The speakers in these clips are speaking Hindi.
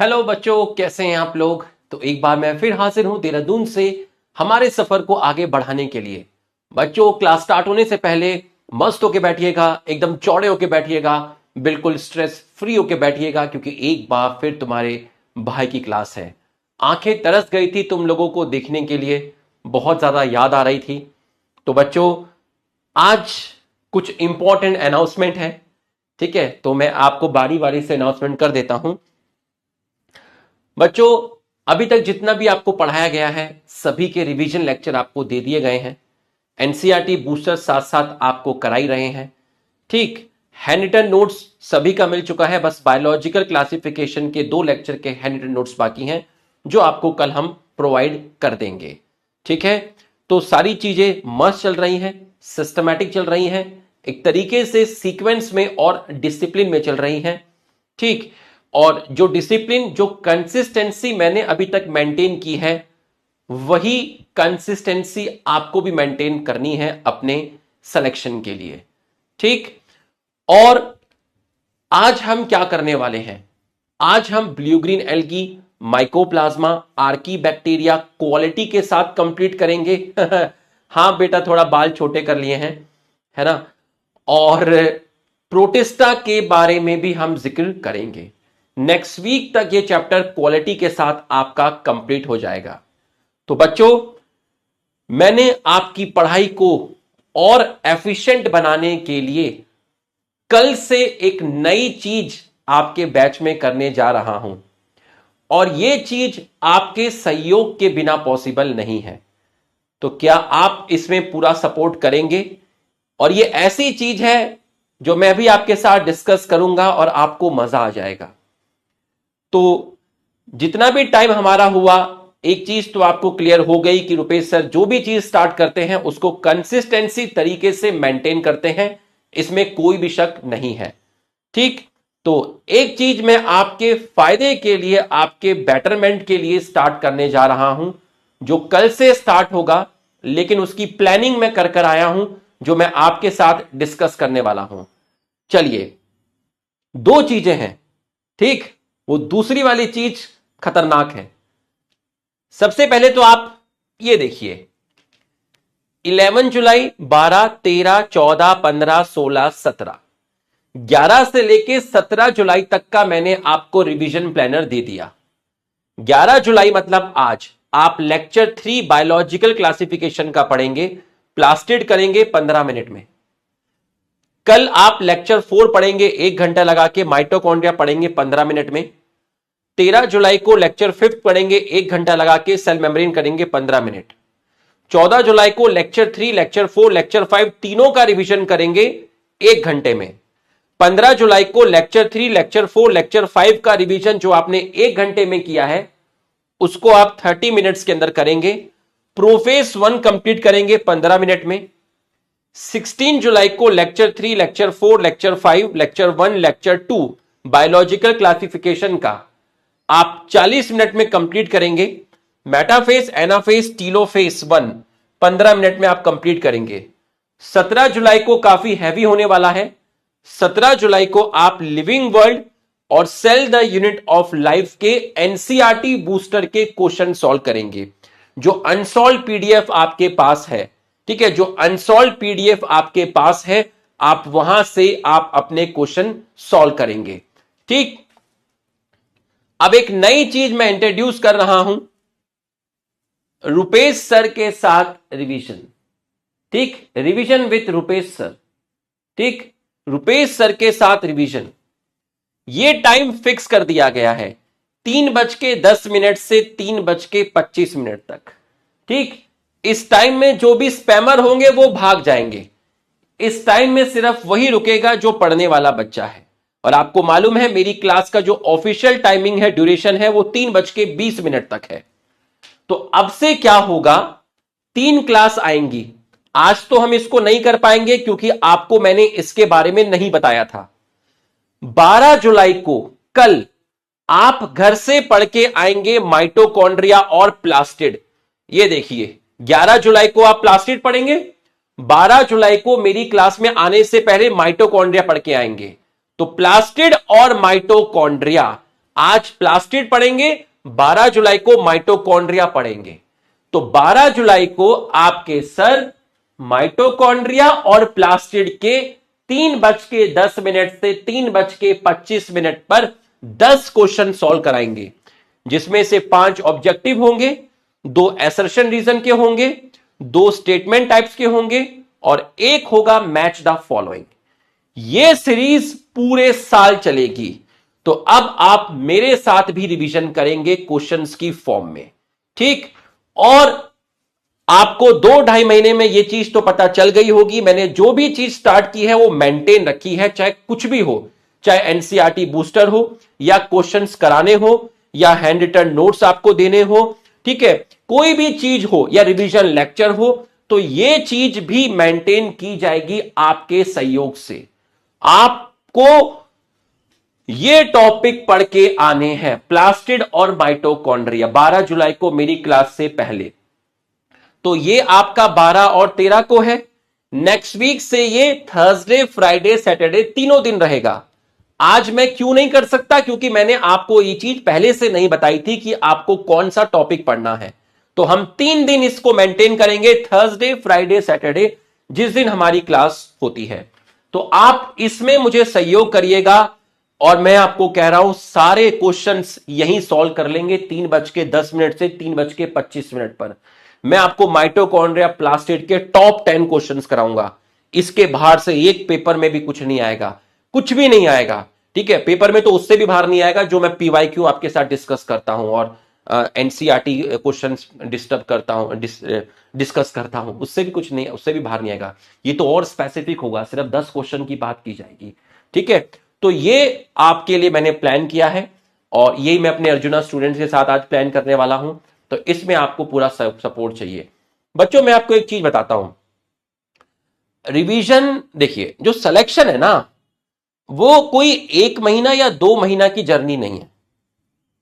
हेलो बच्चों, कैसे हैं आप लोग। तो एक बार मैं फिर हाजिर हूं देहरादून से हमारे सफर को आगे बढ़ाने के लिए। बच्चों, क्लास स्टार्ट होने से पहले मस्त होके बैठिएगा, एकदम चौड़े होके बैठिएगा, बिल्कुल स्ट्रेस फ्री होके बैठिएगा, क्योंकि एक बार फिर तुम्हारे भाई की क्लास है। आंखें तरस गई थी तुम लोगों को देखने के लिए, बहुत ज्यादा याद आ रही थी। तो बच्चों, आज कुछ इंपॉर्टेंट अनाउंसमेंट है। ठीक है, तो मैं आपको बारी बारी से अनाउंसमेंट कर देता हूं। बच्चों, अभी तक जितना भी आपको पढ़ाया गया है सभी के रिवीजन लेक्चर आपको दे दिए गए हैं। एनसीईआरटी बूस्टर साथ साथ आपको कराई रहे हैं। ठीक, हैंड रिटन नोट्स सभी का मिल चुका है, बस बायोलॉजिकल क्लासिफिकेशन के 2 लेक्चर के हैंड रिटन नोट्स बाकी हैं जो आपको कल हम प्रोवाइड कर देंगे। ठीक है, तो सारी चीजें मस्त चल रही हैं, सिस्टमैटिक चल रही हैं, एक तरीके से सीक्वेंस में और डिसिप्लिन में चल रही हैं। ठीक, और जो डिसिप्लिन, जो कंसिस्टेंसी मैंने अभी तक मेंटेन की है, वही कंसिस्टेंसी आपको भी मेंटेन करनी है अपने सिलेक्शन के लिए। ठीक, और आज हम क्या करने वाले हैं, आज हम blue green algae, mycoplasma, Archie bacteria quality के साथ कंप्लीट करेंगे। हाँ बेटा, थोड़ा बाल छोटे कर लिए हैं, है ना। और प्रोटिस्टा के बारे में भी हम जिक्र करेंगे। नेक्स्ट वीक तक ये चैप्टर क्वालिटी के साथ आपका कंप्लीट हो जाएगा। तो बच्चों, मैंने आपकी पढ़ाई को और एफिशिएंट बनाने के लिए कल से एक नई चीज आपके बैच में करने जा रहा हूं, और यह चीज आपके सहयोग के बिना पॉसिबल नहीं है। तो क्या आप इसमें पूरा सपोर्ट करेंगे? और यह ऐसी चीज है जो मैं भी आपके साथ डिस्कस करूंगा और आपको मजा आ जाएगा। तो जितना भी टाइम हमारा हुआ, एक चीज तो आपको क्लियर हो गई कि रुपेश सर जो भी चीज स्टार्ट करते हैं उसको कंसिस्टेंसी तरीके से मेंटेन करते हैं, इसमें कोई भी शक नहीं है। ठीक, तो एक चीज मैं आपके फायदे के लिए, आपके बेटरमेंट के लिए स्टार्ट करने जा रहा हूं, जो कल से स्टार्ट होगा, लेकिन उसकी प्लानिंग मैं कर आया हूं, जो मैं आपके साथ डिस्कस करने वाला हूं। चलिए, 2 चीजें हैं। ठीक, वो दूसरी वाली चीज खतरनाक है। सबसे पहले तो आप ये देखिए, 11 जुलाई, 12, 13, 14, 15, 16, 17, 11 से लेके 17 जुलाई तक का मैंने आपको रिवीजन प्लानर दे दिया। 11 जुलाई मतलब आज आप लेक्चर 3 बायोलॉजिकल क्लासिफिकेशन का पढ़ेंगे, प्लास्टिड करेंगे 15 मिनट में। कल आप लेक्चर 4 पढ़ेंगे 1 घंटा लगा के, माइटोकॉन्ड्रिया पढ़ेंगे 15 मिनट में। 13 जुलाई को लेक्चर 5 पढ़ेंगे 1 घंटा लगा के, सेल मेम्ब्रेन करेंगे 15 मिनट। 14 जुलाई को लेक्चर 3, लेक्चर 4, लेक्चर 5 तीनों का रिवीजन करेंगे 1 घंटे में। 15 जुलाई को लेक्चर 3, लेक्चर 4, लेक्चर 5 का रिवीजन जो आपने 1 घंटे में किया है उसको आप 30 मिनट्स के अंदर करेंगे। प्रोफेस 1 कंप्लीट करेंगे 15 मिनट में। 16 जुलाई को lecture 3, lecture 4, lecture 5, lecture 1, lecture 2 biological classification का आप 40 मिनट में कंप्लीट करेंगे। मेटाफेस, एनाफेस, टीलोफेस 1 15 मिनट में आप कंप्लीट करेंगे। 17 जुलाई को काफी हैवी होने वाला है। 17 जुलाई को आप लिविंग वर्ल्ड और cell the unit of life के एनसीईआरटी बूस्टर के क्वेश्चन सॉल्व करेंगे, जो अनसॉल्व पीडीएफ आपके पास है। ठीक है, जो अनसॉल्व पीडीएफ आपके पास है, आप वहां से आप अपने क्वेश्चन सॉल्व करेंगे। ठीक, अब एक नई चीज मैं इंट्रोड्यूस कर रहा हूं, रुपेश सर के साथ रिवीजन। ठीक, रिवीजन विथ रुपेश सर। ठीक, रुपेश सर के साथ रिवीजन, ये टाइम फिक्स कर दिया गया है 3:10 से 3:25 तक। ठीक, इस टाइम में जो भी स्पैमर होंगे वो भाग जाएंगे। इस टाइम में सिर्फ वही रुकेगा जो पढ़ने वाला बच्चा है। और आपको मालूम है मेरी क्लास का जो ऑफिशियल टाइमिंग है, ड्यूरेशन है, वो 3:20 तक है। तो अब से क्या होगा, 3 क्लास आएंगी। आज तो हम इसको नहीं कर पाएंगे क्योंकि आपको मैंने इसके बारे में नहीं बताया था। 12 जुलाई को कल आप घर से पढ़ के आएंगे माइटोकॉन्ड्रिया और प्लास्टिड। ये देखिए, 11 जुलाई को आप प्लास्टिड पढ़ेंगे, 12 जुलाई को मेरी क्लास में आने से पहले माइटोकॉन्ड्रिया पढ़ के आएंगे। तो प्लास्टिड और माइटोकॉन्ड्रिया आज प्लास्टिड पढ़ेंगे, 12 जुलाई को माइटोकॉन्ड्रिया पढ़ेंगे। तो 12 जुलाई को आपके सर माइटोकॉन्ड्रिया और प्लास्टिड के 3:10 से 3:25 पर 10 क्वेश्चन सॉल्व कराएंगे, जिसमें से 5 ऑब्जेक्टिव होंगे, 2 एसर्शन रीजन के होंगे, 2 स्टेटमेंट टाइप्स के होंगे और एक होगा मैच द फॉलोइंग। यह सीरीज पूरे साल चलेगी। तो अब आप मेरे साथ भी रिवीजन करेंगे क्वेश्चंस की फॉर्म में, ठीक। और आपको 2-2.5 महीने में यह चीज तो पता चल गई होगी, मैंने जो भी चीज स्टार्ट की है वो मेंटेन रखी है, चाहे कुछ भी हो, चाहे एनसीईआरटी बूस्टर हो या क्वेश्चंस कराने हो या हैंड रिटन नोट्स आपको देने हो, ठीक है, कोई भी चीज हो या रिवीजन लेक्चर हो, तो यह चीज भी मेंटेन की जाएगी आपके सहयोग से। आपको ये टॉपिक पढ़ के आने हैं, प्लास्टिड और माइटोकॉन्ड्रिया, 12 जुलाई को मेरी क्लास से पहले। तो ये आपका 12 और 13 को है। नेक्स्ट वीक से ये थर्सडे, फ्राइडे, सैटरडे तीनों दिन रहेगा। आज मैं क्यों नहीं कर सकता, क्योंकि मैंने आपको ये चीज पहले से नहीं बताई थी कि आपको कौन सा टॉपिक पढ़ना है। तो हम 3 दिन इसको मेंटेन करेंगे, थर्सडे, फ्राइडे, सैटरडे, जिस दिन हमारी क्लास होती है। तो आप इसमें मुझे सहयोग करिएगा और मैं आपको कह रहा हूं सारे क्वेश्चंस यहीं सॉल्व कर लेंगे 3:10 से 3:25 पर। मैं आपको माइटोकॉन्ड्रिया, प्लास्टिड के टॉप 10 क्वेश्चंस कराऊंगा। इसके बाहर से एक पेपर में भी कुछ नहीं आएगा, कुछ भी नहीं आएगा, ठीक है। पेपर में तो उससे भी बाहर नहीं आएगा जो मैं पीवाईक्यू आपके साथ डिस्कस करता हूं और एनसीईआरटी क्वेश्चंस डिस्कस करता हूं, उससे भी कुछ नहीं, उससे भी बाहर नहीं आएगा। ये तो और स्पेसिफिक होगा, सिर्फ 10 क्वेश्चन की बात की जाएगी, ठीक है। तो ये आपके लिए मैंने प्लान किया है और यही मैं अपने अर्जुना स्टूडेंट्स के साथ आज प्लान करने वाला हूं। तो इसमें आपको पूरा सपोर्ट चाहिए। बच्चों मैं आपको एक चीज बताता हूं, रिवीजन देखिए, जो सिलेक्शन है ना, वो कोई 1 महीना या 2 महीना की जर्नी नहीं है।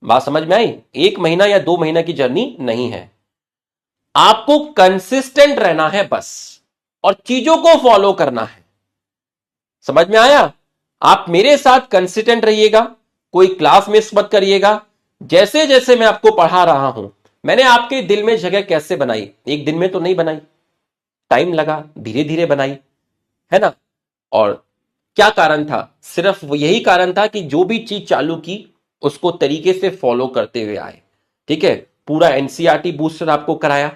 बात समझ में आई? 1 महीना या 2 महीना की जर्नी नहीं है। आपको कंसिस्टेंट रहना है बस, और चीजों को फॉलो करना है। समझ में आया? आप मेरे साथ कंसिस्टेंट रहिएगा, कोई क्लास मिस मत करिएगा। जैसे जैसे मैं आपको पढ़ा रहा हूं, मैंने आपके दिल में जगह कैसे बनाई, एक दिन में तो नहीं बनाई, टाइम लगा, धीरे धीरे बनाई, है ना। और क्या कारण था? सिर्फ यही कारण था कि जो भी चीज चालू की उसको तरीके से फॉलो करते हुए आए, ठीक है। पूरा एनसीईआरटी बूस्टर आपको कराया,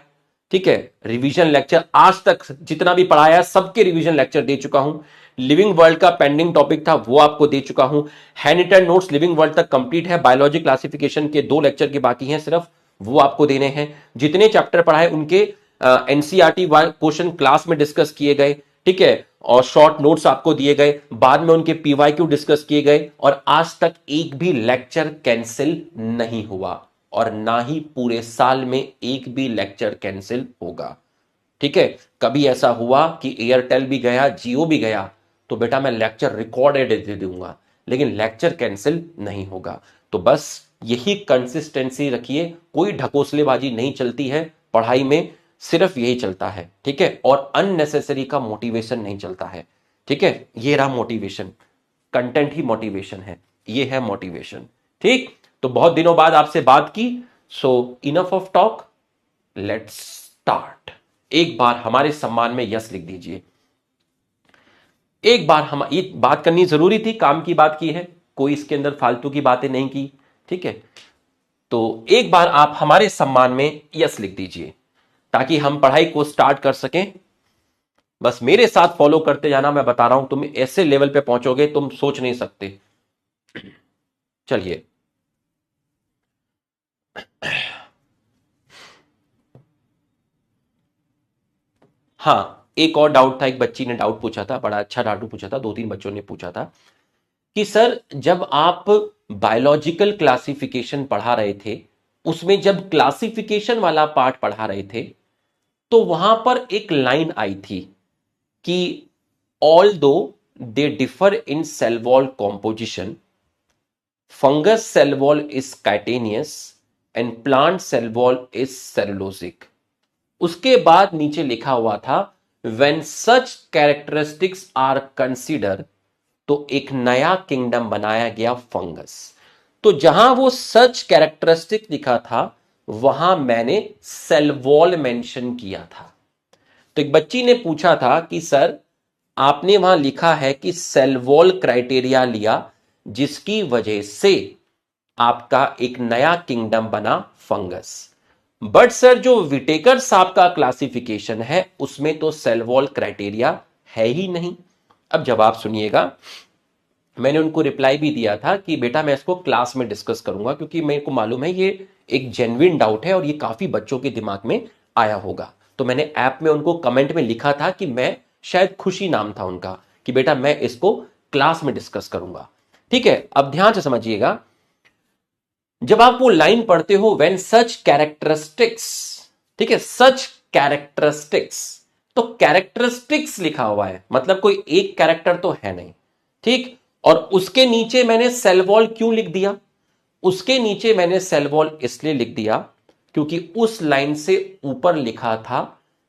ठीक है। रिवीजन लेक्चर आज तक जितना भी पढ़ाया सबके रिवीजन लेक्चर दे चुका हूं। लिविंग वर्ल्ड का पेंडिंग टॉपिक था वो आपको दे चुका हूं। Hand written notes living world तक कंप्लीट है, बायोलॉजी क्लासिफिकेशन के 2 लेक्चर के बाकी हैं, सिर्फ वो आपको देने हैं। जितने चैप्टर पढ़ाए उनके एनसीईआरटी क्वेश्चन क्लास में डिस्कस किए गए, ठीक है, और शॉर्ट नोट्स आपको दिए गए, बाद में उनके पीवाईक्यू डिस्कस किए गए, और आज तक एक भी लेक्चर कैंसिल नहीं हुआ और ना ही पूरे साल में एक भी लेक्चर कैंसिल होगा, ठीक है। कभी ऐसा हुआ कि एयरटेल भी गया, जियो भी गया, तो बेटा मैं लेक्चर रिकॉर्डेड दे दूंगा, लेकिन लेक्चर कैंसिल नहीं होगा। तो बस यही कंसिस्टेंसी रखिए, कोई ढकोसलेबाजी नहीं चलती है पढ़ाई में, सिर्फ यही चलता है, ठीक है। और अननेसेसरी का मोटिवेशन नहीं चलता है, ठीक है। ये रहा मोटिवेशन, कंटेंट ही मोटिवेशन है, ये है मोटिवेशन, ठीक। तो बहुत दिनों बाद आपसे बात की, so enough of talk, let's start. एक बार हमारे सम्मान में यस लिख दीजिए। एक बार हम ये बात करनी जरूरी थी, काम की बात की है, कोई इसके अंदर फालतू की बातें नहीं की, ठीक है। तो एक बार आप हमारे सम्मान में यस लिख दीजिए ताकि हम पढ़ाई को स्टार्ट कर सकें। बस मेरे साथ फॉलो करते जाना, मैं बता रहा हूं तुम ऐसे लेवल पे पहुंचोगे तुम सोच नहीं सकते। चलिए, हाँ, एक और डाउट था, एक बच्ची ने डाउट पूछा था, बड़ा अच्छा डाउट पूछा था, 2-3 बच्चों ने पूछा था कि सर जब आप बायोलॉजिकल क्लासिफिकेशन पढ़ा रहे थे, उसमें जब क्लासिफिकेशन वाला पार्ट पढ़ा रहे थे, तो वहां पर एक लाइन आई थी कि although they differ in cell wall composition, fungus cell wall is chitinous and plant cell wall is cellulosic. उसके बाद नीचे लिखा हुआ था when such characteristics are consider, तो एक नया किंगडम बनाया गया फंगस। तो जहां वो सच कैरेक्टरिस्टिक लिखा था वहां मैंने सेल वॉल मेंशन किया था। तो एक बच्ची ने पूछा था कि सर आपने वहां लिखा है कि सेल वॉल क्राइटेरिया लिया जिसकी वजह से आपका एक नया किंगडम बना फंगस, बट सर जो विटेकर साहब का क्लासिफिकेशन है उसमें तो सेल वॉल क्राइटेरिया है ही नहीं। अब जवाब सुनिएगा, मैंने उनको रिप्लाई भी दिया था कि बेटा मैं इसको क्लास में डिस्कस करूंगा, क्योंकि मेरे को मालूम है ये एक जेन्युइन डाउट है और ये काफी बच्चों के दिमाग में आया होगा। तो मैंने ऐप में उनको कमेंट में लिखा था कि मैं, शायद खुशी नाम था उनका, कि बेटा मैं इसको क्लास में डिस्कस करूंगा। ठीक है, अब ध्यान से समझिएगा, जब आप वो लाइन पढ़ते हो व्हेन सच कैरेक्टरिस्टिक्स, ठीक है, सच कैरेक्टरिस्टिक्स, तो कैरेक्टरिस्टिक्स लिखा हुआ है मतलब कोई एक कैरेक्टर तो है नहीं, ठीक। और उसके नीचे मैंने सेल वॉल क्यों लिख दिया? उसके नीचे मैंने सेल वॉल इसलिए लिख दिया क्योंकि उस लाइन से ऊपर लिखा था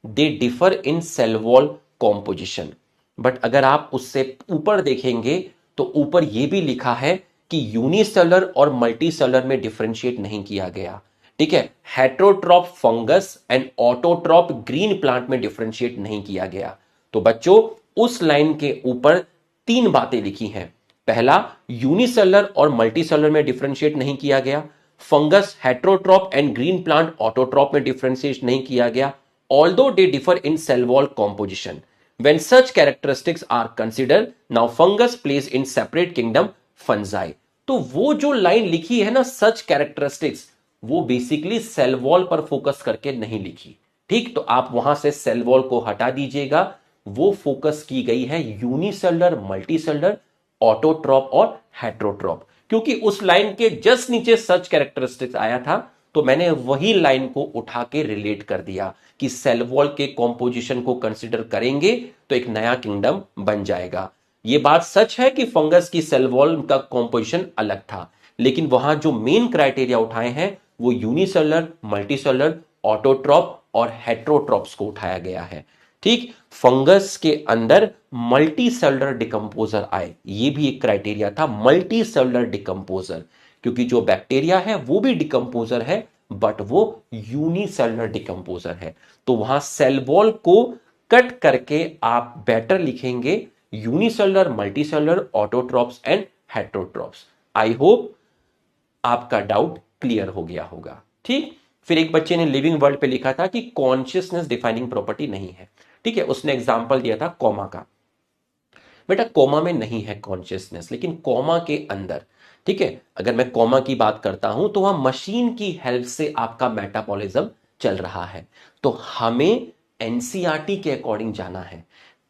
they differ in cell wall composition, but अगर आप उससे ऊपर देखेंगे तो ऊपर यह भी लिखा है कि यूनिसेलर और मल्टीसेलर में डिफरेंशिएट नहीं किया गया, ठीक है। Heterotroph fungus and autotroph green plant में डिफरेंशिएट नहीं किया गया। तो बच्चों उस लाइन के ऊपर तीन बातें लिखी हैं। पहला, यूनिसेलर और मल्टीसेलर में डिफरेंशिएट नहीं किया गया, fungus heterotroph and green plant autotroph में डिफरेंशिएट नहीं किया गया, although they differ in cell wall composition. When such characteristics are considered, now fungus plays in separate kingdom fungi। तो वो जो लाइन लिखी है ना सच कैरेक्टरिस्टिक्स, वो बेसिकली सेल वॉल पर फोकस करके नहीं लिखी, ठीक। तो आप वहां से सेल वॉल को हटा दीजिएगा, वो फोकस की गई है यूनिसेलर, मल्टीसेलर, ऑटोट्रॉप और हेट्रोट्रॉप। क्योंकि उस लाइन के जस्ट नीचे सच कैरेक्टरिस्टिक्स आया था तो मैंने वही लाइन को उठा के रिलेट कर दिया कि सेल वॉल के कॉम्पोजिशन को कंसीडर करेंगे तो एक नया किंगडम बन जाएगा। यह बात सच है कि फंगस की सेल वॉल का कॉम्पोजिशन अलग था, लेकिन वहां जो मेन क्राइटेरिया उठाए हैं वो यूनिसेलर, मल्टीसेलर, ऑटोट्रॉप और हेट्रोट्रॉप्स को उठाया गया है, ठीक। फंगस के अंदर मल्टी सेलुलर डिकम्पोजर आए, ये भी एक क्राइटेरिया था, मल्टी सेलुलर डिकम्पोजर, क्योंकि जो बैक्टीरिया है वो भी डिकम्पोजर है बट वो यूनिसेलुलर डिकम्पोजर है। तो वहां सेल वॉल को कट करके आप बेटर लिखेंगे unicellular, multicellular, autotrophs and heterotrophs. I hope आपका डाउट क्लियर हो गया होगा, ठीक। फिर एक बच्चे ने लिविंग वर्ल्ड पे लिखा था कि कॉन्शियसनेस डिफाइनिंग प्रॉपर्टी नहीं है, ठीक है। उसने एग्जांपल दिया था कोमा का। बेटा कोमा में नहीं है कॉन्शियसनेस, लेकिन कोमा के अंदर, ठीक है, अगर मैं कोमा की बात करता हूं तो वहां मशीन की हेल्प से आपका मेटाबॉलिज्म चल रहा है। तो हमें एनसीईआरटी के अकॉर्डिंग जाना है,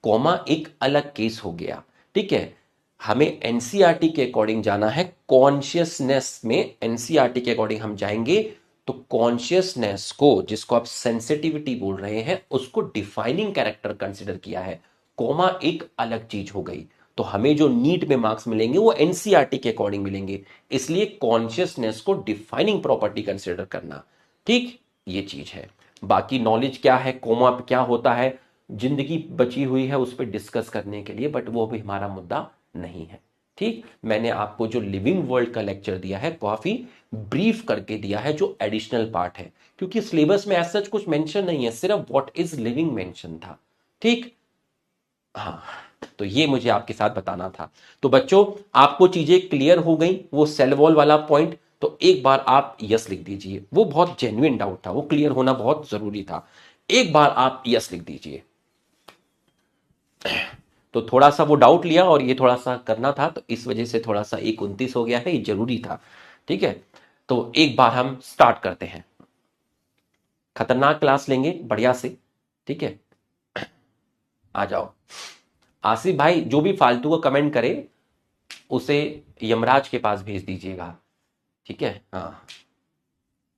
कोमा एक अलग केस हो गया, ठीक है। हमें एनसीईआरटी के अकॉर्डिंग जाना है, कॉन्शियसनेस में एनसीईआरटी के अकॉर्डिंग हम जाएंगे तो कॉन्शियसनेस को, जिसको आप सेंसिटिविटी बोल रहे हैं, उसको डिफाइनिंग कैरेक्टर कंसीडर किया है। कोमा एक अलग चीज हो गई। तो हमें जो नीट में मार्क्स मिलेंगे वो एनसीईआरटी के अकॉर्डिंग मिलेंगे, इसलिए कॉन्शियसनेस को डिफाइनिंग प्रॉपर्टी कंसीडर करना, ठीक, ये चीज है। बाकी नॉलेज क्या है, कोमा पे क्या होता है, जिंदगी बची हुई है उस पर डिस्कस करने के लिए, बट वो भी हमारा मुद्दा नहीं है, ठीक। मैंने आपको जो लिविंग वर्ल्ड का लेक्चर दिया है काफी ब्रीफ करके दिया है, जो एडिशनल पार्ट है, क्योंकि सिलेबस में ऐसा कुछ मेंशन नहीं है, सिर्फ व्हाट इज लिविंग मेंशन था, ठीक। हाँ, तो ये मुझे आपके साथ बताना था। तो बच्चों आपको चीजें क्लियर हो गई, वो सेल वॉल वाला पॉइंट, तो एक बार आप यस लिख दीजिए, वो बहुत जेन्युइन डाउट था, वो क्लियर होना बहुत जरूरी था, एक बार आप यस लिख दीजिए। तो थोड़ा सा वो डाउट लिया और ये थोड़ा सा करना था, तो इस वजह से थोड़ा सा 1:29 हो गया है, ये जरूरी था, ठीक है। तो एक बार हम स्टार्ट करते हैं, खतरनाक क्लास लेंगे बढ़िया से, ठीक है। आ जाओ आसिफ भाई, जो भी फालतू को कमेंट करे उसे यमराज के पास भेज दीजिएगा, ठीक है। हाँ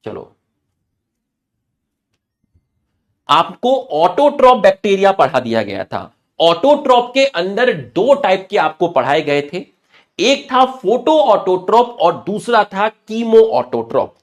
चलो, आपको ऑटोट्रॉप बैक्टीरिया पढ़ा दिया गया था। ऑटोट्रॉप के अंदर दो टाइप के आपको पढ़ाए गए थे, एक था फोटो ऑटोट्रॉप और दूसरा था कीमो ऑटोट्रॉप।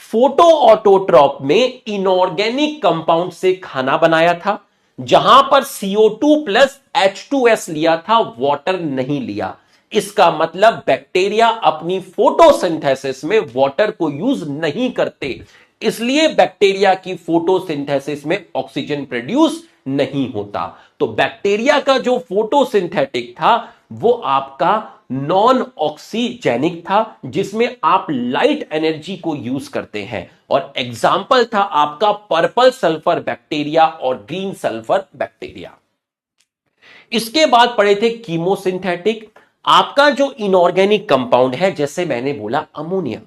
फोटो ऑटोट्रॉप में इनऑर्गेनिक कंपाउंड से खाना बनाया था, जहां पर CO2 प्लस H2S लिया था, वाटर नहीं लिया। इसका मतलब बैक्टीरिया अपनी फोटोसिंथेसिस में वाटर को यूज नहीं करते, इसलिए बैक्टीरिया की फोटोसिंथेसिस में ऑक्सीजन प्रोड्यूस नहीं होता। तो बैक्टीरिया का जो फोटोसिंथेटिक था वो आपका नॉन ऑक्सीजेनिक था, जिसमें आप लाइट एनर्जी को यूज करते हैं, और एग्जाम्पल था आपका पर्पल सल्फर बैक्टीरिया और ग्रीन सल्फर बैक्टीरिया। इसके बाद पढ़े थे कीमोसिंथेटिक। आपका जो इनऑर्गेनिक कंपाउंड है, जैसे मैंने बोला अमोनिया,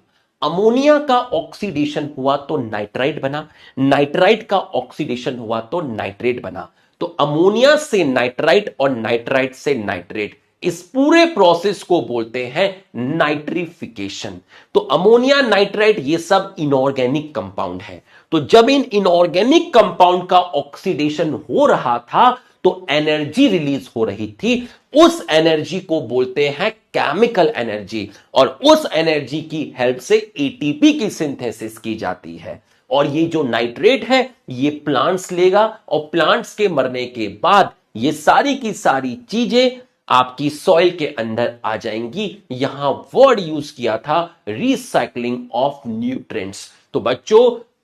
अमोनिया का ऑक्सीडेशन हुआ तो नाइट्राइट बना, नाइट्राइट का ऑक्सीडेशन हुआ तो नाइट्रेट बना। तो अमोनिया से नाइट्राइट और नाइट्राइट से नाइट्रेट, इस पूरे प्रोसेस को बोलते हैं नाइट्रिफिकेशन। तो अमोनिया, नाइट्राइट, ये सब इनऑर्गेनिक कंपाउंड है। तो जब इन इनऑर्गेनिक कंपाउंड का ऑक्सीडेशन हो रहा था तो एनर्जी रिलीज हो रही थी, उस एनर्जी को बोलते हैं केमिकल एनर्जी, और उस एनर्जी की हेल्प से एटीपी की सिंथेसिस की जाती है। और ये जो नाइट्रेट है ये प्लांट्स लेगा, और प्लांट्स के मरने के बाद ये सारी की सारी चीजें आपकी सॉइल के अंदर आ जाएंगी। यहां वर्ड यूज किया था रिसाइकलिंग ऑफ न्यूट्रिएंट्स। तो बच्चों,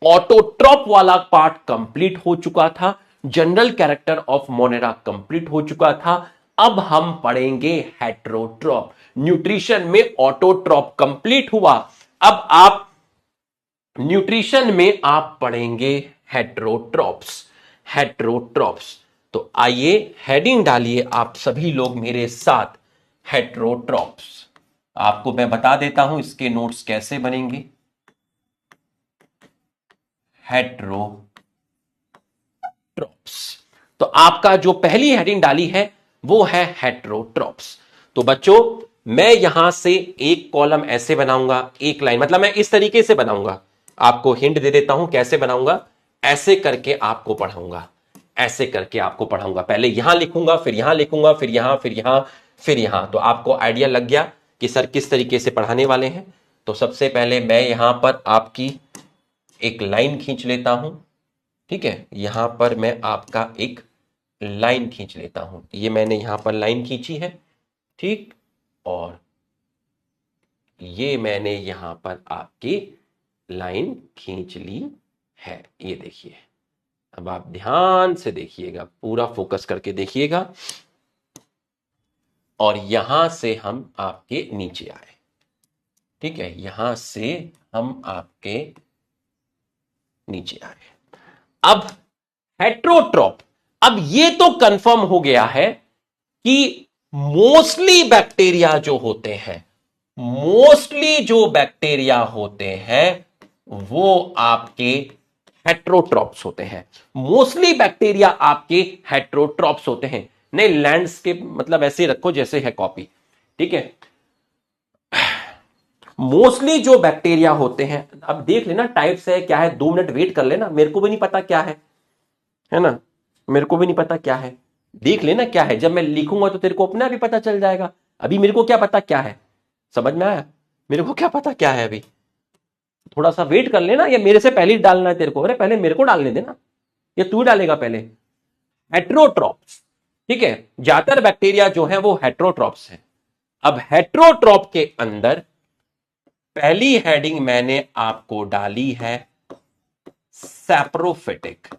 ऑटोट्रॉप वाला पार्ट कंप्लीट हो चुका था, general character of Monera complete हो चुका था। अब हम पढ़ेंगे हेट्रोट्रॉप। न्यूट्रिशन में ऑटोट्रॉप कंप्लीट हुआ, अब आप न्यूट्रिशन में आप पढ़ेंगे हेट्रोट्रॉप्स। हेट्रोट्रॉप्स, तो आइए हेडिंग डालिए आप सभी लोग मेरे साथ, हेट्रोट्रॉप्स। आपको मैं बता देता हूं इसके नोट्स कैसे बनेंगे। हेट्रोट्रॉप्स, तो आपका जो पहली हेडिंग डाली है वो है हेट्रोट्रॉप्स। तो बच्चों, मैं यहां से एक कॉलम ऐसे बनाऊंगा, एक लाइन, मतलब मैं इस तरीके से बनाऊंगा, आपको हिंट दे देता हूं कैसे बनाऊंगा। ऐसे करके आपको पढ़ाऊंगा, ऐसे करके आपको पढ़ाऊंगा। पहले यहां लिखूंगा, फिर यहां लिखूंगा, फिर यहां, फिर यहां, फिर यहां। तो आपको आइडिया लग गया कि सर किस तरीके से पढ़ाने वाले हैं। तो सबसे पहले मैं यहां पर आपकी एक लाइन खींच लेता हूं, ठीक है। यहां पर मैं आपका एक लाइन खींच लेता हूं, ये मैंने यहां पर लाइन खींची है, ठीक। और ये मैंने यहां पर आपकी लाइन खींच ली है, ये देखिए। अब आप ध्यान से देखिएगा, पूरा फोकस करके देखिएगा। और यहां से हम आपके नीचे आए, ठीक है, यहां से हम आपके नीचे आए। अब हेट्रोट्रॉप, अब ये तो कंफर्म हो गया है कि मोस्टली बैक्टीरिया जो होते हैं, मोस्टली जो बैक्टीरिया होते हैं वो आपके हेट्रोट्रॉप्स होते हैं। मोस्टली बैक्टीरिया आपके हेट्रोट्रॉप्स होते हैं। नहीं, लैंडस्केप मतलब ऐसे रखो जैसे है कॉपी, ठीक है। मोस्टली जो बैक्टीरिया होते हैं, अब देख लेना टाइप्स है क्या है, 2 मिनट वेट कर लेना, मेरे को भी नहीं पता क्या है ना, मेरे को भी नहीं पता क्या है, देख लेना क्या है। जब मैं लिखूंगा तो तेरे को अपना भी पता चल जाएगा। अभी मेरे को क्या पता क्या है, समझ में आया? मेरे को क्या पता क्या है, अभी थोड़ा सा वेट कर लेना, या मेरे से पहले ही डालना है तेरे को? अरे पहले मेरे को डालने देना, या तू डालेगा पहले? हेट्रोट्रॉप्स, ठीक है, ज्यादातर बैक्टीरिया जो है वो हेट्रोट्रॉप्स है। अब हेट्रोट्रॉप के अंदर पहली हेडिंग मैंने आपको डाली है सैप्रोफिटिक।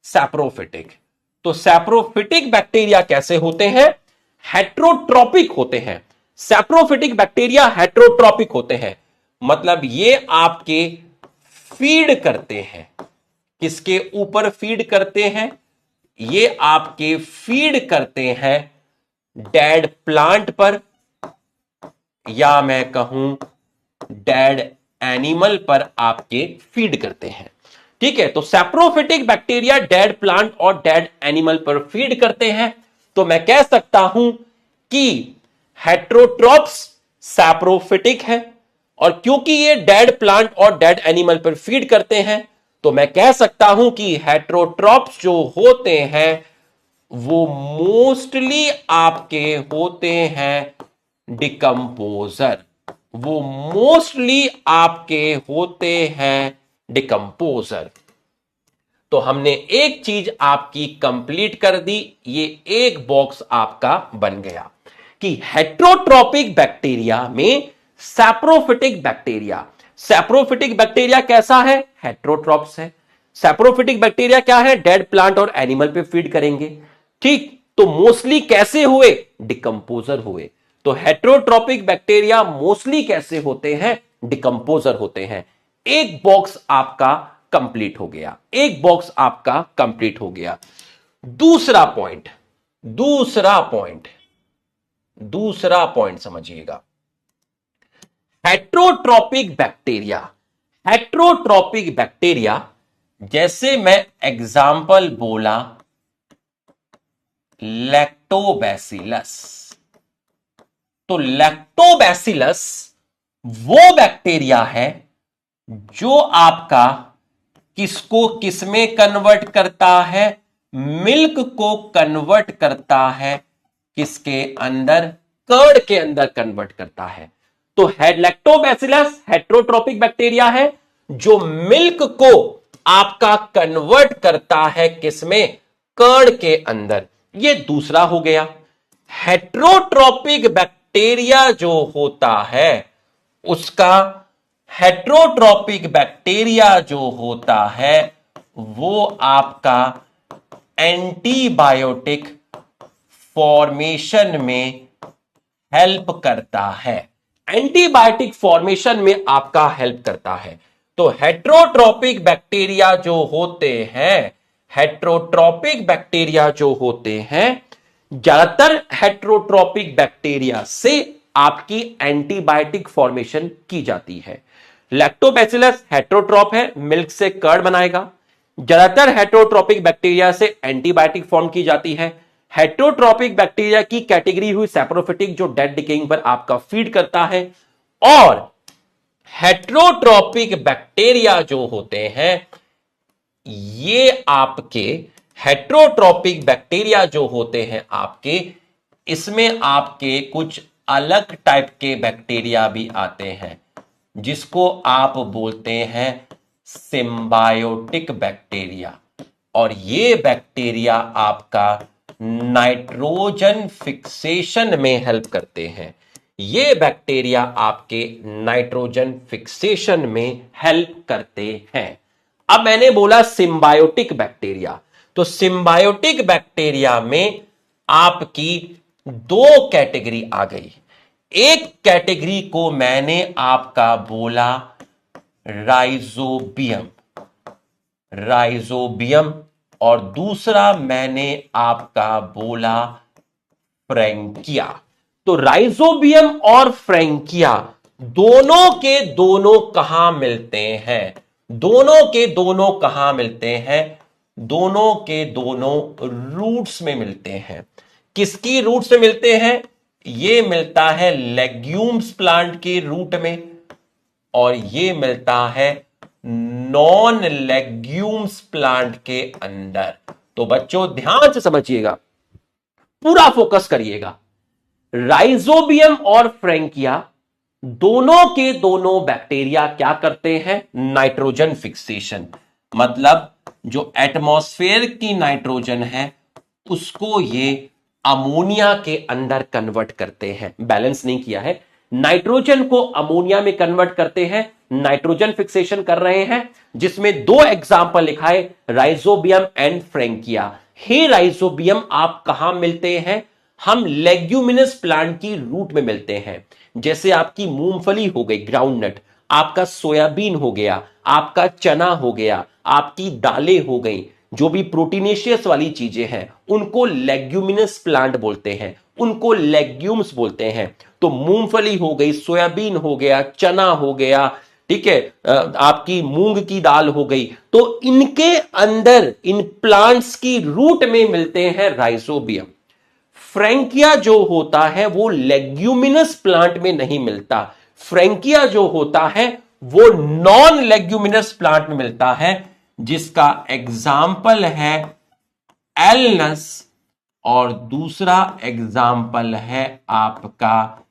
सैप्रोफिटिक, तो सैप्रोफिटिक बैक्टीरिया कैसे होते हैं? हेट्रोट्रॉपिक होते हैं। सैप्रोफिटिक बैक्टीरिया हेट्रोट्रॉपिक होते हैं, मतलब ये आपके फीड करते हैं, किसके ऊपर फीड करते हैं? ये आपके फीड करते हैं डेड प्लांट पर, या मैं कहूं डेड एनिमल पर आपके फीड करते हैं, ठीक है। तो सैप्रोफिटिक बैक्टीरिया डेड प्लांट और डेड एनिमल पर फीड करते हैं। तो मैं कह सकता हूं कि हेट्रोट्रॉप्स सैप्रोफिटिक है, और क्योंकि ये डेड प्लांट और डेड एनिमल पर फीड करते हैं तो मैं कह सकता हूं कि हेट्रोट्रॉप्स जो होते हैं वो मोस्टली आपके होते हैं डिकम्पोजर। वो मोस्टली आपके होते हैं डिकम्पोजर। तो हमने एक चीज आपकी कंप्लीट कर दी, ये एक बॉक्स आपका बन गया। कि हेट्रोट्रॉपिक बैक्टीरिया में सैप्रोफिटिक बैक्टीरिया कैसा है? हेट्रोट्रॉप्स है। सैप्रोफिटिक बैक्टीरिया क्या है? डेड प्लांट और एनिमल पे फीड करेंगे। ठीक, तो मोस्टली कैसे हुए? डिकंपोजर हुए। तो हेट्रोट्रॉपिक बैक्टीरिया मोस्टली कैसे होते हैं? डिकंपोजर होते हैं। एक बॉक्स आपका कंप्लीट हो गया, दूसरा पॉइंट समझिएगा। हेट्रोट्रॉपिक बैक्टीरिया जैसे मैं एग्जाम्पल बोला लैक्टोबैसिलस, तो लैक्टोबैसिलस वो बैक्टीरिया है जो आपका किसको किसमें कन्वर्ट करता है? मिल्क को कन्वर्ट करता है किसके अंदर? कर्ड के अंदर कन्वर्ट करता है। तो लैक्टोबैसिलस हेट्रोट्रॉपिक बैक्टीरिया है जो मिल्क को आपका कन्वर्ट करता है किसमें? कर्ड के अंदर। ये दूसरा हो गया। हेट्रोट्रॉपिक बैक्टीरिया जो होता है उसका वो आपका एंटीबायोटिक फॉर्मेशन में हेल्प करता है। तो हेट्रोट्रॉपिक बैक्टीरिया जो होते हैं ज्यादातर हेट्रोट्रॉपिक बैक्टीरिया से आपकी एंटीबायोटिक फॉर्मेशन की जाती है। लैक्टोबैसिलस हेट्रोट्रॉप है, मिल्क से कर्ड बनाएगा। ज्यादातर हेट्रोट्रॉपिक बैक्टीरिया से एंटीबायोटिक फॉर्म की जाती है। हेट्रोट्रॉपिक बैक्टीरिया की कैटेगरी हुई सैप्रोफिटिक जो डेड डिकेइंग पर आपका फीड करता है। और हेट्रोट्रॉपिक बैक्टीरिया जो होते हैं ये आपके हेट्रोट्रॉपिक बैक्टीरिया जो होते हैं आपके इसमें आपके कुछ अलग टाइप के बैक्टीरिया भी आते हैं जिसको आप बोलते हैं सिम्बायोटिक बैक्टीरिया। और ये बैक्टीरिया आपका नाइट्रोजन फिक्सेशन में हेल्प करते हैं। ये बैक्टीरिया आपके नाइट्रोजन फिक्सेशन में हेल्प करते हैं। अब मैंने बोला सिम्बायोटिक बैक्टीरिया, तो सिम्बायोटिक बैक्टीरिया में आपकी दो कैटेगरी आ गई। एक कैटेगरी को मैंने आपका बोला राइजोबियम और दूसरा मैंने आपका बोला फ्रैंकिया। तो राइजोबियम और फ्रैंकिया दोनों के दोनों कहां मिलते हैं? दोनों के दोनों रूट्स में मिलते हैं। किसकी रूट्स में मिलते हैं? ये मिलता है लेग्यूम्स प्लांट के रूट में और ये मिलता है नॉन लेग्यूम्स प्लांट के अंदर। तो बच्चों ध्यान से समझिएगा, पूरा फोकस करिएगा। राइजोबियम और फ्रैंकिया दोनों के दोनों बैक्टीरिया क्या करते हैं? नाइट्रोजन फिक्सेशन, मतलब जो एटमॉस्फेयर की नाइट्रोजन है उसको ये अमोनिया के अंदर कन्वर्ट करते हैं। बैलेंस नहीं किया है, नाइट्रोजन को अमोनिया में कन्वर्ट करते हैं, नाइट्रोजन फिक्सेशन कर रहे हैं। जिसमें दो एग्जाम्पल लिखा है, राइजोबियम एंड फ्रैंकिया। हे राइजोबियम आप कहां मिलते हैं? हम लेग्यूमिनस प्लांट की रूट में मिलते हैं। जैसे आपकी मूंगफली हो गई ग्राउंडनट, आपका सोयाबीन हो गया, आपका चना हो गया, आपकी दालें हो गई, जो भी प्रोटीनेशियस वाली चीजें हैं उनको लेग्यूमिनस प्लांट बोलते हैं, उनको लेग्यूम्स बोलते हैं। तो मूंगफली हो गई, सोयाबीन हो गया, चना हो गया, ठीक है, आपकी मूंग की दाल हो गई, तो इनके अंदर इन प्लांट्स की रूट में मिलते हैं राइजोबियम। फ्रैंकिया जो होता है वो लेग्यूमिनस प्लांट में नहीं मिलता। फ्रैंकिया जो होता है वो नॉन लेग्यूमिनस प्लांट में मिलता है, जिसका एग्जाम्पल है एलनस और दूसरा एग्जाम्पल है आपका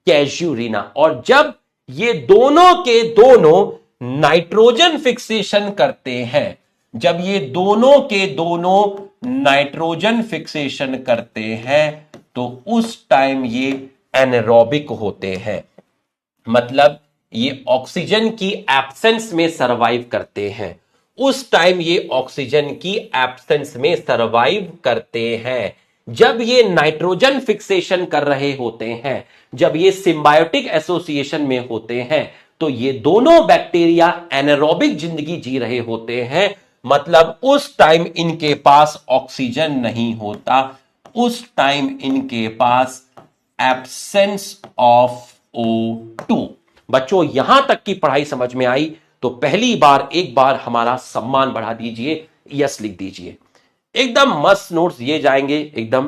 कैजुरीना। और जब ये दोनों के दोनों नाइट्रोजन फिक्सेशन करते हैं जब ये दोनों के दोनों नाइट्रोजन फिक्सेशन करते हैं तो उस टाइम ये एनारोबिक होते हैं, मतलब ये ऑक्सीजन की एब्सेंस में सरवाइव करते हैं। उस टाइम ये ऑक्सीजन की एब्सेंस में सरवाइव करते हैं। जब ये नाइट्रोजन फिक्सेशन कर रहे होते हैं, जब ये सिम्बायोटिक एसोसिएशन में होते हैं, तो ये दोनों बैक्टीरिया एनारोबिक जिंदगी जी रहे होते हैं, मतलब उस टाइम इनके पास ऑक्सीजन नहीं होता, उस टाइम इनके पास एब्सेंस ऑफ O2। बच्चों यहां तक की पढ़ाई समझ में आई तो पहली बार एक बार हमारा सम्मान बढ़ा दीजिए, यस लिख दीजिए। एकदम मस्त नोट्स ये जाएंगे एकदम,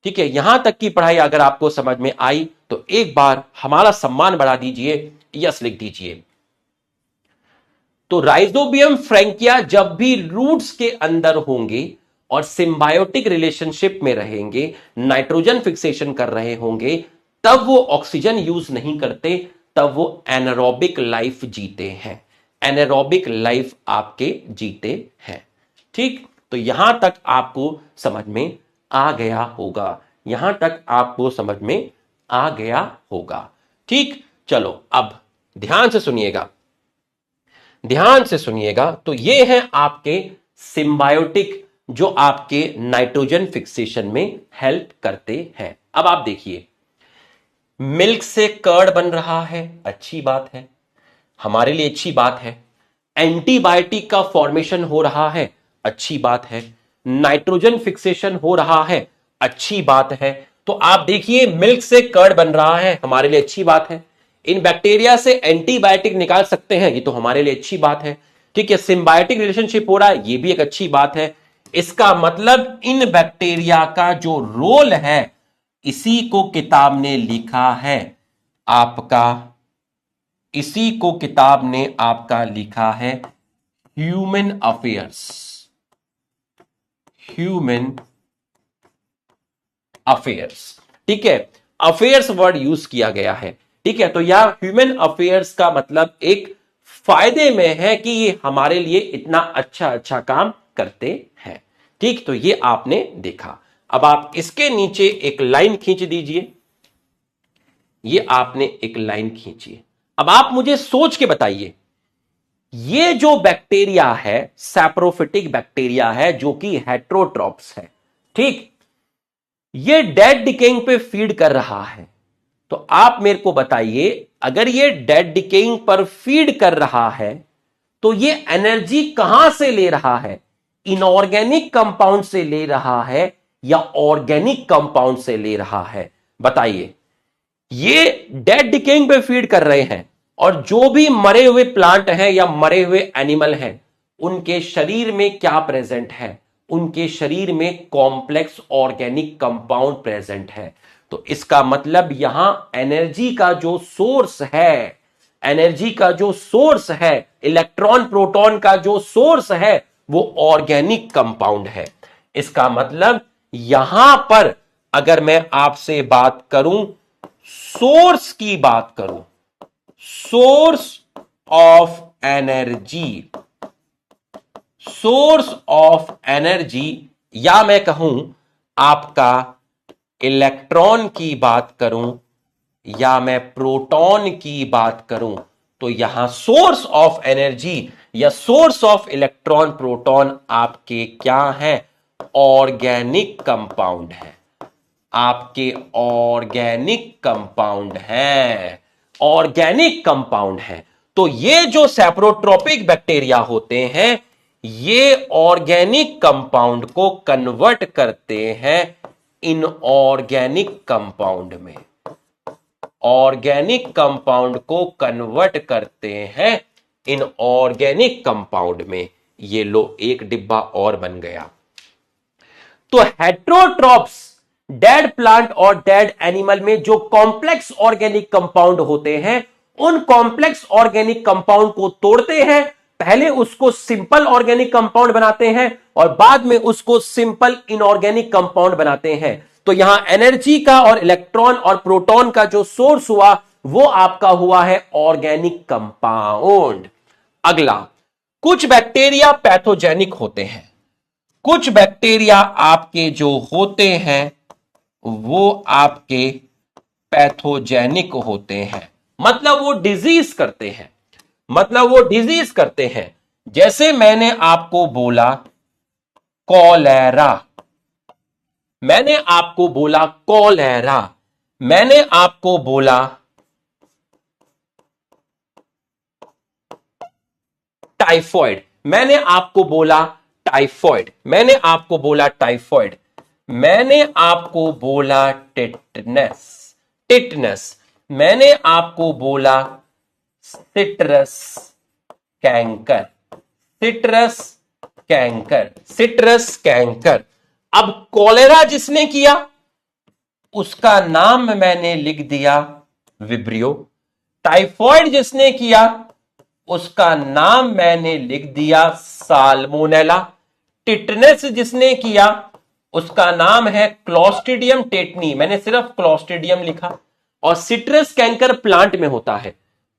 ठीक है। यहां तक की पढ़ाई अगर आपको समझ में आई तो एक बार हमारा सम्मान बढ़ा दीजिए, यस लिख दीजिए। तो राइजोबियम फ्रैंकिया जब भी रूट्स के अंदर होंगे और सिम्बायोटिक रिलेशनशिप में रहेंगे, नाइट्रोजन फिक्सेशन कर रहे होंगे, तब वो ऑक्सीजन यूज नहीं करते, तब वो एनारोबिक लाइफ जीते हैं, एनारोबिक लाइफ आपके जीते हैं। ठीक, तो यहां तक आपको समझ में आ गया होगा, यहां तक आपको समझ में आ गया होगा। ठीक, चलो अब ध्यान से सुनिएगा, ध्यान से सुनिएगा। तो ये हैं आपके सिम्बायोटिक जो आपके नाइट्रोजन फिक्सेशन में हेल्प करते हैं। अब आप देखिए, मिल्क से कर्ड बन रहा है, अच्छी बात है, हमारे लिए अच्छी बात है। एंटीबायोटिक का फॉर्मेशन हो रहा है, अच्छी बात है। नाइट्रोजन फिक्सेशन हो रहा है, अच्छी बात है। तो आप देखिए मिल्क से कर्ड बन रहा है, हमारे लिए अच्छी बात है। इन बैक्टीरिया से एंटीबायोटिक निकाल सकते हैं, ये तो हमारे लिए अच्छी बात है। ठीक है, सिम्बायोटिक रिलेशनशिप हो रहा है, ये भी एक अच्छी बात है। इसका मतलब इन बैक्टीरिया का जो रोल है, इसी को किताब ने लिखा है आपका, इसी को किताब ने आपका लिखा है ह्यूमन अफेयर्स, ह्यूमन अफेयर्स। ठीक है, अफेयर्स वर्ड यूज किया गया है। ठीक है, तो यह ह्यूमन अफेयर्स का मतलब एक फायदे में है कि ये हमारे लिए इतना अच्छा अच्छा काम करते हैं। ठीक, तो ये आपने देखा। अब आप इसके नीचे एक लाइन खींच दीजिए, ये आपने एक लाइन खींची। अब आप मुझे सोच के बताइए, ये जो बैक्टीरिया है सैप्रोफिटिक बैक्टीरिया है जो कि हेट्रोट्रॉप्स है, ठीक, ये डेड डिकेइंग पे फीड कर रहा है। तो आप मेरे को बताइए, अगर ये डेड डिकेइंग पर फीड कर रहा है तो ये एनर्जी कहां से ले रहा है? इनऑर्गेनिक कंपाउंड से ले रहा है या ऑर्गेनिक कंपाउंड से ले रहा है? बताइए। ये डेड डिकेइंग पे फीड कर रहे हैं और जो भी मरे हुए प्लांट हैं या मरे हुए एनिमल हैं, उनके शरीर में क्या प्रेजेंट है? उनके शरीर में कॉम्प्लेक्स ऑर्गेनिक कंपाउंड प्रेजेंट है। तो इसका मतलब यहां एनर्जी का जो सोर्स है, एनर्जी का जो सोर्स है, इलेक्ट्रॉन प्रोटॉन का जो सोर्स है, वो ऑर्गेनिक कंपाउंड है। इसका मतलब यहां पर अगर मैं आपसे बात करूं, सोर्स की बात करूं, source of energy, source of energy, या मैं कहूं आपका इलेक्ट्रॉन की बात करूं या मैं प्रोटॉन की बात करूं, तो यहां सोर्स ऑफ एनर्जी या सोर्स ऑफ इलेक्ट्रॉन प्रोटॉन आपके क्या हैं? ऑर्गेनिक कंपाउंड है, आपके ऑर्गेनिक कंपाउंड है, ऑर्गेनिक कंपाउंड है। तो ये जो सैप्रोट्रोपिक बैक्टीरिया होते हैं, ये ऑर्गेनिक कंपाउंड को कन्वर्ट करते हैं इनऑर्गेनिक कंपाउंड में, ऑर्गेनिक कंपाउंड को कन्वर्ट करते हैं इनऑर्गेनिक कंपाउंड में। ये लो एक डिब्बा और बन गया। तो हेट्रोट्रॉप्स डेड प्लांट और डेड एनिमल में जो कॉम्प्लेक्स ऑर्गेनिक कंपाउंड होते हैं, उन कॉम्प्लेक्स ऑर्गेनिक कंपाउंड को तोड़ते हैं, पहले उसको सिंपल ऑर्गेनिक कंपाउंड बनाते हैं और बाद में उसको सिंपल इनऑर्गेनिक कंपाउंड बनाते हैं। तो यहां एनर्जी का और इलेक्ट्रॉन और प्रोटॉन का जो सोर्स हुआ वो आपका हुआ है ऑर्गेनिक कंपाउंड। अगला, कुछ बैक्टीरिया पैथोजेनिक होते हैं, कुछ बैक्टीरिया आपके जो होते हैं वो आपके पैथोजेनिक होते हैं, मतलब वो डिजीज करते हैं, मतलब वो डिजीज करते हैं। जैसे मैंने आपको बोला कॉलेरा, मैंने आपको बोला कॉलेरा, मैंने आपको बोला टाइफॉइड, मैंने आपको बोला टाइफॉइड, मैंने आपको बोला टाइफॉइड, मैंने आपको बोला टिटनेस, टिटनेस, मैंने आपको बोला citrus canker, citrus canker, citrus canker. अब कॉलेरा जिसने किया उसका नाम मैंने लिख दिया विब्रियो, टाइफॉइड जिसने किया उसका नाम मैंने लिख दिया साल्मोनेला, टिटनेस जिसने किया उसका नाम है क्लॉस्ट्रिडियम टेटनी, मैंने सिर्फ क्लॉस्ट्रिडियम लिखा, और सिट्रस कैंकर प्लांट में होता है,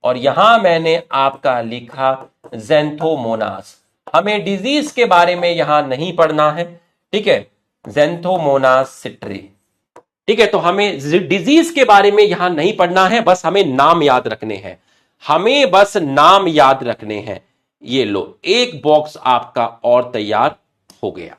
और यहां मैंने आपका लिखा ज़ैंथोमोनास। हमें डिजीज के बारे में यहां नहीं पढ़ना है, ठीक है, ज़ैंथोमोनास सिट्री, ठीक है। तो हमें डिजीज के बारे में यहां नहीं पढ़ना है, बस हमें नाम याद रखने हैं, हमें बस नाम याद रखने हैं। ये लो, एक बॉक्स आपका और तैयार हो गया,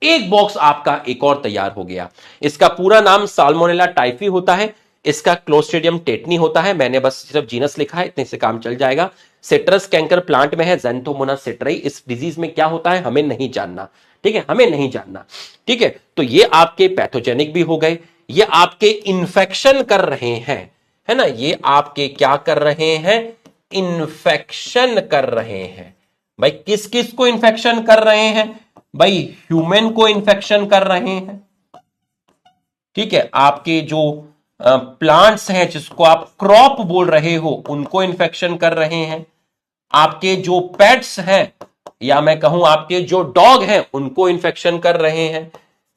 एक बॉक्स आपका एक और तैयार हो गया। इसका पूरा नाम साल्मोनेला टाइफी होता है, इसका क्लोस्ट्रिडियम टेटनी होता है, मैंने बस सिर्फ जीनस लिखा है, इतने से काम चल जाएगा। सिट्रस कैंकर प्लांट में है, ज़ैंथोमोनास सिट्राई। इस डिजीज में क्या होता है हमें नहीं जानना, ठीक है, हमें नहीं जानना, ठीक है। तो ये आपके पैथोजेनिक भी हो गए, ये आपके इन्फेक्शन कर रहे हैं, है ना, ये आपके क्या कर रहे हैं, इन्फेक्शन कर रहे हैं। भाई किस किस को इन्फेक्शन कर रहे हैं, भाई ह्यूमन को इन्फेक्शन कर रहे हैं, ठीक है, आपके जो प्लांट्स हैं जिसको आप क्रॉप बोल रहे हो उनको इन्फेक्शन कर रहे हैं, आपके जो पेट्स हैं या मैं कहूं आपके जो डॉग हैं उनको इन्फेक्शन कर रहे हैं,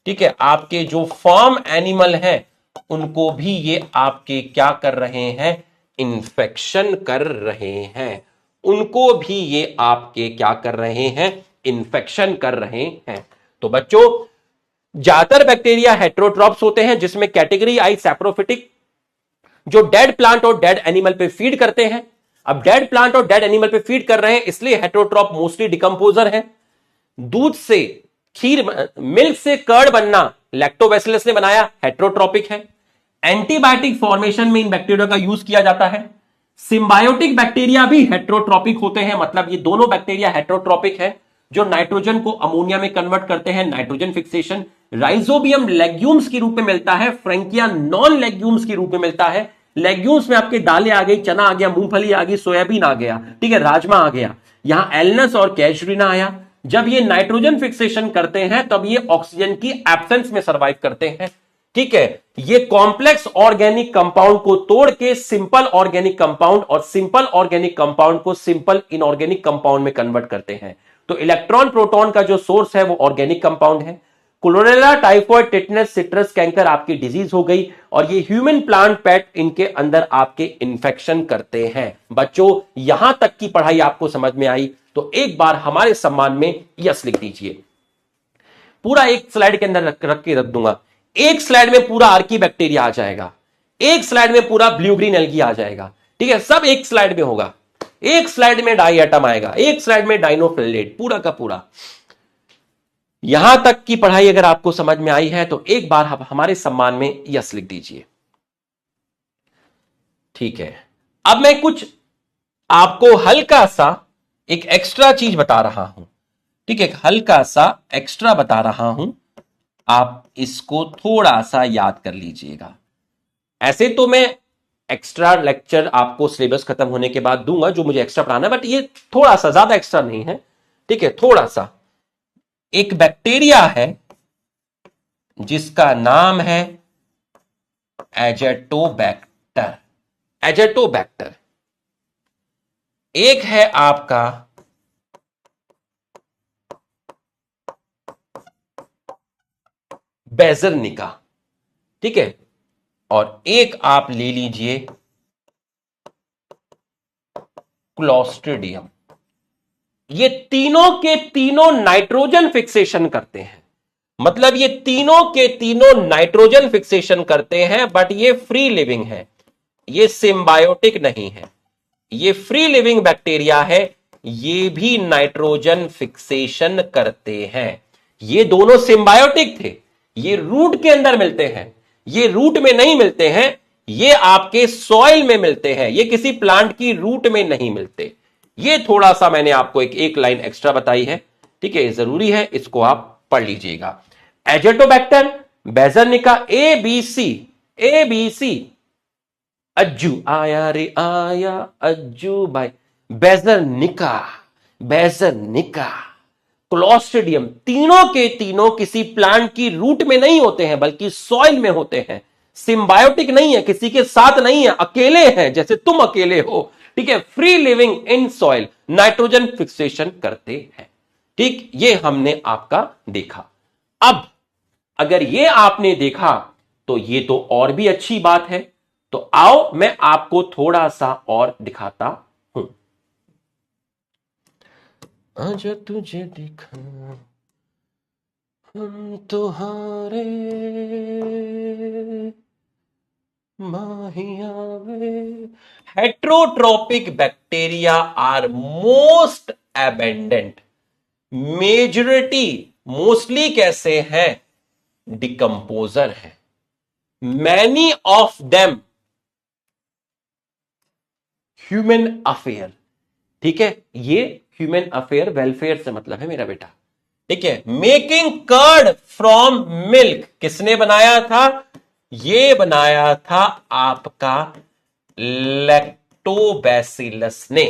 ठीक है, आपके जो फार्म एनिमल हैं उनको भी ये आपके क्या कर रहे हैं, इन्फेक्शन कर रहे हैं, उनको भी ये आपके क्या कर रहे हैं, इन्फेक्शन कर रहे हैं। तो बच्चों ज्यादातर बैक्टीरिया हेट्रोट्रॉप्स होते हैं, जिसमें कैटेगरी आई सैप्रोफिटिक, जो डेड प्लांट और डेड एनिमल पे फीड करते हैं। अब डेड प्लांट और डेड एनिमल पे फीड कर रहे हैं इसलिए हेट्रोट्रॉप मोस्टली डिकम्पोजर है। दूध से खीर, मिल्क से कर्ड बनना लैक्टोबैसिलस ने बनाया, हेट्रोट्रॉपिक है। एंटीबायोटिक फॉर्मेशन में इन बैक्टीरिया का यूज किया जाता है। सिम्बायोटिक बैक्टीरिया भी हेट्रोट्रॉपिक होते हैं, मतलब ये दोनों बैक्टीरिया हेट्रोट्रॉपिक है, जो नाइट्रोजन को अमोनिया में कन्वर्ट करते हैं, नाइट्रोजन फिक्सेशन। राइजोबियम लेग्यूम्स के रूप में मिलता है, फ्रेंकिया नॉन लेग्यूम्स के रूप में मिलता है। लेग्यूम्स में आपके दालें आ गई, चना आ गया, मूंगफली आ गई, सोयाबीन आ गया, ठीक है, राजमा आ गया। यहां एलनस और कैशरीना आया। जब ये नाइट्रोजन फिक्सेशन करते हैं तब ये ऑक्सीजन की एब्सेंस में सर्वाइव करते हैं, ठीक है। ये कॉम्प्लेक्स ऑर्गेनिक कंपाउंड को तोड़ के सिंपल ऑर्गेनिक कंपाउंड और सिंपल ऑर्गेनिक कंपाउंड को सिंपल इनऑर्गेनिक कंपाउंड में कन्वर्ट करते हैं। तो इलेक्ट्रॉन प्रोटॉन का जो सोर्स है वो ऑर्गेनिक कंपाउंड है। Chlorella, typhoid, tetanus, citrus canker आपकी डिजीज हो गई, और ये ह्यूमन, प्लांट, पेट, इनके अंदर आपके इन्फेक्शन करते हैं। बच्चों यहां तक की पढ़ाई आपको समझ में आई तो एक बार हमारे सम्मान में यस लिख दीजिए। पूरा एक स्लाइड के अंदर रख के रख दूंगा, एक स्लाइड में पूरा आर्की बैक्टीरिया आ जाएगा, एक स्लाइड में पूरा ब्लू ग्रीन एल्गी आ जाएगा, ठीक है, सब एक स्लाइड में होगा। एक स्लाइड में डाई एटम आएगा, एक स्लाइड में डाइनोफिलेट, पूरा का पूरा। यहां तक की पढ़ाई अगर आपको समझ में आई है तो एक बार आप हमारे सम्मान में यस लिख दीजिए, ठीक है। अब मैं कुछ आपको हल्का सा एक एक्स्ट्रा चीज बता रहा हूं, ठीक है, हल्का सा एक्स्ट्रा बता रहा हूं, आप इसको थोड़ा सा याद कर लीजिएगा। ऐसे तो मैं एक्स्ट्रा लेक्चर आपको सिलेबस खत्म होने के बाद दूंगा जो मुझे एक्स्ट्रा पढ़ाना है, बट ये थोड़ा सा, ज्यादा एक्स्ट्रा नहीं है, ठीक है, थोड़ा सा। एक बैक्टीरिया है जिसका नाम है एजेटोबैक्टर, एजेटोबैक्टर। एक है आपका बेजरनिका, ठीक है, और एक आप ले लीजिए क्लॉस्ट्रिडियम, ये तीनों के तीनों नाइट्रोजन फिक्सेशन करते हैं, मतलब ये तीनों के तीनों नाइट्रोजन फिक्सेशन करते हैं, बट ये फ्री लिविंग है, ये सिम्बायोटिक नहीं है। ये फ्री लिविंग बैक्टीरिया है, ये भी नाइट्रोजन फिक्सेशन करते हैं। ये दोनों सिम्बायोटिक थे, ये रूट के अंदर मिलते हैं, ये रूट में नहीं मिलते हैं, ये आपके सॉइल में मिलते हैं, ये किसी प्लांट की रूट में नहीं मिलते। ये थोड़ा सा मैंने आपको एक लाइन एक्स्ट्रा बताई है, ठीक है, जरूरी है, इसको आप पढ़ लीजिएगा। Azotobacter, Beijerinckia, A B C अज्जू आया रे आया अज्जू भाई, बेजरनिका, बेजरनिका, क्लोस्ट्रिडियम, तीनों के तीनों किसी प्लांट की रूट में नहीं होते हैं बल्कि सॉइल में होते हैं। सिम्बायोटिक नहीं है, किसी के साथ नहीं है, अकेले हैं, जैसे तुम अकेले हो, ठीक है। Free living in soil, nitrogen fixation करते हैं, ठीक। ये हमने आपका देखा। अब अगर ये आपने देखा तो ये तो और भी अच्छी बात है, तो आओ मैं आपको थोड़ा सा और दिखाता हूं। आजा तुझे दिखा हम तुम्हारे माहिया वे। Heterotrophic bacteria are most abundant, majority, mostly कैसे हैं, डिकम्पोजर है। Many of them human affair, ठीक है, ये ह्यूमन अफेयर, वेलफेयर से मतलब है मेरा बेटा, ठीक है। मेकिंग कर्ड फ्रॉम मिल्क, किसने बनाया था, ये बनाया था आपका लैक्टोबैसिलस ने।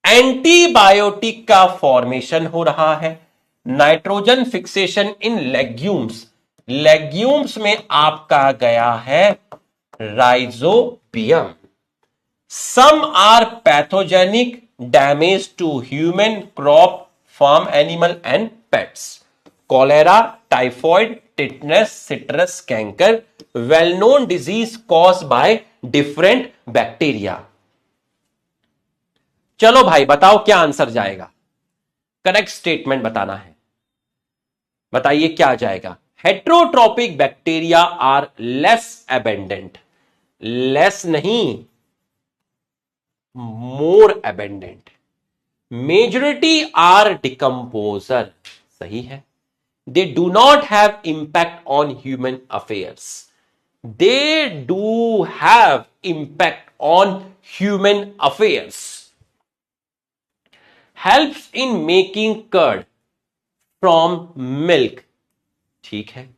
एंटीबायोटिक का फॉर्मेशन हो रहा है। Nitrogen fixation in legumes, legumes में आपका गया है Rhizobium. Some are pathogenic, damage to human, crop, farm animal and pets. Cholera, typhoid, tetanus, citrus canker, well known disease cause by different bacteria. चलो भाई बताओ क्या आंसर जाएगा, करेक्ट स्टेटमेंट बताना है, बताइए क्या जाएगा। Heterotrophic bacteria are less abundant, less नहीं, more abundant. Majority are decomposer, सही है। They do not have impact on human affairs, they do have impact on human affairs. Helps in making curd from milk, ठीक है।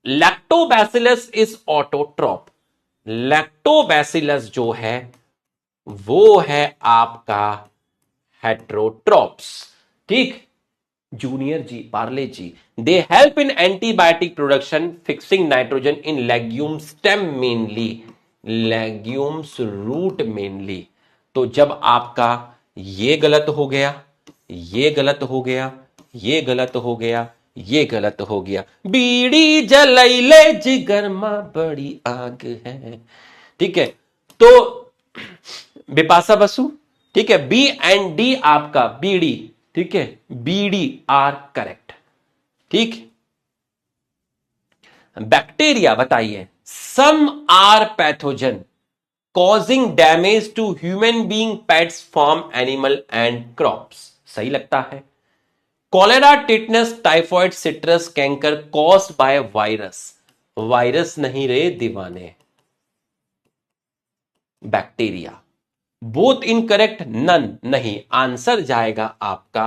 लैक्टोबैसिलस इज ऑटोट्रॉप, लैक्टोबैसिलस जो है वो है आपका हेट्रोट्रॉप्स, ठीक। Junior G, Parle G, they help in antibiotic production, fixing nitrogen in legume stem mainly, legumes root mainly. तो जब आपका ये गलत हो गया, ये गलत हो गया, ये गलत हो गया, ये गलत हो गया, बीड़ी जलैले जिगर मां बड़ी आग है, ठीक है। तो बिपाशा बसु, ठीक है, बी एंड डी आपका बीड़ी, ठीक है, बीडी आर करेक्ट, ठीक। बैक्टीरिया बताइए, some are pathogen causing damage to human being, pets, farm animal and crops, सही लगता है। Cholera, tetanus, typhoid, citrus canker caused by virus, virus नहीं रे दीवाने, बैक्टीरिया। बोथ इनकरेक्ट, नन नहीं, आंसर जाएगा आपका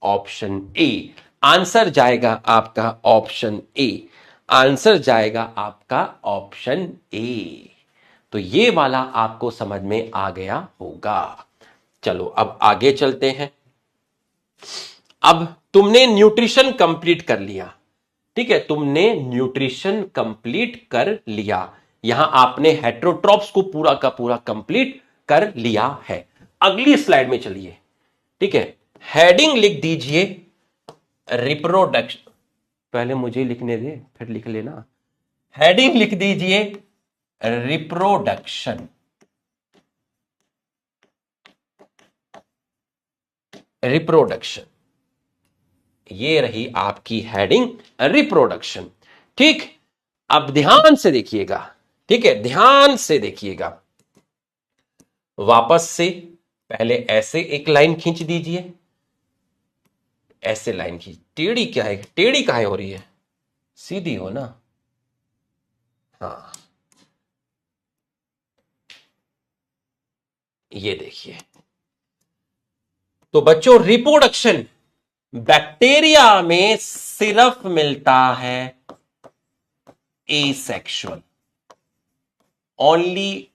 ऑप्शन ए, आंसर जाएगा आपका ऑप्शन ए, आंसर जाएगा आपका ऑप्शन ए। तो ये वाला आपको समझ में आ गया होगा। चलो अब आगे चलते हैं। अब तुमने न्यूट्रिशन कंप्लीट कर लिया, ठीक है, तुमने न्यूट्रिशन कंप्लीट कर लिया, यहां आपने हेट्रोट्रॉप्स को पूरा का पूरा कंप्लीट कर लिया है। अगली स्लाइड में चलिए, ठीक है, हेडिंग लिख दीजिए रिप्रोडक्शन, पहले मुझे लिखने दे फिर लिख लेना। हेडिंग लिख दीजिए रिप्रोडक्शन, रिप्रोडक्शन। ये रही आपकी हेडिंग, रिप्रोडक्शन। ठीक, अब ध्यान से देखिएगा, ठीक है, ध्यान से देखिएगा। वापस से पहले ऐसे एक लाइन खींच दीजिए, ऐसे लाइन खींच, टेढ़ी क्या है, टेढ़ी काहे हो रही है, सीधी हो ना। हाँ, ये देखिए। तो बच्चों, रिप्रोडक्शन बैक्टीरिया में सिर्फ मिलता है एसेक्सुअल, ओनली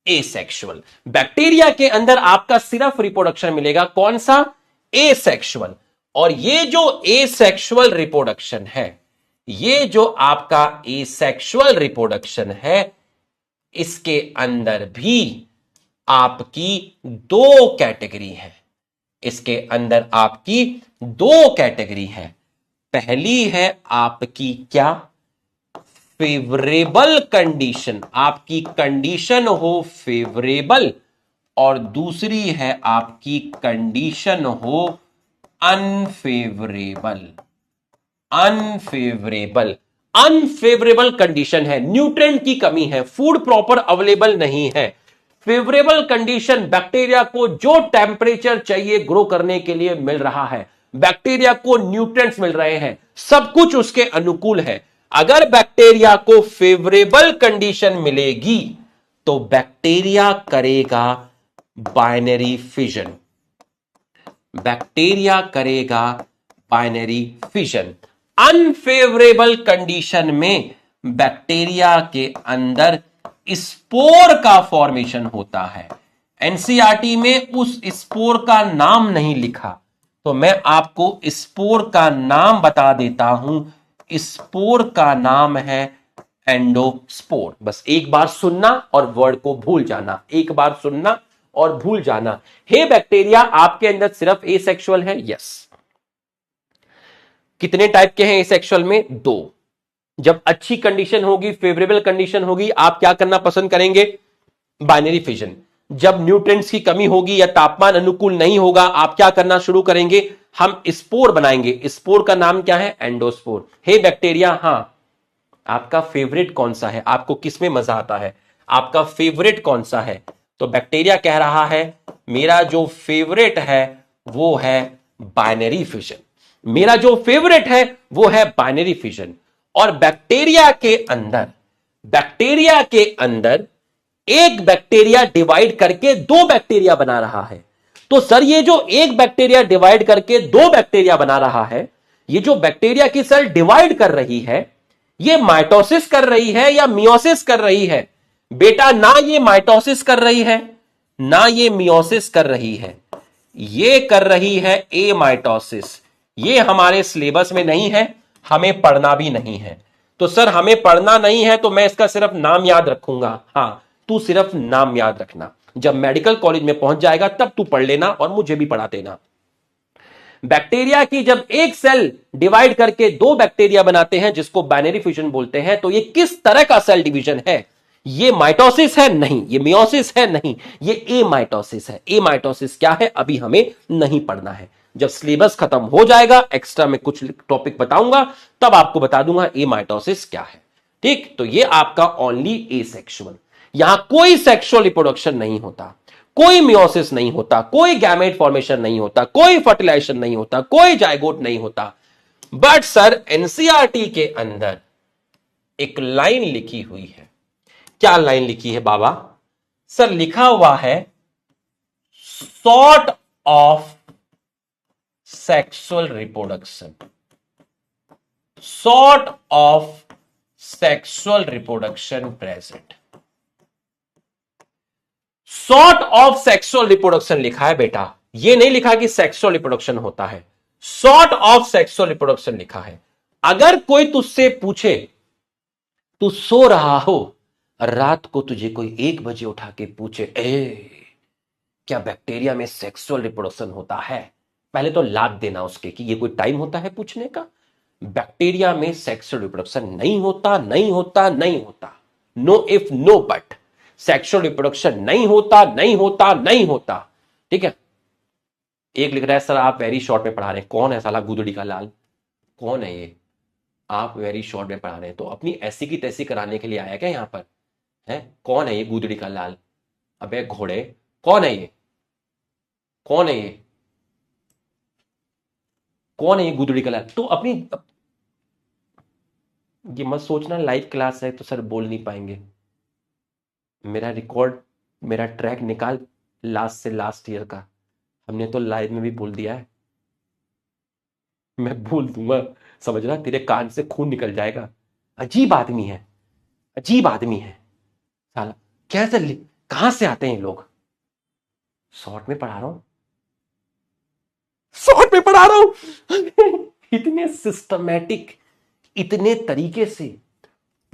एसेक्सुअल। बैक्टीरिया के अंदर आपका सिर्फ रिप्रोडक्शन मिलेगा, कौन सा, एसेक्सुअल। और ये जो एसेक्सुअल रिप्रोडक्शन है, ये जो आपका एसेक्सुअल रिप्रोडक्शन है, इसके अंदर भी आपकी दो कैटेगरी है। इसके अंदर आपकी दो कैटेगरी है। पहली है आपकी क्या, फेवरेबल कंडीशन, आपकी कंडीशन हो फेवरेबल, और दूसरी है आपकी कंडीशन हो अनफेवरेबल। अनफेवरेबल, अनफेवरेबल कंडीशन है, न्यूट्रिएंट की कमी है, फूड प्रॉपर अवेलेबल नहीं है। फेवरेबल कंडीशन, बैक्टीरिया को जो टेम्परेचर चाहिए ग्रो करने के लिए मिल रहा है, बैक्टीरिया को न्यूट्रिएंट्स मिल रहे हैं, सब कुछ उसके अनुकूल है। अगर बैक्टीरिया को फेवरेबल कंडीशन मिलेगी तो बैक्टीरिया करेगा बाइनरी फिजन, बैक्टीरिया करेगा बाइनरी फिजन। अनफेवरेबल कंडीशन में बैक्टीरिया के अंदर स्पोर का फॉर्मेशन होता है। एनसीईआरटी में उस स्पोर का नाम नहीं लिखा, तो मैं आपको स्पोर का नाम बता देता हूं। स्पोर का नाम है एंडोस्पोर। बस एक बार सुनना और वर्ड को भूल जाना, एक बार सुनना और भूल जाना। हे बैक्टीरिया, आपके अंदर सिर्फ एसेक्सुअल है, यस। कितने टाइप के हैं एसेक्सुअल में, दो। जब अच्छी कंडीशन होगी, फेवरेबल कंडीशन होगी, आप क्या करना पसंद करेंगे, बाइनरी फिजन। जब न्यूट्रिएंट्स की कमी होगी या तापमान अनुकूल नहीं होगा, आप क्या करना शुरू करेंगे, हम स्पोर बनाएंगे। स्पोर का नाम क्या है, एंडोस्पोर। हे बैक्टीरिया, हां, आपका फेवरेट कौन सा है, आपको किस में मजा आता है, आपका फेवरेट कौन सा है। तो बैक्टीरिया कह रहा है मेरा जो फेवरेट है वो है बाइनरी फिजन, मेरा जो फेवरेट है वो है बाइनरी फिजन। और बैक्टीरिया के अंदर एक बैक्टीरिया डिवाइड करके दो बैक्टीरिया बना रहा है। तो सर, ये जो एक बैक्टीरिया डिवाइड करके दो बैक्टीरिया बना रहा है, ये जो बैक्टीरिया की सेल डिवाइड कर रही है, ये माइटोसिस कर रही है या मियोसिस कर रही है? बेटा, ना ये माइटोसिस कर रही है ना ये मियोसिस कर रही है, ये कर रही है ए माइटोसिस। ये हमारे सिलेबस में नहीं है, हमें पढ़ना भी नहीं है। तो सर, हमें पढ़ना नहीं है तो मैं इसका सिर्फ नाम याद रखूंगा। हां, तू सिर्फ नाम याद रखना, जब मेडिकल कॉलेज में पहुंच जाएगा तब तू पढ़ लेना और मुझे भी पढ़ा देना। बैक्टीरिया की जब एक सेल डिवाइड करके दो बैक्टीरिया बनाते हैं, जिसको बाइनरी फिजन बोलते हैं, तो ये किस तरह का सेल डिवीजन है? ये माइटोसिस है? नहीं। ये मियोसिस है? नहीं। ये ए माइटोसिस है। ए माइटोसिस क्या है अभी हमें नहीं पढ़ना है, जब सिलेबस खत्म हो जाएगा, एक्स्ट्रा में कुछ टॉपिक बताऊंगा, तब आपको बता दूंगा ए माइटोसिस क्या है। ठीक, तो ये आपका ओनली एसेक्सुअल, यहां कोई सेक्सुअल रिप्रोडक्शन नहीं होता, कोई मियोसिस नहीं होता, कोई गैमेट फॉर्मेशन नहीं होता, कोई फर्टिलाइजेशन नहीं होता, कोई जायगोट नहीं होता। बट सर, एनसीईआरटी के अंदर एक लाइन लिखी हुई है। क्या लाइन लिखी है बाबा? सर, लिखा हुआ है sort of sexual reproduction, sort of sexual reproduction present. Sort of sexual reproduction लिखा है बेटा, यह नहीं लिखा कि सेक्सुअल रिप्रोडक्शन होता है, सॉर्ट ऑफ सेक्सुअल रिप्रोडक्शन लिखा है। अगर कोई तुझसे पूछे, तू सो रहा हो, रात को तुझे कोई 1 बजे उठा के पूछे, क्या बैक्टीरिया में सेक्सुअल रिप्रोडक्शन होता है, पहले तो लाद देना उसके कि ये कोई टाइम होता है पूछने का। बैक्टीरिया में सेक्सुअल रिप्रोडक्शन नहीं होता, नहीं होता, नहीं होता। No if no but, sexual reproduction नहीं होता, नहीं होता, नहीं होता। ठीक है, एक लिख रहा है सर आप वेरी शॉर्ट में पढ़ा रहे हैं। कौन है साला गुदड़ी का लाल? कौन है ये? आप वेरी शॉर्ट में पढ़ा रहे हैं तो अपनी ऐसी की तैसी कराने के लिए आया क्या यहां पर? है कौन है ये गुदड़ी का लाल? अबे घोड़े, कौन है ये? कौन है ये? कौन है ये गुदड़ी का लाल? तो अपनी ये मत सोचना लाइव क्लास है तो सर बोल नहीं पाएंगे। मेरा रिकॉर्ड, मेरा ट्रैक निकाल लास्ट से लास्ट ईयर का, हमने तो लाइव में भी बोल दिया है। मैं बोल दूंगा, समझ रहा, तेरे कान से खून निकल जाएगा। अजीब आदमी है, अजीब आदमी है साला। कैसे, कहां से आते हैं ये लोग? शॉर्ट में पढ़ा रहा हूं, शॉर्ट में पढ़ा रहा हूं इतने सिस्टमैटिक, इतने तरीके से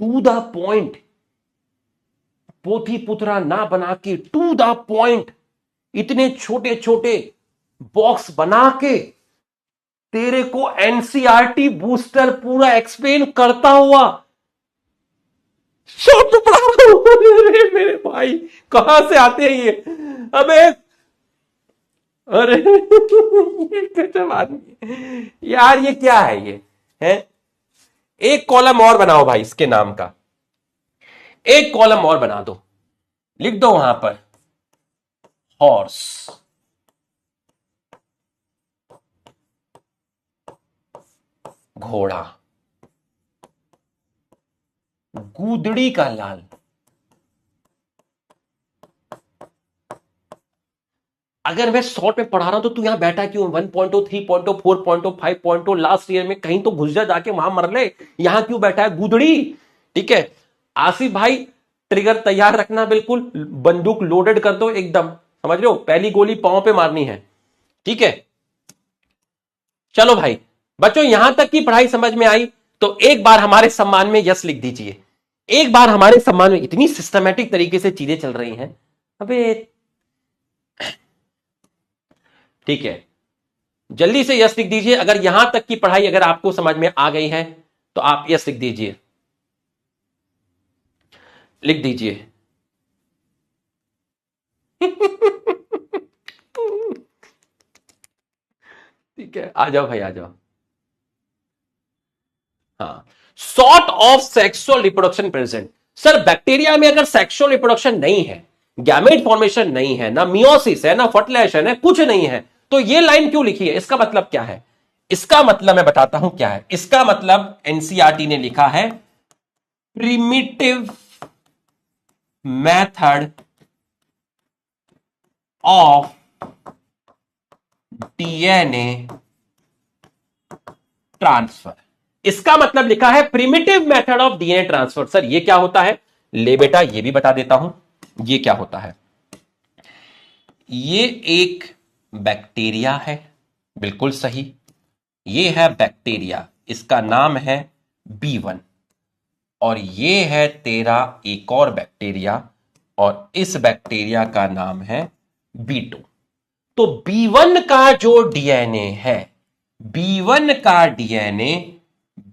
टू द पॉइंट, पोथी पुत्रा ना बना के टू द पॉइंट, इतने छोटे छोटे बॉक्स बना के तेरे को एनसीईआरटी बूस्टर पूरा एक्सप्लेन करता हुआ शॉर्ट में पढ़ा रहा हूं। मेरे भाई कहां से आते हैं ये? अबे अरे गजब आदमी यार, ये क्या है ये? है एक कॉलम और बनाओ भाई इसके नाम का, एक कॉलम और बना दो, लिख दो वहां पर हॉर्स, घोड़ा, गुदड़ी का लाल। अगर मैं शॉर्ट में पढ़ा रहा हूं तो तू यहां बैठा क्यों? 1.0, 3.0, 4.0, 5.0 लास्ट ईयर में कहीं तो घुस जा, जाके वहां मर ले। यहां क्यों बैठा है गुदड़ी? ठीक है आसिफ भाई, ट्रिगर तैयार रखना, बिल्कुल बंदूक लोडेड कर दो एकदम, समझ रहे हो? पहली गोली पांव पे मारनी है, ठीक है? चलो भाई बच्चों, यहां तक की पढ़ाई समझ में आई तो एक बार हमारे सम्मान में यस लिख दीजिए। एक बार हमारे सम्मान में, इतनी सिस्टमैटिक तरीके से चीजें चल रही हैं। अबे ठीक है, जल्दी से यस लिख दीजिए अगर यहां तक की पढ़ाई अगर आपको समझ में आ गई है तो आप यस लिख दीजिए, लिख दीजिए। ठीक है, आ जाओ भाई, आ जाओ। हाँ, sort of sexual reproduction present. Sir bacteria में अगर सेक्सुअल रिप्रोडक्शन नहीं है, गैमेट फॉर्मेशन नहीं है, ना मियोसिस है, ना फर्टिलाइजेशन है, कुछ नहीं है, तो ये लाइन क्यों लिखी है? इसका मतलब क्या है? इसका मतलब मैं बताता हूं क्या है। इसका मतलब एनसीईआरटी ने लिखा है primitive method of DNA transfer. इसका मतलब लिखा है primitive method of DNA transfer. Sir ये क्या होता है? ले बेटा ये भी बता देता हूं ये क्या होता है। ये एक बैक्टीरिया है, बिल्कुल सही, ये है बैक्टीरिया, इसका नाम है B1, और ये है तेरा एक और बैक्टीरिया, और इस बैक्टीरिया का नाम है B2। तो B1 का जो डीएनए है, B1 का डीएनए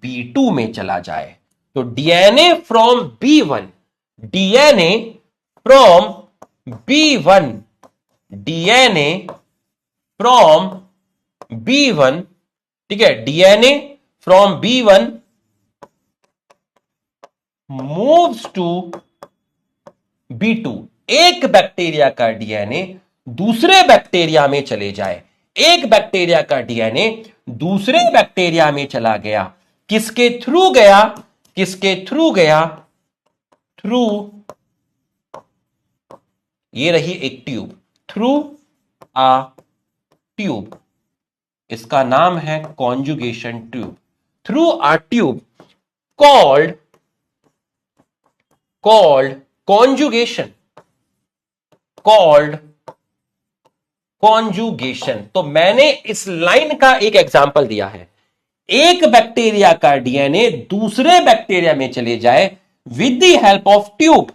B2 में चला जाए तो DNA from B1, DNA from B1, DNA from B1, ठीक है, DNA from B1 moves to B2। एक बैक्टीरिया का डीएनए दूसरे बैक्टीरिया में चले जाए, एक बैक्टीरिया का डीएनए दूसरे बैक्टीरिया में चला गया, किसके थ्रू गया? किसके थ्रू गया? थ्रू, ये रही एक ट्यूब, थ्रू आ ट्यूब, इसका नाम है conjugation tube, through a tube called conjugation, called conjugation. तो मैंने इस लाइन का एक एग्जांपल दिया है, एक बैक्टीरिया का डीएनए दूसरे बैक्टीरिया में चले जाए with the help of tube,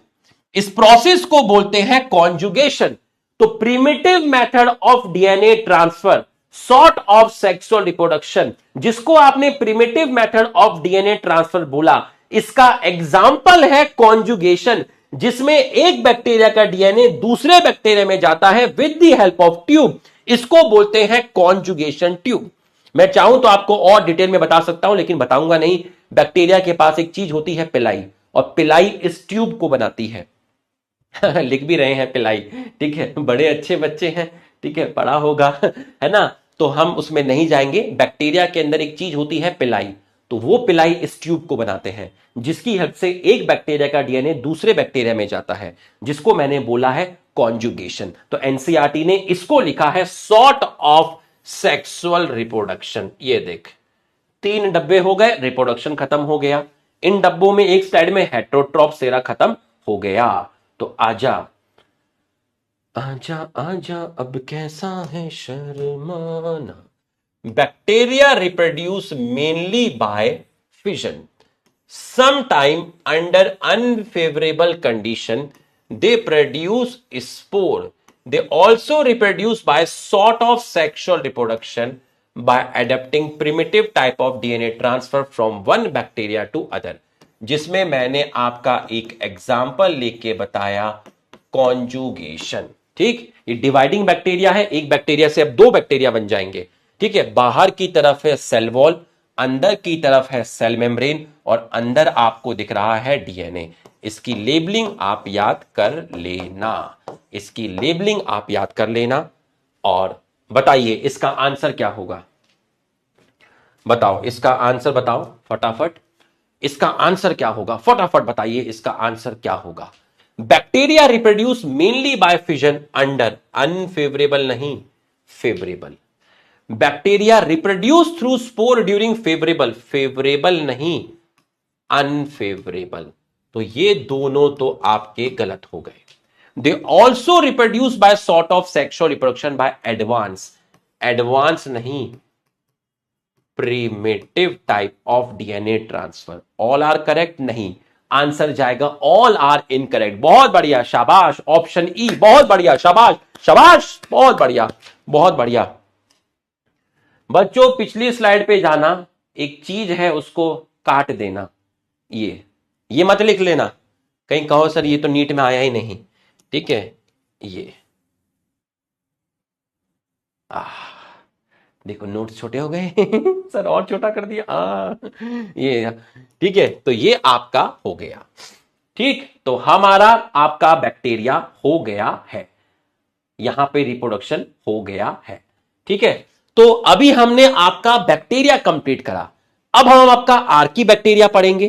इस प्रोसेस को बोलते हैं कॉन्जुगेशन। तो primitive method of DNA transfer, sort of sexual reproduction, जिसको आपने primitive method of DNA transfer बोला, इसका एग्जाम्पल है कॉन्जुगेशन, जिसमें एक बैक्टीरिया का डीएनए दूसरे बैक्टीरिया में जाता है with the help of tube. इसको बोलते हैं कॉन्जुगेशन ट्यूब। मैं चाहूं तो आपको और डिटेल में बता सकता हूं, लेकिन बताऊंगा नहीं। बैक्टीरिया के पास एक चीज होती है पिलाई, और पिलाई इस ट्यूब को बनाती है। लिख भी रहे हैं पिलाई, ठीक है, बड़े अच्छे बच्चे हैं, ठीक है, पढ़ा होगा, है ना। तो हम उसमें नहीं जाएंगे। बैक्टीरिया के अंदर एक चीज होती है पिलाई, तो वो पिलाई इस ट्यूब को बनाते हैं, जिसकी हेल्प से एक बैक्टीरिया का डीएनए दूसरे बैक्टीरिया में जाता है, जिसको मैंने बोला है कॉन्जुगेशन। तो एनसीईआरटी ने इसको लिखा है सॉर्ट ऑफ सेक्सुअल रिप्रोडक्शन। ये देख, 3 डब्बे हो गए, रिप्रोडक्शन खत्म हो गया। इन डब्बों में एक साइड में हेटेरोट्रॉप सेरा खत्म हो गया। तो आजा आजा आजा अब कैसा है शर्माना। Bacteria reproduce mainly by fission, sometime under unfavorable condition they produce spore. They also reproduce by sort of sexual reproduction by adapting primitive type of DNA transfer from one bacteria to other, जिसमें मैंने आपका एक एग्जाम्पल लेके बताया कॉन्जुगेशन। ठीक, ये डिवाइडिंग बैक्टीरिया है, एक बैक्टीरिया से अब 2 बैक्टीरिया बन जाएंगे। ठीक है, बाहर की तरफ है सेल वॉल, अंदर की तरफ है सेल मेम्ब्रेन, और अंदर आपको दिख रहा है डीएनए। इसकी लेबलिंग आप याद कर लेना, इसकी लेबलिंग आप याद कर लेना। और बताइए इसका आंसर क्या होगा, बताओ इसका आंसर, बताओ फटाफट, इसका आंसर क्या होगा, फटाफट बताइए इसका आंसर क्या होगा। Bacteria reproduce mainly by fission under, unfavourable नहीं favourable. Bacteria reproduce through spore during favourable, favourable नहीं अनफेवरेबल। तो ये दोनों तो आपके गलत हो गए। They also reproduce by sort of sexual reproduction by advance, advance नहीं primitive type of DNA transfer. All are correct नहीं, आंसर जाएगा ऑल आर इनकरेक्ट। बहुत बढ़िया, शाबाश, ऑप्शन ई, बहुत बढ़िया, शाबाश शाबाश, बहुत बढ़िया बहुत बढ़िया। बच्चों पिछली स्लाइड पे जाना, एक चीज है उसको काट देना, ये मत लिख लेना, कहीं कहो सर ये तो नीट में आया ही नहीं। ठीक है, ये देखो नोट्स छोटे हो गए सर और छोटा कर दिया। ये ठीक है, तो ये आपका हो गया। ठीक, तो हमारा आपका बैक्टीरिया हो गया है, यहां पे रिप्रोडक्शन हो गया है। ठीक है, तो अभी हमने आपका बैक्टीरिया कंप्लीट करा। अब हम आपका आर्की बैक्टीरिया पढ़ेंगे,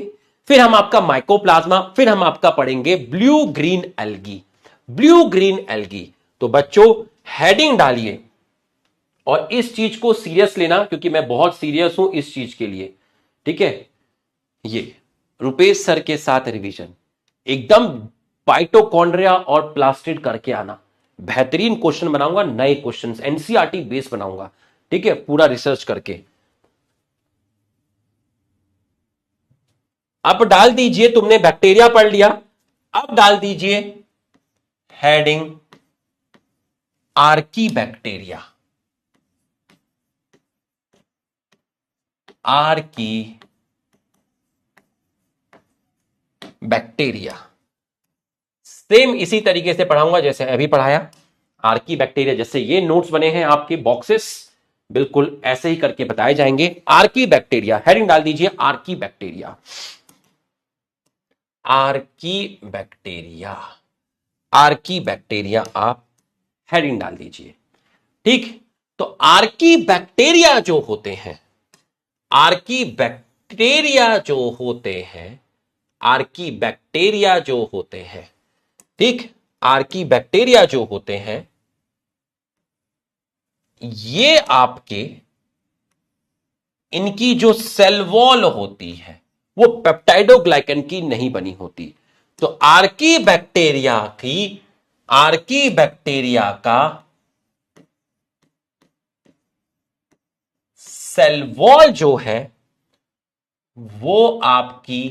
फिर हम आपका माइकोप्लाज्मा, फिर हम आपका पढ़ेंगे blue green algae. Blue green algae, तो बच्चों हेडिंग डालिए और इस चीज को सीरियस लेना, क्योंकि मैं बहुत सीरियस हूं इस चीज के लिए। ठीक है, ये रुपेश सर के साथ रिवीजन एकदम पाइटोकॉन्ड्रिया और प्लास्टिड करके आना। बेहतरीन क्वेश्चन बनाऊंगा, नए क्वेश्चंस, एनसीईआरटी बेस बनाऊंगा। ठीक है, पूरा रिसर्च करके। अब डाल दीजिए, तुमने बैक्टीरिया पढ़ लिया, अब डाल दीजिए heading Archie bacteria. Archie bacteria same इसी तरीके से पढ़ाऊंगा जैसे अभी पढ़ाया। आर्की बैक्टीरिया, जैसे ये नोट्स बने हैं आपके बॉक्सेस, बिल्कुल ऐसे ही करके बताए जाएंगे। आर्की बैक्टीरिया, हेडिंग डाल दीजिए Archie bacteria. Archie bacteria, Archie bacteria आप हेडिंग डाल दीजिए। ठीक, तो आर्की बैक्टीरिया जो होते हैं, आर्की बैक्टीरिया जो होते हैं, आर्की बैक्टीरिया जो होते हैं, ठीक, आर्की बैक्टीरिया जो होते हैं, ये आपके, इनकी जो सेल वॉल होती है वो पेप्टाइडोग्लाइकन की नहीं बनी होती। तो आर्की बैक्टीरिया की, आर्की बैक्टीरिया का सेल वॉल जो है वो आपकी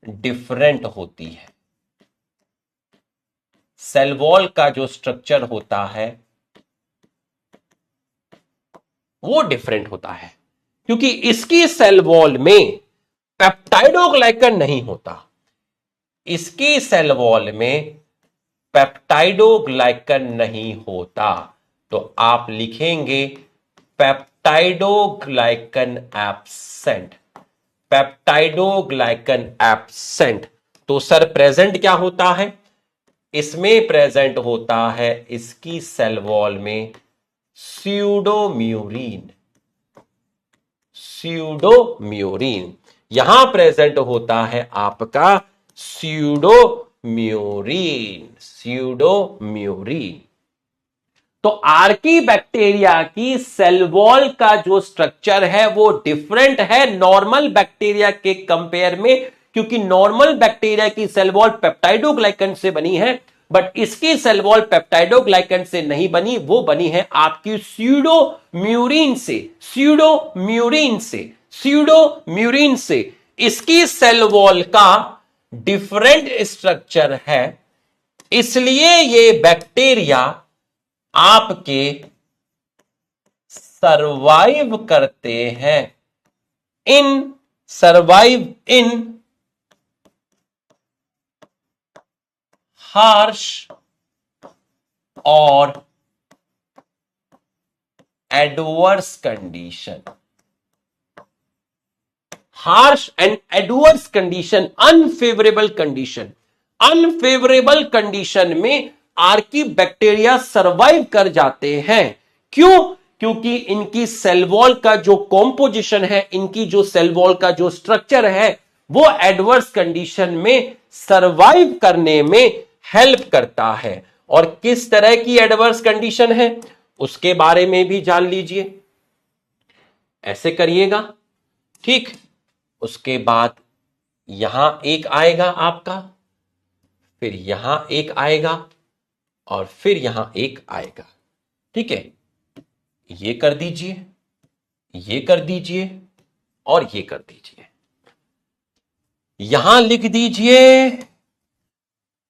डिफरेंट होती है। सेल वॉल का जो स्ट्रक्चर होता है वो डिफरेंट होता है, क्योंकि इसकी सेल वॉल में पेप्टाइडोग्लाइकन नहीं होता। इसकी सेल वॉल में पेप्टाइडोग्लाइकन नहीं होता। तो आप लिखेंगे पेप्टाइडोग्लाइकन एब्सेंट, पेप्टाइडोग्लाइकन एब्सेंट। तो सर प्रेजेंट क्या होता है? इसमें प्रेजेंट होता है इसकी सेल वॉल में स्यूडोम्यूरिन, स्यूडोम्यूरिन। यहां प्रेजेंट होता है आपका स्यूडोम्यूरिन, स्यूडोम्यूरिन। तो आर्की बैक्टीरिया की सेल वॉल का जो स्ट्रक्चर है वो डिफरेंट है नॉर्मल बैक्टीरिया के कंपेयर में, क्योंकि नॉर्मल बैक्टीरिया की सेल वॉल पेप्टाइडोग्लाइकन से बनी है, बट इसकी सेल वॉल पेप्टाइडोग्लाइकन से नहीं बनी, वो बनी है आपकी स्यूडोम्यूरिन से, स्यूडोम्यूरिन से, स्यूडोम्यूरिन से। इसकी सेल वॉल का डिफरेंट स्ट्रक्चर है, इसलिए ये बैक्टीरिया आपके सरवाइव करते हैं सरवाइव इन हार्श और adverse condition, harsh and adverse condition, unfavourable condition, unfavourable condition में आर्की बैक्टीरिया सरवाइव कर जाते हैं। क्यों? क्योंकि इनकी सेल वॉल का जो कॉम्पोजिशन है, इनकी जो सेल वॉल का जो स्ट्रक्चर है, वो एडवर्स कंडीशन में सरवाइव करने में हेल्प करता है। और किस तरह की एडवर्स कंडीशन है उसके बारे में भी जान लीजिए। ऐसे करिएगा, ठीक। उसके बाद यहां एक आएगा आपका, फिर यहां एक आएगा, और फिर यहां एक आएगा, ठीक है। ये कर दीजिए, ये कर दीजिए, और ये कर दीजिए। यहां लिख दीजिए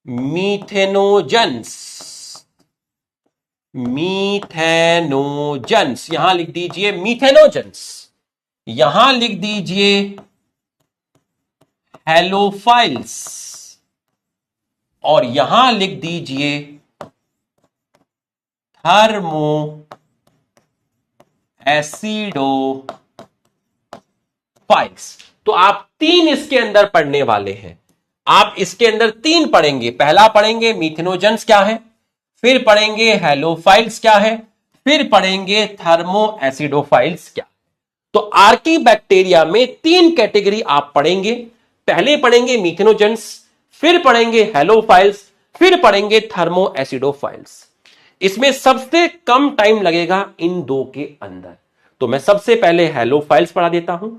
मीथेनोजेंस, मीथेनोजेंस, यहां लिख दीजिए मीथेनोजेंस। यहां लिख दीजिए हेलोफाइल्स, और यहां लिख दीजिए थर्मो एसिडोफाइल्स। तो आप तीन इसके अंदर पढ़ने वाले हैं, आप इसके अंदर तीन पढ़ेंगे। पहला पढ़ेंगे मीथेनोजेंस क्या है, फिर पढ़ेंगे हेलोफाइल्स क्या है, फिर पढ़ेंगे थर्मो एसिडोफाइल्स क्या। तो आर्की बैक्टीरिया में तीन कैटेगरी आप पढ़ेंगे। पहले पढ़ेंगे मीथेनोजेंस, फिर पढ़ेंगे हेलोफाइल्स, फिर पढ़ेंगे थर्मो एसिडोफाइल्स। इसमें सबसे कम टाइम लगेगा इन दो के अंदर। तो मैं सबसे पहले हेलोफाइल्स पढ़ा देता हूं,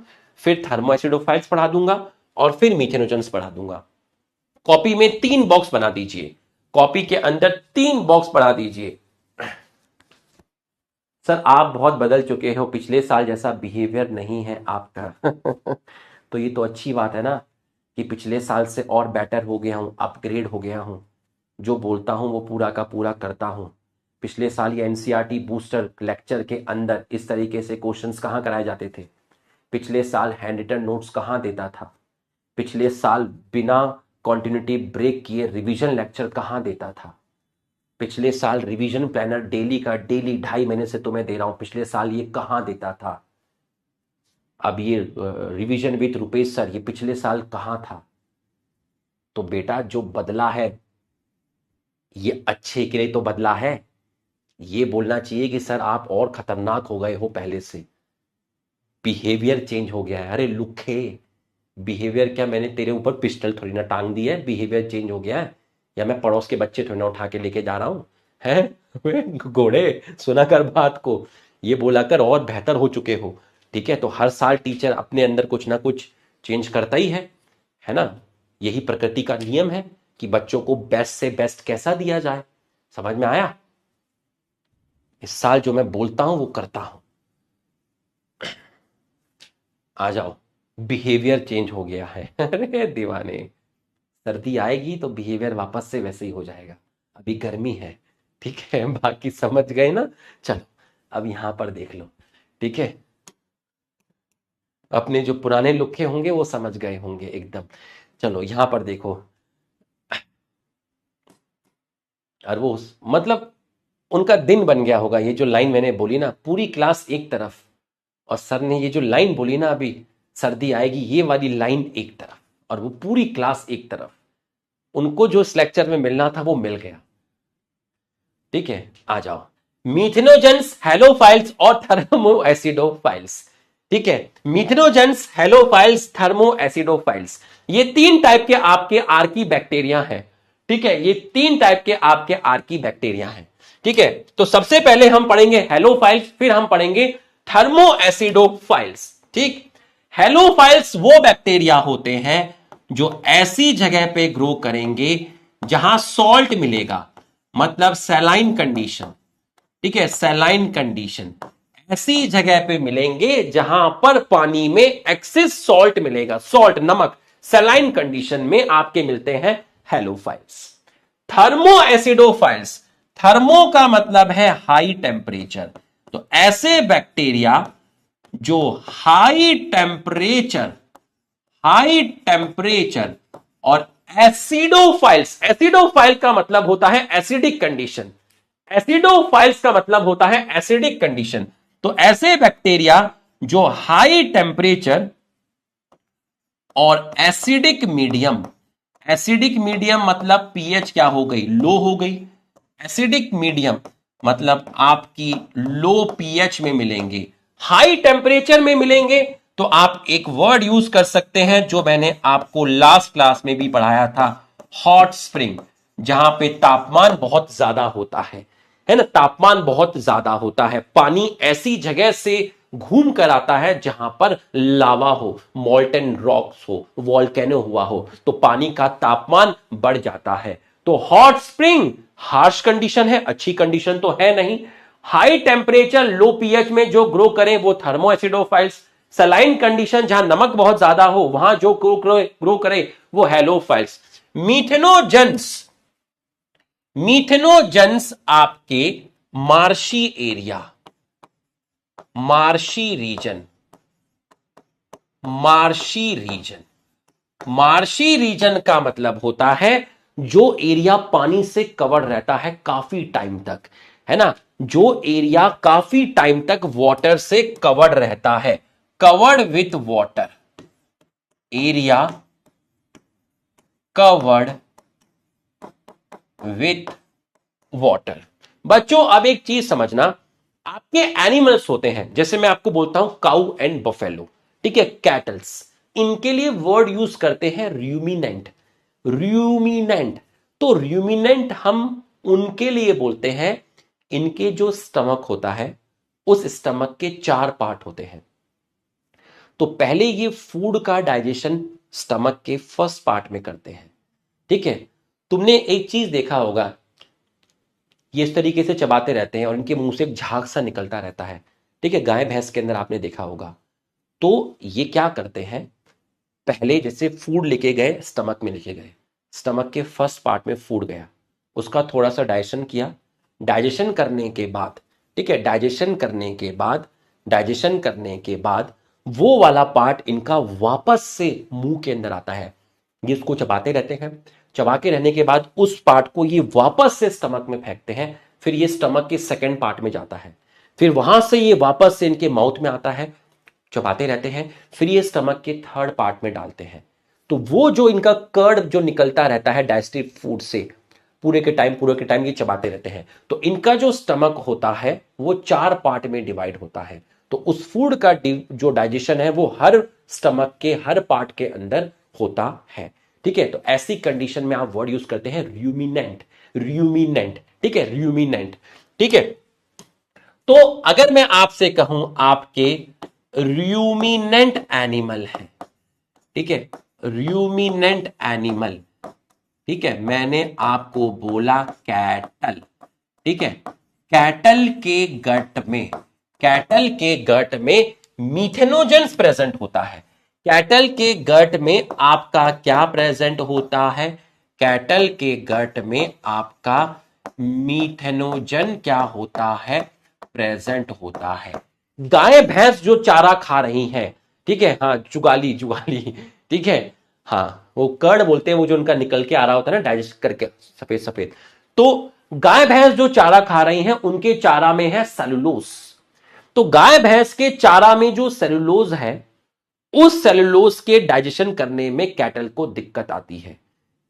फिर थर्मो एसिडोफाइल्स पढ़ा दूंगा, और फिर मीथेनोजेंस पढ़ा दूंगा। कॉपी में 3 बॉक्स बना दीजिए, कॉपी के अंदर 3 बॉक्स पढ़ा दीजिए। सर आप बहुत बदल चुके हो, पिछले साल जैसा बिहेवियर नहीं है आपका। तो ये तो अच्छी बात है ना कि पिछले साल से और बेटर हो गया हूं, अपग्रेड हो गया हूं, जो बोलता हूं वो पूरा का पूरा करता हूं। पिछले साल ये एनसीईआरटी बूस्टर लेक्चर के अंदर इस तरीके से क्वेश्चंस कहाँ कराए जाते थे? पिछले साल हैंड रिटन नोट्स कहाँ देता था? पिछले साल बिना कॉन्टिन्यूटी ब्रेक किए रिवीजन लेक्चर कहाँ देता था? पिछले साल रिवीजन प्लानर डेली का डेली 2.5 महीने से तुम्हें दे रहा हूं, पिछले साल ये कहाँ देता था? अब ये रिवीजन विद रुपेश सर, ये पिछले साल कहाँ था? तो बेटा जो बदला है ये अच्छे के लिए तो बदला है। ये बोलना चाहिए कि सर आप और खतरनाक हो गए हो पहले से, बिहेवियर चेंज हो गया है। अरे लुखे, बिहेवियर क्या मैंने तेरे ऊपर पिस्टल थोड़ी ना टांग दी है, बिहेवियर चेंज हो गया है, या मैं पड़ोस के बच्चे थोड़ी ना उठा के लेके जा रहा हूं है। घोड़े सुना कर बात को, ये बोला कर और बेहतर हो चुके हो, ठीक है। तो हर साल टीचर अपने अंदर कुछ ना कुछ चेंज करता ही है ना। यही प्रकृति का नियम है कि बच्चों को बेस्ट से बेस्ट कैसा दिया जाए। समझ में आया? इस साल जो मैं बोलता हूं वो करता हूं। आ जाओ, बिहेवियर चेंज हो गया है। अरे दीवाने, सर्दी आएगी तो बिहेवियर वापस से वैसे ही हो जाएगा, अभी गर्मी है, ठीक है। बाकी समझ गए ना? चलो अब यहां पर देख लो, ठीक है। अपने जो पुराने लुखे होंगे वो समझ गए होंगे एकदम। चलो यहां पर देखो, और वो मतलब उनका दिन बन गया होगा। ये जो लाइन मैंने बोली ना, पूरी क्लास एक तरफ, और सर ने ये जो लाइन बोली ना, अभी सर्दी आएगी, ये वाली लाइन एक तरफ, और वो पूरी क्लास एक तरफ। उनको जो इस लेक्चर में मिलना था वो मिल गया। ठीक है, आ जाओ। मीथेनोजेंस, हेलोफाइल्स और थर्मोएसिडोफाइल्स। ठीक है, मीथेनोजेंस, हेलोफाइल्स, थर्मोएसिडोफाइल्स, ये 3 टाइप के आपके आर्की बैक्टीरिया हैं। ठीक है, ये 3 टाइप के आपके आर्की बैक्टीरिया हैं। ठीक है, तो सबसे पहले हम पढ़ेंगे हेलोफाइल्स, फिर हम पढ़ेंगे थर्मोएसिडोफाइल्स। ठीक, हेलोफाइल्स वो बैक्टीरिया होते हैं जो ऐसी जगह पे ग्रो करेंगे जहां सॉल्ट मिलेगा, मतलब सैलाइन कंडीशन। ठीक है, सैलाइन कंडीशन, ऐसी जगह पे मिलेंगे जहां पर पानी में एक्सेस सॉल्ट मिलेगा, सॉल्ट, नमक, सैलाइन कंडीशन में आपके मिलते हैं हेलोफाइल्स। थर्मोएसिडोफाइल्स, थर्मो का मतलब है हाई टेम्परेचर, तो ऐसे बैक्टीरिया जो हाई टेम्परेचर और एसिडोफाइल्स, एसिडोफाइल का मतलब होता है एसिडिक कंडीशन, एसिडोफाइल्स का मतलब होता है एसिडिक कंडीशन। तो ऐसे बैक्टीरिया जो हाई टेम्परेचर और एसिडिक मीडियम, एसिडिक मीडियम मतलब पीएच क्या हो गई, लो हो गई, एसिडिक मीडियम मतलब आपकी लो पीएच में मिलेंगे, हाई टेम्परेचर में मिलेंगे, तो आप एक वर्ड यूज कर सकते हैं जो मैंने आपको लास्ट क्लास में भी पढ़ाया था, हॉट स्प्रिंग, जहां पे तापमान बहुत ज्यादा होता है ना, तापमान बहुत ज्यादा होता है, पानी ऐसी जगह से घूम कर आता है जहां पर लावा हो, मॉल्टन रॉक्स हो, वॉल्केनो हुआ हो, तो पानी का तापमान बढ़ जाता है। तो हॉट स्प्रिंग हार्श कंडीशन है, अच्छी कंडीशन तो है नहीं। हाई टेम्परेचर लो पीएच में जो ग्रो करें वो थर्मोएसिडोफाइल्स। सलाइन कंडीशन जहां नमक बहुत ज्यादा हो वहां जो ग्रो करे वो हेलोफाइल्स। मीथेनोजेंस, मीथेनोजेंस आपके marshy area, marshy region, marshy region, marshy region का मतलब होता है जो एरिया पानी से कवर्ड रहता है काफी टाइम तक, है ना, जो एरिया काफी टाइम तक वाटर से कवर्ड रहता है, covered with water, area covered with water. बच्चों अब एक चीज समझना, आपके एनिमल्स होते हैं, जैसे मैं आपको बोलता हूं काउ एंड बफेलो, ठीक है, कैटल्स, इनके लिए वर्ड यूज करते हैं रूमिनेंट, रूमिनेंट। तो रूमिनेंट हम उनके लिए बोलते हैं, इनके जो स्टमक होता है उस स्टमक के 4 पार्ट होते हैं। तो पहले ये फूड का डाइजेशन स्टमक के फर्स्ट पार्ट में करते हैं। ठीक है, तुमने एक चीज देखा होगा, ये इस तरीके से चबाते रहते हैं और इनके मुंह से एक झाग सा निकलता रहता है। ठीक है, गाय भैंस के अंदर आपने देखा होगा। तो ये क्या करते हैं, पहले जैसे फूड लेके गए, स्टमक में लेके गए, स्टमक के फर्स्ट पार्ट में फूड गया, उसका थोड़ा सा डाइजेशन किया, डाइजेशन करने के बाद, ठीक है, डाइजेशन करने के बाद, डाइजेशन करने के बाद वो वाला पार्ट इनका वापस से मुंह के अंदर आता है, ये इसको चबाते रहते हैं, चबा के रहने के बाद उस पार्ट को ये वापस से स्टमक में फेंकते हैं, फिर ये स्टमक के सेकंड पार्ट में जाता है, फिर वहां से ये वापस से इनके माउथ में आता है, चबाते रहते हैं, फिर ये स्टमक के थर्ड पार्ट में डालते हैं। तो वो जो इनका कर्ड जो निकलता रहता है डाइजेस्टिव फूड से, पूरे के टाइम ये चबाते रहते हैं, तो इनका जो स्टमक होता है वो 4 पार्ट में डिवाइड होता है। तो उस फूड का जो डाइजेशन है वो हर स्टमक के हर पार्ट के अंदर होता है। ठीक है, तो ऐसी कंडीशन में आप वर्ड यूज करते हैं रूमिनेंट, रूमिनेंट, ठीक है, रूमिनेंट। ठीक है, तो अगर मैं आपसे कहूं आपके रूमिनेंट एनिमल है, ठीक है, रूमिनेंट एनिमल, ठीक है, मैंने आपको बोला कैटल, ठीक है, कैटल के गट में, कैटल के गट में मीथेनोजेंस प्रेजेंट होता है। कैटल के गट में आपका क्या प्रेजेंट होता है, कैटल के गट में आपका मीथेनोजन क्या होता है, प्रेजेंट होता है। गाय भैंस जो चारा खा रही हैं, ठीक है, हाँ, जुगाली जुगाली, ठीक है, हाँ, वो कर्ड बोलते हैं, वो जो उनका निकल के आ रहा होता है ना डाइजेस्ट करके, सफेद सफेद, तो गाय भैंस जो चारा खा रही हैं उनके चारा में है सेलुलोज। तो गाय भैंस के चारा में जो सेलुलोज है, उस सेलुलोज के डाइजेशन करने में कैटल को दिक्कत आती है।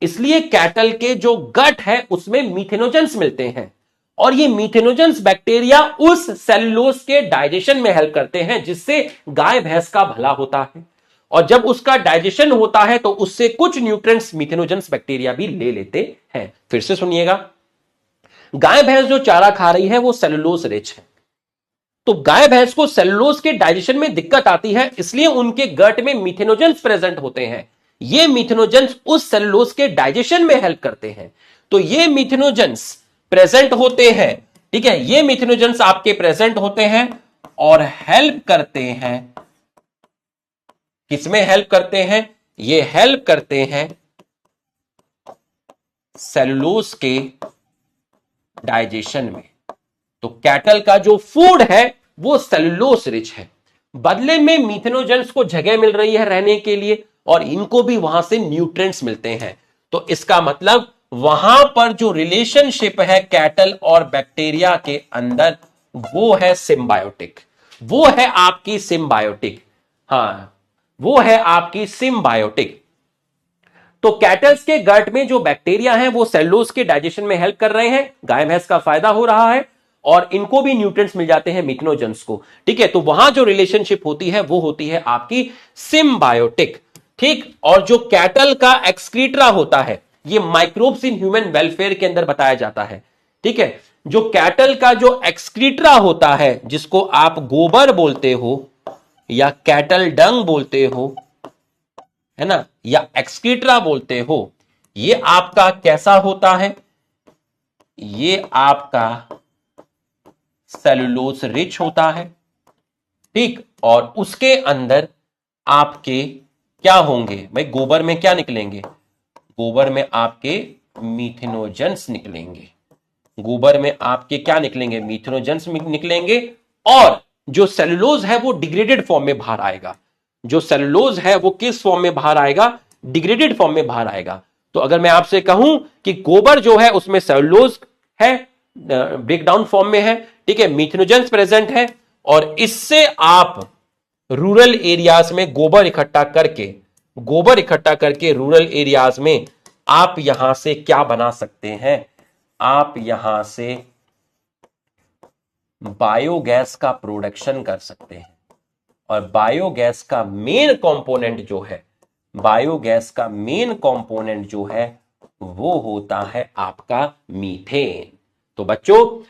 इसलिए कैटल के जो गट है उसमें मीथेनोजेंस मिलते हैं, और ये मीथेनोजेंस बैक्टीरिया उस सेलुलोज के डाइजेशन में हेल्प करते हैं, जिससे गाय भैंस का भला होता है। और जब उसका डाइजेशन होता है तो उससे कुछ न्यूट्रिएंट्स मीथेनोजेंस बैक्टीरिया भी ले लेते हैं। फिर से सुनिएगा, गाय भैंस जो चारा खा रही है वो सेलुलोज रिच है, तो गाय भैंस को सेलुलोज के डाइजेशन में दिक्कत आती है, इसलिए उनके गट में मीथेनोजेंस प्रेजेंट होते हैं। ये मीथेनोजेंस उस सेलुलोज के डाइजेशन में हेल्प करते हैं। तो ये मीथेनोजेंस प्रेजेंट होते हैं, ठीक है, ये मीथेनोजेंस आपके प्रेजेंट होते हैं और हेल्प करते हैं। किसमें हेल्प करते हैं? ये हेल्प करते हैं सेलुलोज के डाइजेशन में। तो कैटल का जो फूड है वो सेलुलोज रिच है, बदले में मीथेनोजेंस को जगह मिल रही है रहने के लिए, और इनको भी वहां से न्यूट्रिएंट्स मिलते हैं। तो इसका मतलब वहां पर जो रिलेशनशिप है कैटल और बैक्टीरिया के अंदर, वो है सिम्बायोटिक, वो है आपकी सिम्बायोटिक। हाँ, वो है आपकी सिम्बायोटिक। तो कैटल्स के गट में जो बैक्टीरिया हैं वो सेलुलोज के डाइजेशन में हेल्प कर रहे हैं, गाय भैंस का फायदा हो रहा है, और इनको भी न्यूट्रिएंट्स मिल जाते हैं मीथेनोजेंस को, ठीक है। तो वहां जो रिलेशनशिप होती है वो होती है आपकी सिम्बायोटिक, ठीक। और जो कैटल का एक्सक्रीटरा होता है, ये माइक्रोब्स इन ह्यूमन वेलफेयर के अंदर बताया जाता है, ठीक है। जो कैटल का जो एक्सक्रीटरा होता है, जिसको आप गोबर बोलते हो या कैटल डंग बोलते हो, है ना, या एक्सक्रीटरा बोलते हो, ये आपका कैसा होता है? ये आपका सेलुलोज रिच होता है, ठीक। और उसके अंदर आपके क्या होंगे भाई? गोबर में क्या निकलेंगे? गोबर में आपके मीथेनोजेंस निकलेंगे। गोबर में आपके क्या निकलेंगे? मीथेनोजेंस निकलेंगे। और जो सेलुलोज है वो डिग्रेडेड फॉर्म में बाहर आएगा। जो सेलुलोज है वो किस फॉर्म में बाहर आएगा? डिग्रेडेड फॉर्म में बाहर आएगा। तो अगर मैं आपसे कहूं कि गोबर जो है उसमें सेलुलोज है, ब्रेकडाउन फॉर्म में है, ठीक है, मीथेनोजेंस प्रेजेंट है, और इससे आप रूरल एरियाज में गोबर इकट्ठा करके रूरल एरियाज में आप यहां से क्या बना सकते हैं? आप यहां से बायोगैस का प्रोडक्शन कर सकते हैं। और बायोगैस का मेन कंपोनेंट जो है, बायोगैस का मेन कंपोनेंट जो है वो होता है आपका मीथेन। तो बच्चों,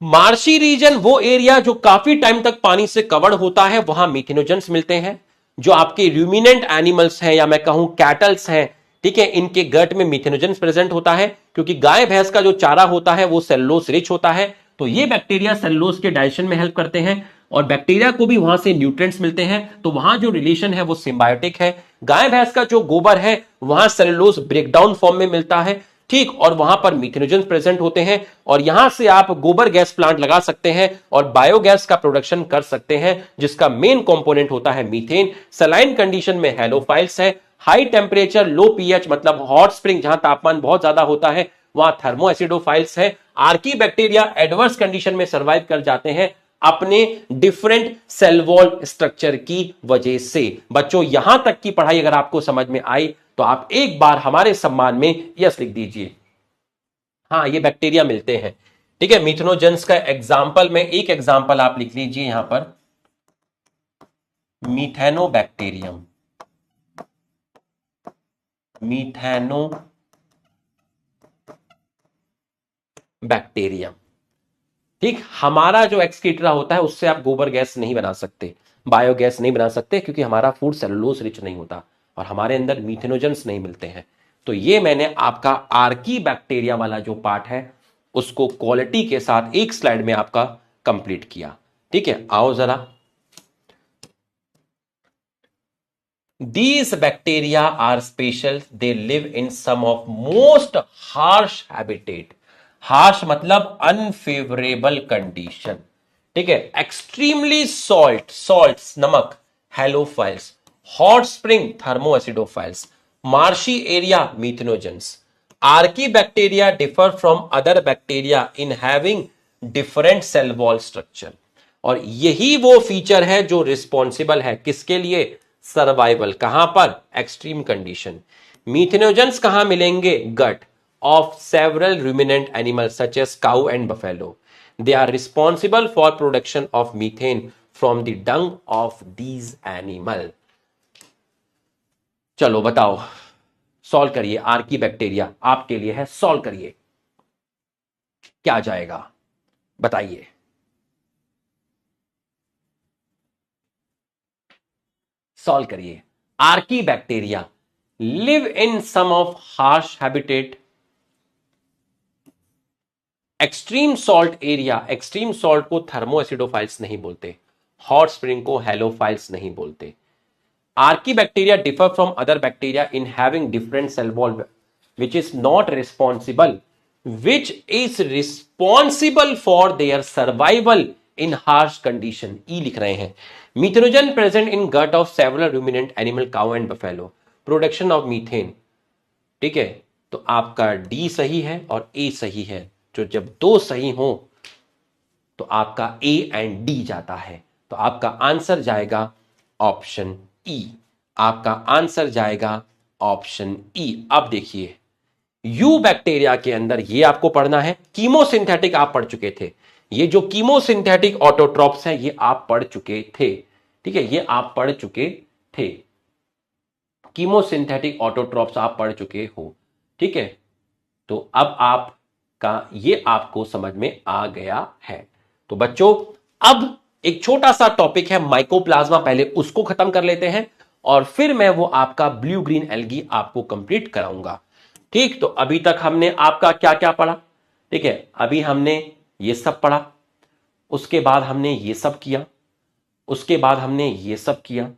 मार्शी रीजन वो एरिया जो काफी टाइम तक पानी से कवर्ड होता है, वहां मीथेनोजेंस मिलते हैं। जो आपके रूमिनेंट एनिमल्स हैं या मैं कहूं कैटल्स हैं, ठीक है, इनके गट में मीथेनोजेंस प्रेजेंट होता है, क्योंकि गाय भैंस का जो चारा होता है वो सेलुलोज रिच होता है। तो ये बैक्टीरिया सेलुलोज के डाइजेशन में हेल्प करते हैं, और बैक्टीरिया को भी वहां से न्यूट्रिएंट्स मिलते हैं। तो वहां जो रिलेशन है वो सिम्बायोटिक है। गाय भैंस का जो गोबर है वहां सेलुलोज ब्रेकडाउन फॉर्म में मिलता है, ठीक, और वहां पर मीथेनोजेंस प्रेजेंट होते हैं, और यहां से आप गोबर गैस प्लांट लगा सकते हैं और बायोगैस का प्रोडक्शन कर सकते हैं, जिसका मेन कंपोनेंट होता है मीथेन। सलाइन कंडीशन में हैलोफाइल्स है। हाई टेम्परेचर लो पीएच मतलब हॉट स्प्रिंग, जहां तापमान बहुत ज्यादा होता है, वहां थर्मो एसिडोफाइल्स है। आर्की बैक्टीरिया एडवर्स कंडीशन में सर्वाइव कर जाते हैं अपने डिफरेंट सेल वॉल स्ट्रक्चर की वजह से। बच्चों, यहां तक की पढ़ाई अगर आपको समझ में आई तो आप एक बार हमारे सम्मान में यस लिख दीजिए। हाँ, ये बैक्टीरिया मिलते हैं, ठीक है। मीथेनोजेंस का एग्जाम्पल में एक एग्जाम्पल आप लिख लीजिए यहां पर, मीथेनोबैक्टीरियम। मीथेनोबैक्टीरियम, ठीक। हमारा जो एक्सक्रीटरा होता है उससे आप गोबर गैस नहीं बना सकते, बायोगैस नहीं बना सकते, क्योंकि हमारा फूड सेलुलोज रिच नहीं होता और हमारे अंदर मीथेनोजेंस नहीं मिलते हैं। तो ये मैंने आपका आर्की बैक्टीरिया वाला जो पार्ट है उसको क्वालिटी के साथ एक स्लाइड में आपका कंप्लीट किया, ठीक है। आओ जरा, These bacteria are special. They live in some of most harsh habitat. Harsh मतलब unfavorable condition, ठीक है। Extremely salts नमक, halophiles, hot spring, thermoacidophiles, marshy area, methanogens, archaebacteria differ from other bacteria in having different cell wall structure. और यही वो फीचर है जो रिस्पॉन्सिबल है किसके लिए? सर्वाइवल। कहां पर? Extreme condition. मीथेनोजेंस कहां मिलेंगे? Gut of several ruminant animals such as cow and buffalo. They are responsible for production of methane from the dung of these animal. चलो बताओ, सॉल्व करिए। आर्की बैक्टीरिया आपके लिए है, सॉल्व करिए। क्या जाएगा बताइए। सॉल्व करिए। Archaebacteria live in some of harsh habitat, extreme salt area. Extreme salt को थर्मो एसिडोफाइल्स नहीं बोलते, हॉट स्प्रिंग को हेलोफाइल्स नहीं बोलते। Archaebacteria differ from other bacteria in having different cell wall which is not responsible for their survival in harsh condition. E लिख रहे हैं। Methanogen present in gut of several ruminant animal, cow and buffalo. Production of methane. ठीक है, तो आपका डी सही है और ए सही है। जो जब दो सही हो तो आपका ए एंड डी जाता है, तो आपका आंसर जाएगा ऑप्शन ई। आपका आंसर जाएगा ऑप्शन ई। अब देखिए, यू बैक्टीरिया के अंदर ये आपको पढ़ना है। कीमोसिंथेटिक आप पढ़ चुके थे। ये जो कीमोसिंथेटिक ऑटोट्रॉप्स हैं ये आप पढ़ चुके थे। ठीक है, ये आप पढ़ चुके थे। कीमोसिंथेटिक ऑटोट्रॉप्स आप पढ़ चुके हो। ठीक है, तो अब आपका ये आपको समझ में आ गया है। तो बच्चों, अब एक छोटा सा टॉपिक है माइकोप्लाज्मा, पहले उसको खत्म कर लेते हैं और फिर मैं वो आपका ब्लू ग्रीन एल्गी आपको कंप्लीट कराऊंगा। ठीक, तो अभी तक हमने आपका क्या क्या पढ़ा? ठीक है, अभी हमने ये सब पढ़ा, उसके बाद हमने ये सब किया, उसके बाद हमने ये सब किया।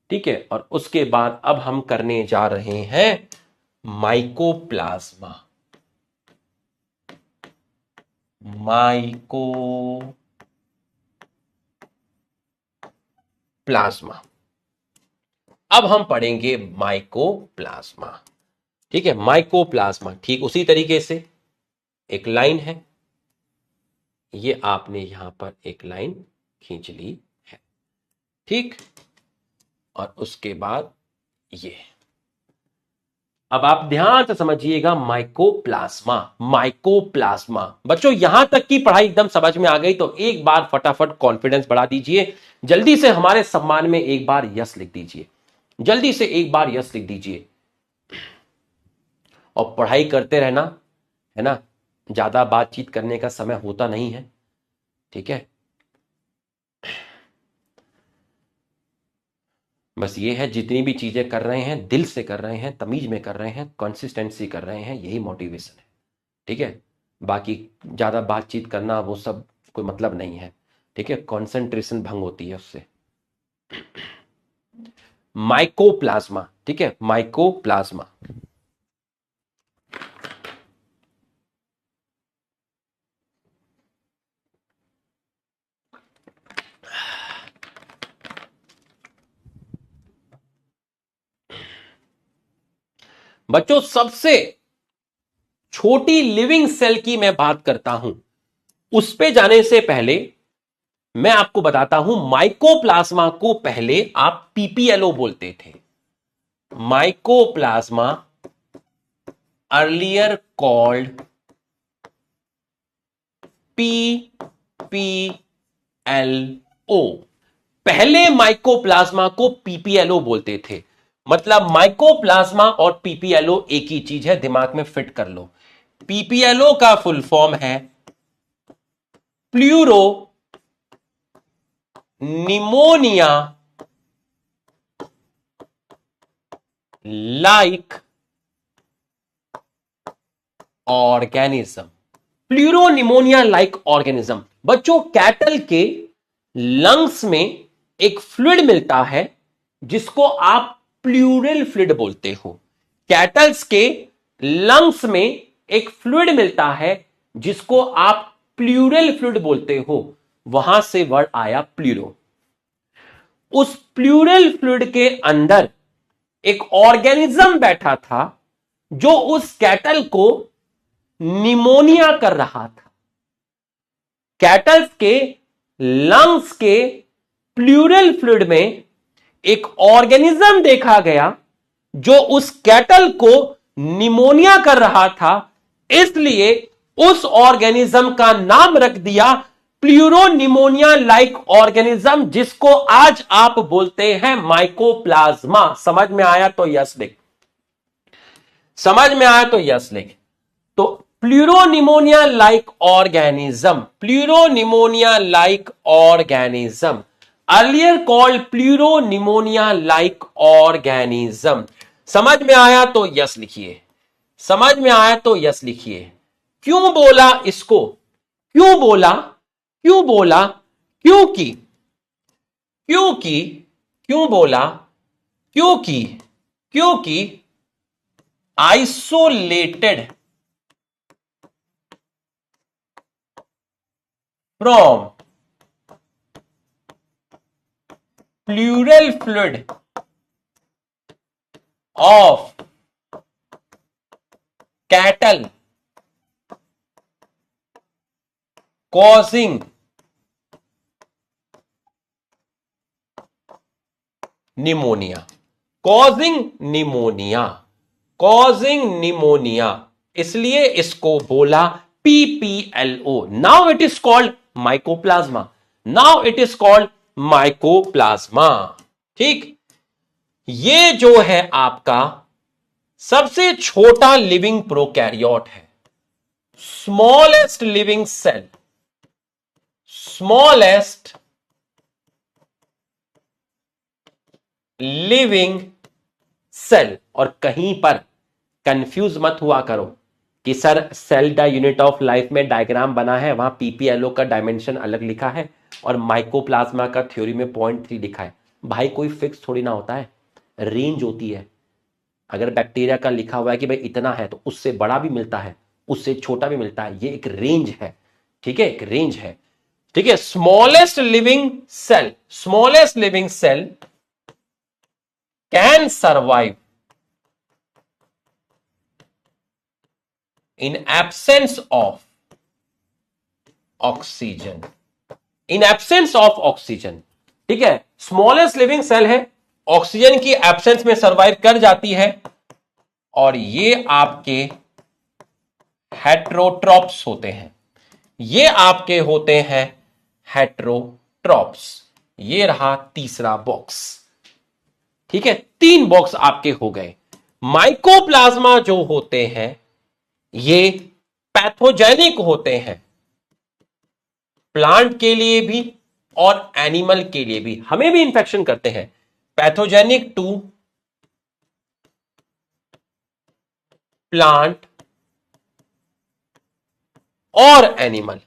ठीक है, और उसके बाद अब हम करने जा रहे हैं माइकोप्लाज्मा। माइकोप्लाज्मा अब हम पढ़ेंगे माइकोप्लाज्मा। ठीक है, माइकोप्लाज्मा ठीक उसी तरीके से एक लाइन है, ये आपने यहां पर एक लाइन खींच ली है। ठीक, और उसके बाद ये, अब आप ध्यान से समझिएगा माइकोप्लाज्मा। माइकोप्लाज्मा बच्चों, यहां तक की पढ़ाई एकदम समझ में आ गई तो एक बार फटाफट कॉन्फिडेंस बढ़ा दीजिए। जल्दी से हमारे सम्मान में एक बार यस लिख दीजिए। जल्दी से एक बार यस लिख दीजिए और पढ़ाई करते रहना, है ना। ज्यादा बातचीत करने का समय होता नहीं है। ठीक है, बस ये है, जितनी भी चीजें कर रहे हैं दिल से कर रहे हैं, तमीज में कर रहे हैं, कंसिस्टेंसी कर रहे हैं, यही मोटिवेशन है। ठीक है, बाकी ज्यादा बातचीत करना वो सब कोई मतलब नहीं है। ठीक है, कंसंट्रेशन भंग होती है उससे। माइकोप्लाज्मा, ठीक है, माइकोप्लाज्मा। बच्चों, सबसे छोटी लिविंग सेल की मैं बात करता हूं, उस पे जाने से पहले मैं आपको बताता हूं, माइकोप्लाज्मा को पहले आप पीपीएलओ बोलते थे। Mycoplasma earlier called PPLO. पहले माइकोप्लाज्मा को पीपीएलओ बोलते थे। मतलब माइकोप्लाज्मा और पीपीएलओ एक ही चीज है, दिमाग में फिट कर लो। पीपीएलओ का फुल फॉर्म है pleuro pneumonia like organism. Pleuropneumonia like organism. बच्चों, कैटल के लंग्स में एक फ्लूइड मिलता है जिसको आप प्लूरल फ्लूइड बोलते हो। कैटल्स के लंग्स में एक फ्लूइड मिलता है जिसको आप प्लूरल फ्लूइड बोलते हो, वहां से वर्ड आया प्लूरो। उस प्लूरल फ्लूइड के अंदर एक ऑर्गेनिज्म बैठा था जो उस कैटल को निमोनिया कर रहा था। कैटल्स के लंग्स के प्लूरल फ्लूइड में एक ऑर्गेनिज्म देखा गया जो उस कैटल को निमोनिया कर रहा था, इसलिए उस ऑर्गेनिज्म का नाम रख दिया प्लूरोनिमोनिया लाइक ऑर्गेनिज्म, जिसको आज आप बोलते हैं माइकोप्लाज्मा। समझ में आया तो यस लिख, समझ में आया तो यस लिख। तो pleuropneumonia like organism, pleuropneumonia like organism, earlier called pleuropneumonia like organism. समझ में आया तो यस लिखिए, समझ में आया तो यस लिखिए। क्यों बोला इसको, क्यों बोला, क्यों बोला, क्योंकि, क्योंकि, क्यों बोला, क्योंकि, क्योंकि isolated from pleural fluid of cattle causing pneumonia, causing pneumonia, causing pneumonia, इसलिए इसको बोला PPLO। Now it is called mycoplasma, now it is called mycoplasma. ठीक, ये जो है आपका सबसे छोटा लिविंग प्रोकैरियोट है, smallest living cell, smallest living cell. और कहीं पर कंफ्यूज मत हुआ करो कि sir cell the unit of life में डायग्राम बना है, वहां पीपीएलओ का डायमेंशन अलग लिखा है और माइकोप्लाज्मा का थ्योरी में 0.3 लिखा है। भाई कोई फिक्स थोड़ी ना होता है, रेंज होती है। अगर बैक्टीरिया का लिखा हुआ है कि भाई इतना है तो उससे बड़ा भी मिलता है, उससे छोटा भी मिलता है, ये एक रेंज है। ठीक है, एक रेंज है। ठीक है, smallest living cell, smallest living cell can survive in absence of oxygen, in absence of oxygen. ठीक है, स्मॉलेस्ट लिविंग सेल है, ऑक्सीजन की एब्सेंस में सर्वाइव कर जाती है, और ये आपके हेट्रोट्रॉप्स होते हैं, ये आपके होते हैं हेट्रोट्रॉप्स। ये रहा तीसरा बॉक्स। ठीक है, 3 बॉक्स आपके हो गए। माइकोप्लाज्मा जो होते हैं ये पैथोजेनिक होते हैं, प्लांट के लिए भी और एनिमल के लिए भी, हमें भी इंफेक्शन करते हैं। पैथोजेनिक टू प्लांट और एनिमल,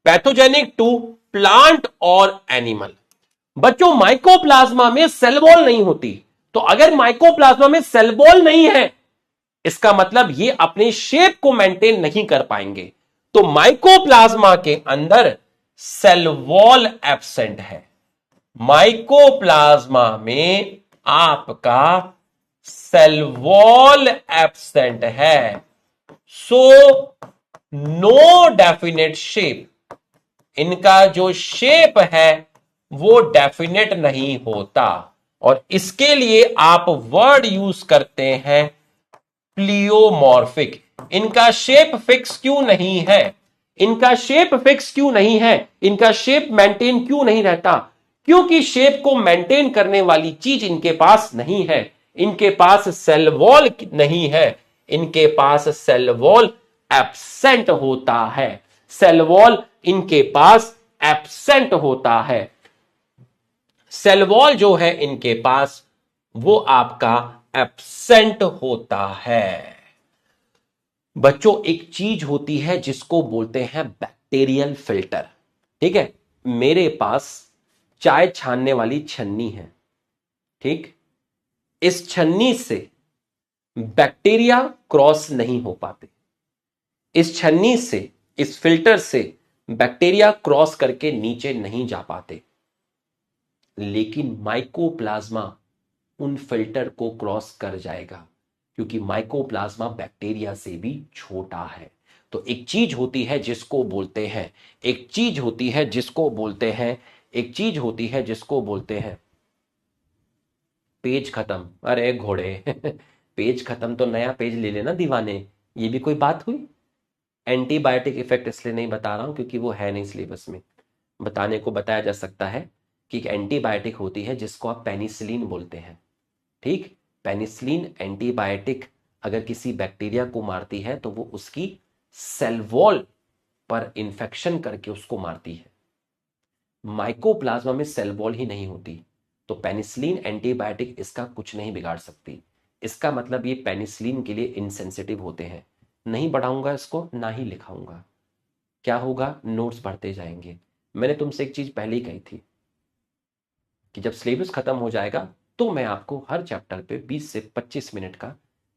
पैथोजेनिक टू प्लांट और एनिमल। बच्चों माइकोप्लाज्मा में सेल वॉल नहीं होती, तो अगर माइकोप्लाज्मा में सेल वॉल नहीं है इसका मतलब ये अपने शेप को मेंटेन नहीं कर पाएंगे। तो माइकोप्लाज्मा के अंदर सेल वॉल एब्सेंट है, माइकोप्लाज्मा में आपका सेल वॉल एब्सेंट है। सो नो डेफिनेट शेप, इनका जो शेप है वो डेफिनेट नहीं होता, और इसके लिए आप वर्ड यूज करते हैं प्लियोमॉर्फिक। इनका शेप फिक्स क्यों नहीं है, इनका शेप फिक्स क्यों नहीं है, इनका शेप मेंटेन क्यों नहीं रहता? क्योंकि शेप को मेंटेन करने वाली चीज इनके पास नहीं है, इनके पास सेल वॉल नहीं है, इनके पास सेल वॉल एब्सेंट होता है, सेल वॉल इनके पास एब्सेंट होता है। सेल वॉल जो है इनके पास वो आपका एब्सेंट होता है। बच्चों एक चीज होती है जिसको बोलते हैं बैक्टीरियल फिल्टर। ठीक है, मेरे पास चाय छानने वाली छन्नी है, ठीक, इस छन्नी से बैक्टीरिया क्रॉस नहीं हो पाते, इस छन्नी से, इस फिल्टर से बैक्टीरिया क्रॉस करके नीचे नहीं जा पाते, लेकिन माइकोप्लाज्मा उन फिल्टर को क्रॉस कर जाएगा, क्योंकि माइकोप्लाज्मा बैक्टीरिया से भी छोटा है। तो एक चीज होती है जिसको बोलते हैं, एक चीज होती है जिसको बोलते हैं, एक चीज होती है जिसको बोलते हैं पेज खत्म। अरे घोड़े पेज खत्म तो नया पेज ले लेना दीवाने, ये भी कोई बात हुई? एंटीबायोटिक इफेक्ट इसलिए नहीं बता रहा हूं क्योंकि वो है नहीं सिलेबस में। बताने को बताया जा सकता है कि एक एंटीबायोटिक होती है जिसको आप पेनिसिलिन बोलते हैं। ठीक, पेनिसिलिन एंटीबायोटिक अगर किसी बैक्टीरिया को मारती है तो वो उसकी सेल वॉल पर इंफेक्शन करके उसको मारती है। माइकोप्लाज्मा में सेल वॉल ही नहीं होती, तो पेनिसिलिन एंटीबायोटिक इसका कुछ नहीं बिगाड़ सकती। इसका मतलब ये पेनिसिलिन के लिए इनसेंसिटिव होते हैं। नहीं बढ़ाऊंगा इसको, ना ही लिखाऊंगा। क्या होगा? नोट्स बढ़ते जाएंगे। मैंने तुमसे एक चीज पहले ही कही थी कि जब सिलेबस खत्म हो जाएगा तो मैं आपको हर चैप्टर पे 20 से 25 मिनट का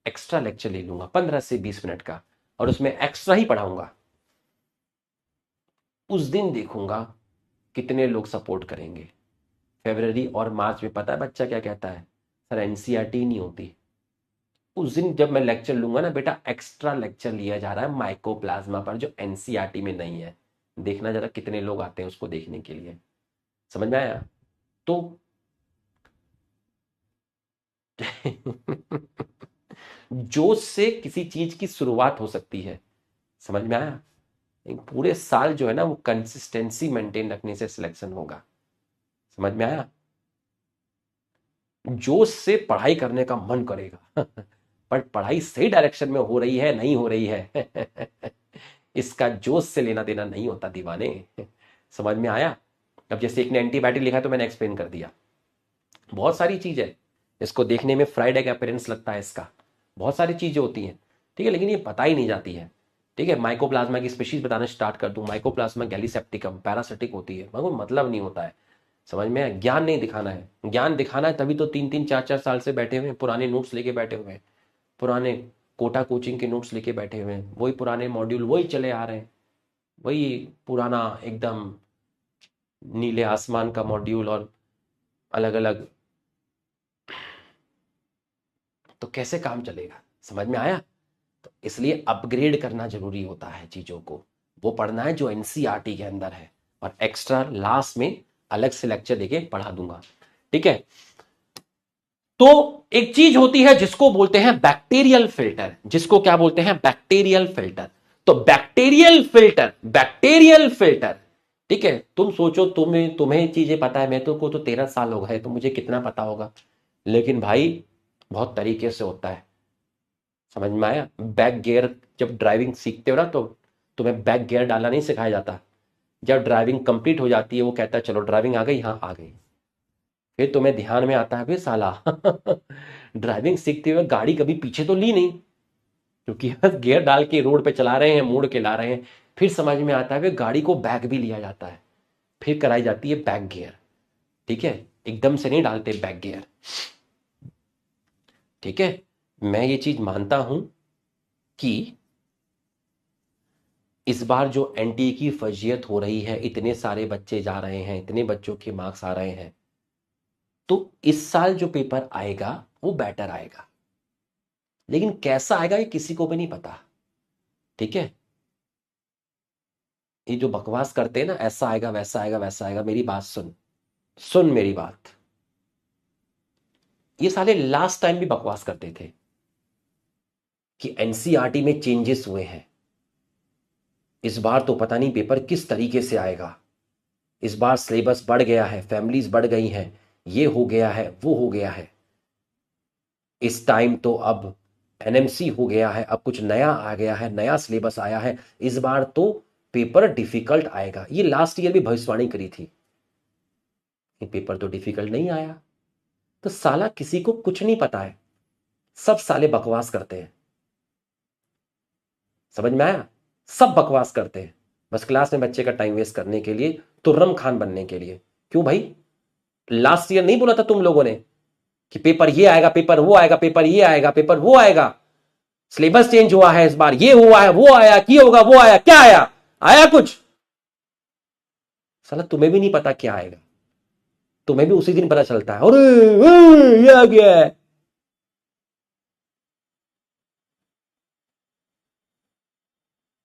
एक्स्ट्रा लेक्चर ले लूंगा, 15 से 20 मिनट का, और उसमें एक्स्ट्रा ही पढ़ाऊंगा। उस दिन देखूंगा कितने लोग सपोर्ट करेंगे। फरवरी और मार्च में पता है बच्चा क्या कहता है? सर एनसीईआरटी नहीं होती। उस दिन जब मैं लेक्चर लूंगा ना बेटा, एक्स्ट्रा लेक्चर लिया जा रहा है माइकोप्लाज्मा पर जो एनसीईआरटी में नहीं है। देखना जरा कितने लोग आते हैं उसको देखने के लिए। समझ में आया? तो जोश से किसी चीज की शुरुआत हो सकती है। समझ में आया? एक पूरे साल जो है ना वो कंसिस्टेंसी मेंटेन रखने से सिलेक्शन होगा। समझ में आया? जोश से पढ़ाई करने का मन करेगा पर पढ़ाई सही डायरेक्शन में हो रही है नहीं हो रही है इसका जोश से लेना देना नहीं होता दीवाने। समझ में आया? अब जैसे एक ने एंटीबायोटिक लिखा है तो मैंने एक्सप्लेन कर दिया। बहुत सारी चीज है, इसको देखने में फ्राइडे का अपीयरेंस लगता है इसका, बहुत सारी चीजें होती हैं। ठीक है, लेकिन ये पता ही नहीं जाती है। ठीक है, माइकोप्लाज्मा की स्पीशीज बताना स्टार्ट कर दूं। माइकोप्लाज्मा गैलीसेप्टिकम पैरासिटिक होती है, मगर मतलब नहीं होता है। समझ में है? ज्ञान नहीं दिखाना है, ज्ञान दिखाना है तभी तो 3-3 4-4 साल से बैठे हुए हैं, पुराने नोट्स लेके बैठे हुए हैं, पुराने कोटा कोचिंग के नोट्स लेके बैठे हुए हैं, वही पुराने मॉड्यूल वही चले आ रहे हैं, वही पुराना एकदम नीले आसमान का मॉड्यूल और अलग अलग। तो कैसे काम चलेगा? समझ में आया? तो इसलिए अपग्रेड करना जरूरी होता है चीजों को। वो पढ़ना है जो एनसीईआरटी के अंदर है, और एक्स्ट्रा लास्ट में अलग से लेक्चर देके पढ़ा दूंगा। ठीक है, तो एक चीज होती है जिसको बोलते हैं बैक्टीरियल फिल्टर। जिसको क्या बोलते हैं? Bacterial filter. तो बैक्टीरियल फिल्टर, बैक्टीरियल फिल्टर। ठीक है, तुम सोचो तुम्हें चीजें पता है, मैं तो को तो 13 साल हो गए तो मुझे कितना पता होगा, लेकिन भाई बहुत तरीके से होता है। समझ में आया? बैक गियर जब ड्राइविंग सीखते हो ना तो तुम्हें बैक गियर डालना नहीं सिखाया जाता। जब ड्राइविंग कंप्लीट हो जाती है वो कहता है चलो ड्राइविंग आ गई, हाँ आ गई, फिर तुम्हें ध्यान में आता है भाई साला ड्राइविंग सीखते हुए गाड़ी कभी पीछे तो ली नहीं, क्योंकि बस गियर डाल के रोड पे चला रहे हैं, मोड़ के ला रहे हैं। फिर समझ में आता है भाई गाड़ी को बैक भी लिया जाता है, फिर कराई जाती है बैक गियर। ठीक है, एकदम से नहीं डालते बैक गियर। ठीक है, मैं ये चीज मानता हूं कि इस बार जो एनटीए की फजीयत हो रही है, इतने सारे बच्चे जा रहे हैं, इतने बच्चों के मार्क्स आ रहे हैं, तो इस साल जो पेपर आएगा वो बेटर आएगा, लेकिन कैसा आएगा ये किसी को भी नहीं पता। ठीक है, ये जो बकवास करते हैं ना, ऐसा आएगा वैसा आएगा वैसा आएगा, मेरी बात सुन, सुन मेरी बात। ये साले लास्ट टाइम भी बकवास करते थे कि एनसीईआरटी में चेंजेस हुए हैं, इस बार तो पता नहीं पेपर किस तरीके से आएगा, इस बार सिलेबस बढ़ गया है, फैमिलीज बढ़ गई हैं, ये हो गया है वो हो गया है, इस टाइम तो अब एनएमसी हो गया है, अब कुछ नया आ गया है, नया सिलेबस आया है, इस बार तो पेपर डिफिकल्ट आएगा। ये लास्ट ईयर भी भविष्यवाणी करी थी, ये पेपर तो डिफिकल्ट नहीं आया। तो साला किसी को कुछ नहीं पता है, सब साले बकवास करते हैं। समझ में आया? सब बकवास करते हैं बस क्लास में बच्चे का टाइम वेस्ट करने के लिए, तुर्रम खान बनने के लिए। क्यों भाई? लास्ट ईयर नहीं बोला था तुम लोगों ने कि पेपर ये आएगा, पेपर वो आएगा, पेपर ये आएगा, पेपर वो आएगा, सिलेबस चेंज हुआ है, इस बार ये हुआ है, वो आया, की होगा वो आया, क्या आया? आया कुछ? साला तुम्हें भी नहीं पता क्या आएगा, तुम्हें भी उसी दिन पता चलता है, अरे ये आ गया है।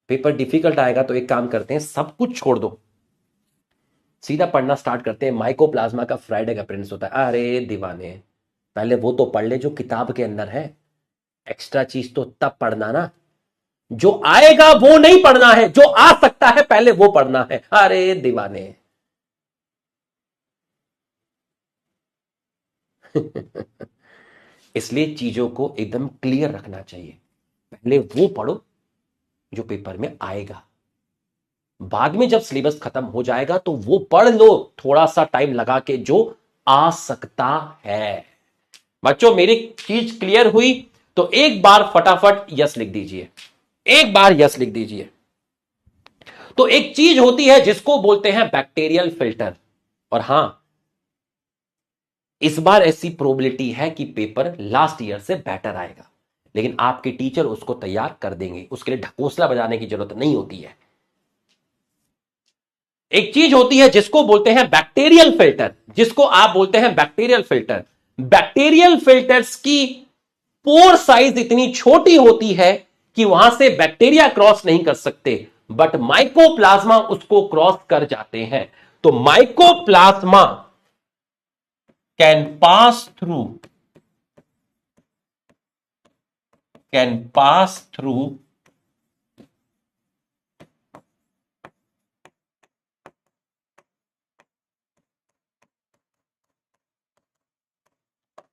पेपर डिफिकल्ट आएगा तो एक काम करते हैं, सब कुछ छोड़ दो, सीधा पढ़ना स्टार्ट करते हैं। माइकोप्लाज्मा का फ्राइडे का प्रिंस होता है। अरे दीवाने, पहले वो तो पढ़ ले जो किताब के अंदर है, एक्स्ट्रा चीज तो तब पढ़ना ना, जो आएगा वो नहीं पढ़ना है, जो आ सकता है पहले वो पढ़ना है। अरे दीवाने इसलिए चीजों को एकदम क्लियर रखना चाहिए, पहले वो पढ़ो जो पेपर में आएगा, बाद में जब सिलेबस खत्म हो जाएगा तो वो पढ़ लो थोड़ा सा टाइम लगा के जो आ सकता है। बच्चों मेरी चीज क्लियर हुई तो एक बार फटाफट यस लिख दीजिए, एक बार यस लिख दीजिए। तो एक चीज होती है जिसको बोलते हैं बैक्टीरियल फिल्टर, और हां इस बार ऐसी प्रोबेबिलिटी है कि पेपर लास्ट ईयर से बेटर आएगा, लेकिन आपके टीचर उसको तैयार कर देंगे, उसके लिए ढकोसला बजाने की जरूरत नहीं होती है। एक चीज होती है जिसको बोलते हैं बैक्टीरियल फिल्टर, जिसको आप बोलते हैं बैक्टीरियल फिल्टर। बैक्टीरियल फिल्टर्स की पोर साइज इतनी छोटी होती है कि वहां से बैक्टीरिया क्रॉस नहीं कर सकते, बट माइकोप्लाज्मा उसको क्रॉस कर जाते हैं। तो mycoplasma can pass through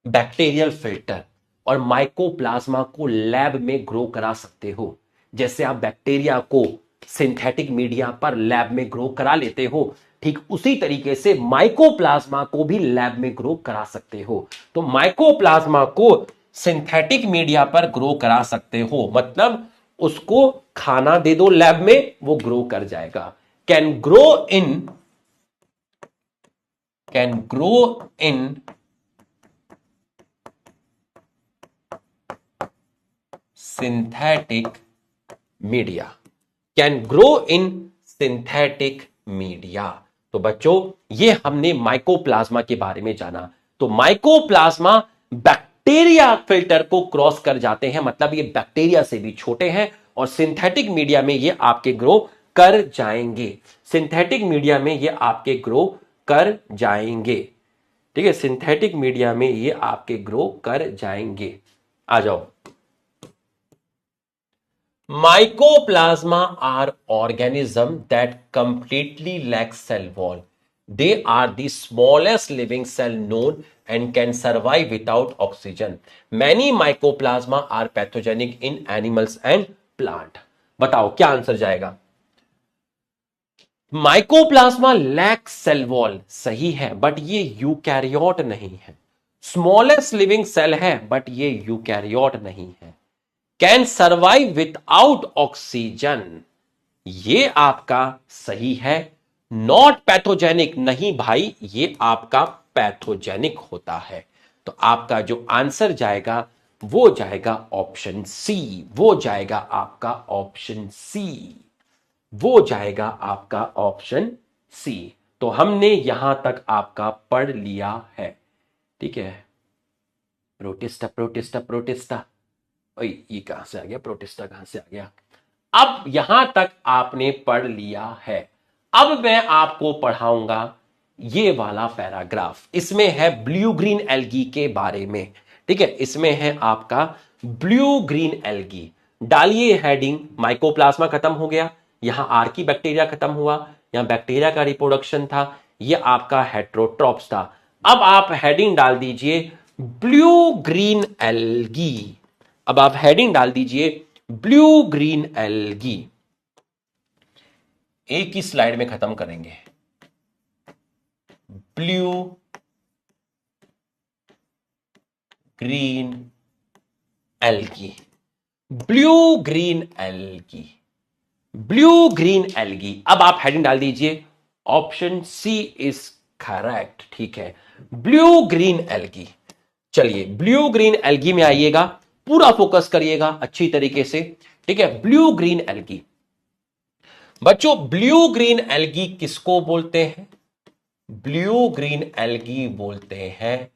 bacterial filter, और माइकोप्लाज्मा को लैब में ग्रो करा सकते हो। जैसे आप बैक्टीरिया को सिंथेटिक मीडिया पर लैब में ग्रो करा लेते हो, ठीक उसी तरीके से माइकोप्लाज्मा को भी लैब में ग्रो करा सकते हो। तो माइकोप्लाज्मा को सिंथेटिक मीडिया पर ग्रो करा सकते हो, मतलब उसको खाना दे दो लैब में, वो ग्रो कर जाएगा। Can grow in synthetic media, can grow in synthetic media. तो बच्चों ये हमने माइकोप्लाज्मा के बारे में जाना। तो माइकोप्लाज्मा बैक्टीरिया फिल्टर को क्रॉस कर जाते हैं, मतलब ये बैक्टीरिया से भी छोटे हैं, और सिंथेटिक मीडिया में ये आपके ग्रो कर जाएंगे, सिंथेटिक मीडिया में ये आपके ग्रो कर जाएंगे। ठीक है, सिंथेटिक मीडिया में ये आपके ग्रो कर जाएंगे। आ जाओ। Mycoplasma are organism that completely lack cell wall. They are the smallest living cell known and can survive without oxygen. Many mycoplasma are pathogenic in animals and plant. बताओ क्या आंसर जाएगा? माइकोप्लाज्मा लैक सेल वॉल सही है, बट ये यूकैरियोट नहीं है। स्मॉलेस्ट लिविंग सेल है, बट ये यूकैरियोट नहीं है। कैन सर्वाइव विदाउट ऑक्सीजन, ये आपका सही है। नॉट पैथोजेनिक नहीं भाई, ये आपका पैथोजेनिक होता है। तो आपका जो आंसर जाएगा वो जाएगा ऑप्शन सी, वो जाएगा आपका ऑप्शन सी, वो जाएगा आपका ऑप्शन सी। तो हमने यहां तक आपका पढ़ लिया है, ठीक है। प्रोटिस्टा प्रोटिस्टा प्रोटिस्टा, ये कहां से आ गया, प्रोटिस्टा कहां से आ गया। अब यहां तक आपने पढ़ लिया है। अब मैं आपको पढ़ाऊंगा ये वाला पैराग्राफ। इसमें है ब्लू ग्रीन एल्गी के बारे में, ठीक है। इसमें है आपका ब्लू ग्रीन एल्गी। डालिए हेडिंग, माइकोप्लाज्मा खत्म हो गया, यहां आर्की बैक्टीरिया खत्म हुआ, यहां बैक्टीरिया का रिप्रोडक्शन था, ये आपका हेट्रोट्रॉप्स था। अब आप हेडिंग डाल दीजिए ब्लू ग्रीन एल्गी। अब आप हेडिंग डाल दीजिए ब्लू ग्रीन एल्गी। एक ही स्लाइड में खत्म करेंगे। Blue green algae, blue green algae, blue green algae. अब आप हेडिंग डाल दीजिए ऑप्शन सी इज करेक्ट, ठीक है, ब्लू ग्रीन एल्गी। चलिए ब्लू ग्रीन एल्गी में आइएगा, पूरा फोकस करिएगा अच्छी तरीके से, ठीक है। ब्लू ग्रीन एल्गी, बच्चों ब्लू ग्रीन एल्गी किसको बोलते हैं? ब्लू ग्रीन एल्गी बोलते हैं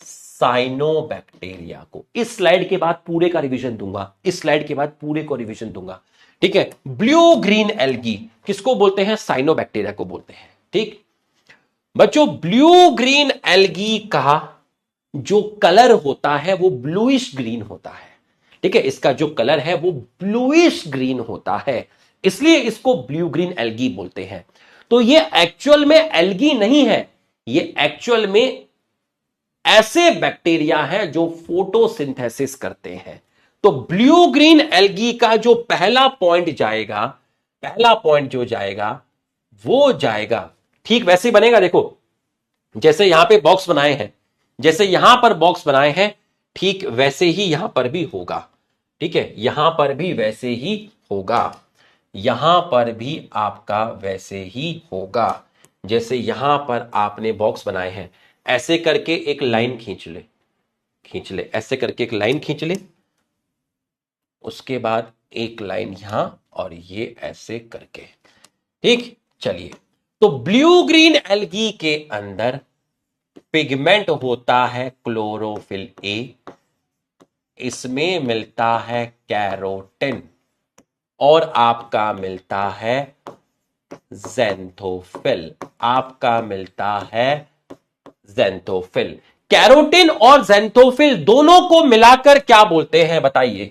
साइनोबैक्टीरिया को। इस स्लाइड के बाद पूरे का रिवीजन दूंगा, इस स्लाइड के बाद पूरे को रिवीजन दूंगा, ठीक है। ब्लू ग्रीन एल्गी किसको बोलते हैं? साइनोबैक्टीरिया को बोलते हैं। ठीक बच्चों, ब्लू ग्रीन एल्गी का जो कलर होता है वो ब्लूइश ग्रीन होता है। ठीक है, इसका जो कलर है वो ब्लूइश ग्रीन होता है, इसलिए इसको ब्लू ग्रीन एल्गी बोलते हैं। तो ये एक्चुअल में एल्गी नहीं है, ये एक्चुअल में ऐसे बैक्टीरिया हैं जो फोटोसिंथेसिस करते हैं। तो ब्लू ग्रीन एल्गी का जो पहला पॉइंट जाएगा, पहला पॉइंट जो जाएगा वो जाएगा, ठीक वैसे ही बनेगा। देखो जैसे यहां पे बॉक्स बनाए हैं, जैसे यहां पर बॉक्स बनाए हैं, ठीक वैसे ही यहां पर भी होगा। ठीक है, यहां पर भी वैसे ही होगा, यहां पर भी आपका वैसे ही होगा। जैसे यहां पर आपने बॉक्स बनाए हैं, ऐसे करके एक लाइन खींच ले, खींच ले, ऐसे करके एक लाइन खींच ले, उसके बाद एक लाइन यहां, और ये ऐसे करके। ठीक, चलिए, तो ब्लू ग्रीन एल्गी के अंदर पिगमेंट होता है क्लोरोफिल ए, इसमें मिलता है कैरोटिन, और आपका मिलता है ज़ैंथोफिल, आपका मिलता है ज़ैंथोफिल। कैरोटिन और ज़ैंथोफिल दोनों को मिलाकर क्या बोलते हैं बताइए?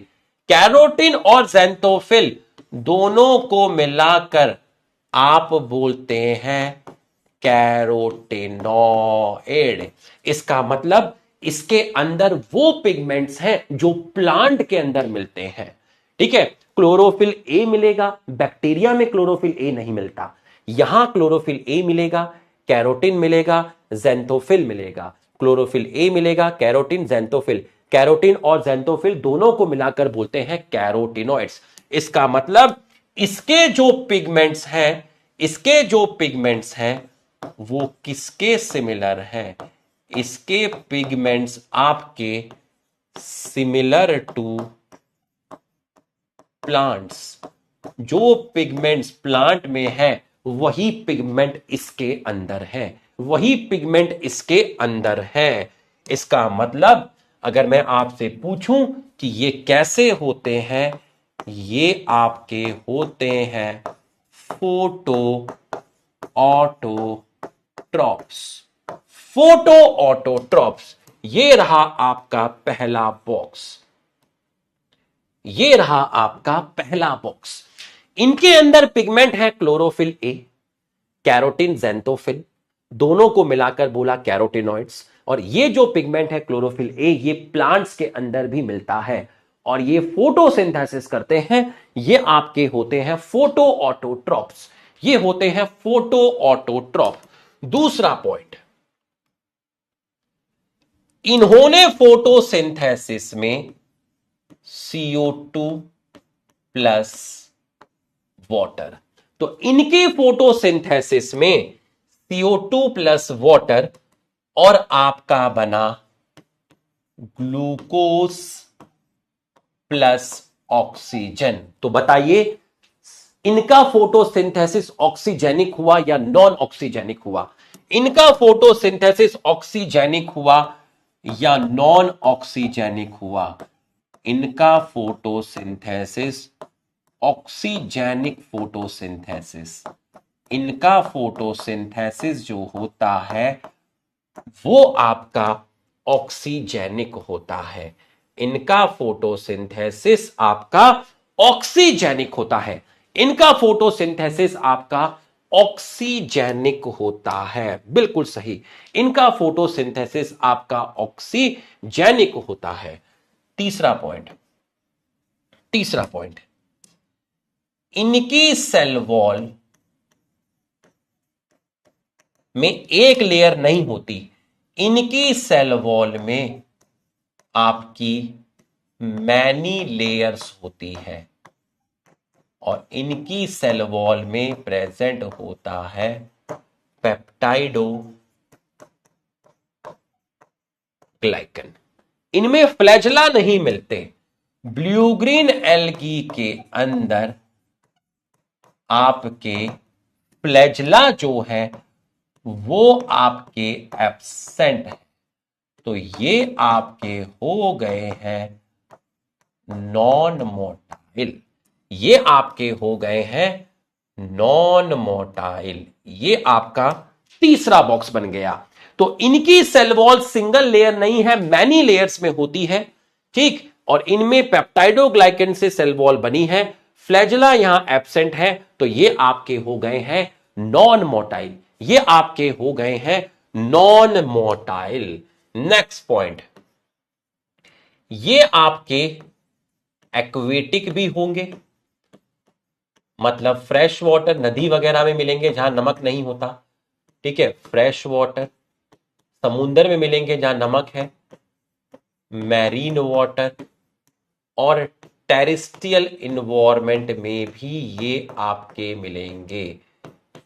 कैरोटिन और ज़ैंथोफिल दोनों को मिलाकर आप बोलते हैं कैरोटेनॉइड। इसका मतलब इसके अंदर वो पिगमेंट्स हैं जो प्लांट के अंदर मिलते हैं। ठीक है, क्लोरोफिल ए मिलेगा, बैक्टीरिया में क्लोरोफिल ए नहीं मिलता, यहां क्लोरोफिल ए मिलेगा, कैरोटिन मिलेगा, ज़ैंथोफिल मिलेगा। क्लोरोफिल ए मिलेगा, कैरोटिन, ज़ैंथोफिल। कैरोटिन और ज़ैंथोफिल दोनों को मिलाकर बोलते हैं कैरोटिनॉइड्स। इसका मतलब इसके जो पिगमेंट्स हैं, इसके जो पिगमेंट्स हैं वो किसके सिमिलर हैं? इसके पिगमेंट्स आपके सिमिलर टू प्लांट्स। जो पिगमेंट्स प्लांट में है वही पिगमेंट इसके अंदर है, वही पिगमेंट इसके अंदर है। इसका मतलब अगर मैं आपसे पूछूं कि ये कैसे होते हैं, ये आपके होते हैं फोटो ऑटोट्रॉप्स। फोटो ऑटोट्रॉप्स, ये रहा आपका पहला बॉक्स, ये रहा आपका पहला बॉक्स। इनके अंदर पिगमेंट है क्लोरोफिल ए, कैरोटिन, ज़ैंथोफिल, दोनों को मिलाकर बोला कैरोटिनॉइड्स। और ये जो पिगमेंट है क्लोरोफिल ए, ये प्लांट्स के अंदर भी मिलता है और ये फोटोसिंथेसिस करते हैं। ये आपके होते हैं फोटो ऑटोट्रॉप्स, ये होते हैं फोटो ऑटोट्रॉप। दूसरा पॉइंट, इन्होंने फोटोसिंथेसिस में CO2 प्लस वाटर, तो इनके फोटोसिंथेसिस में CO2 प्लस वाटर और आपका बना ग्लूकोज प्लस ऑक्सीजन। तो बताइए इनका फोटोसिंथेसिस ऑक्सीजेनिक हुआ या नॉन ऑक्सीजेनिक हुआ? इनका फोटोसिंथेसिस ऑक्सीजेनिक हुआ या नॉन ऑक्सीजेनिक हुआ? इनका फोटोसिंथेसिस ऑक्सीजेनिक फोटोसिंथेसिस, इनका फोटोसिंथेसिस जो होता है वो आपका ऑक्सीजेनिक होता है। इनका फोटोसिंथेसिस आपका ऑक्सीजेनिक होता है, इनका फोटोसिंथेसिस आपका ऑक्सीजेनिक होता है। बिल्कुल सही, इनका फोटोसिंथेसिस आपका ऑक्सीजेनिक होता है। तीसरा पॉइंट, तीसरा पॉइंट, इनकी सेल वॉल में एक लेयर नहीं होती, इनकी सेल वॉल में आपकी मैनी लेयर्स होती है और इनकी सेल वॉल में प्रेजेंट होता है पेप्टाइडो ग्लाइकन। इनमें फ्लैजला नहीं मिलते। ब्लू ग्रीन एल्गी के अंदर आपके फ्लैजला जो है वो आपके एब्सेंट है, तो ये आपके हो गए हैं नॉन मोटाइल, ये आपके हो गए हैं नॉन मोटाइल। ये आपका तीसरा बॉक्स बन गया। तो इनकी सेल वॉल सिंगल लेयर नहीं है, मैनी लेयर्स में होती है, ठीक। और इनमें पेप्टाइडोग्लाइकन से सेल वॉल बनी है, फ्लैजेला यहां एब्सेंट है, तो ये आपके हो गए हैं नॉन मोटाइल। ये आपके हो गए हैं नॉन मोटाइल। नेक्स्ट पॉइंट, ये आपके एक्वेटिक भी होंगे, मतलब फ्रेश वाटर नदी वगैरह में मिलेंगे जहां नमक नहीं होता, ठीक है। फ्रेश वाटर समुंदर में मिलेंगे जहां नमक है, मैरीन वाटर, और टेरेस्ट्रियल इन्वायरमेंट में भी ये आपके मिलेंगे।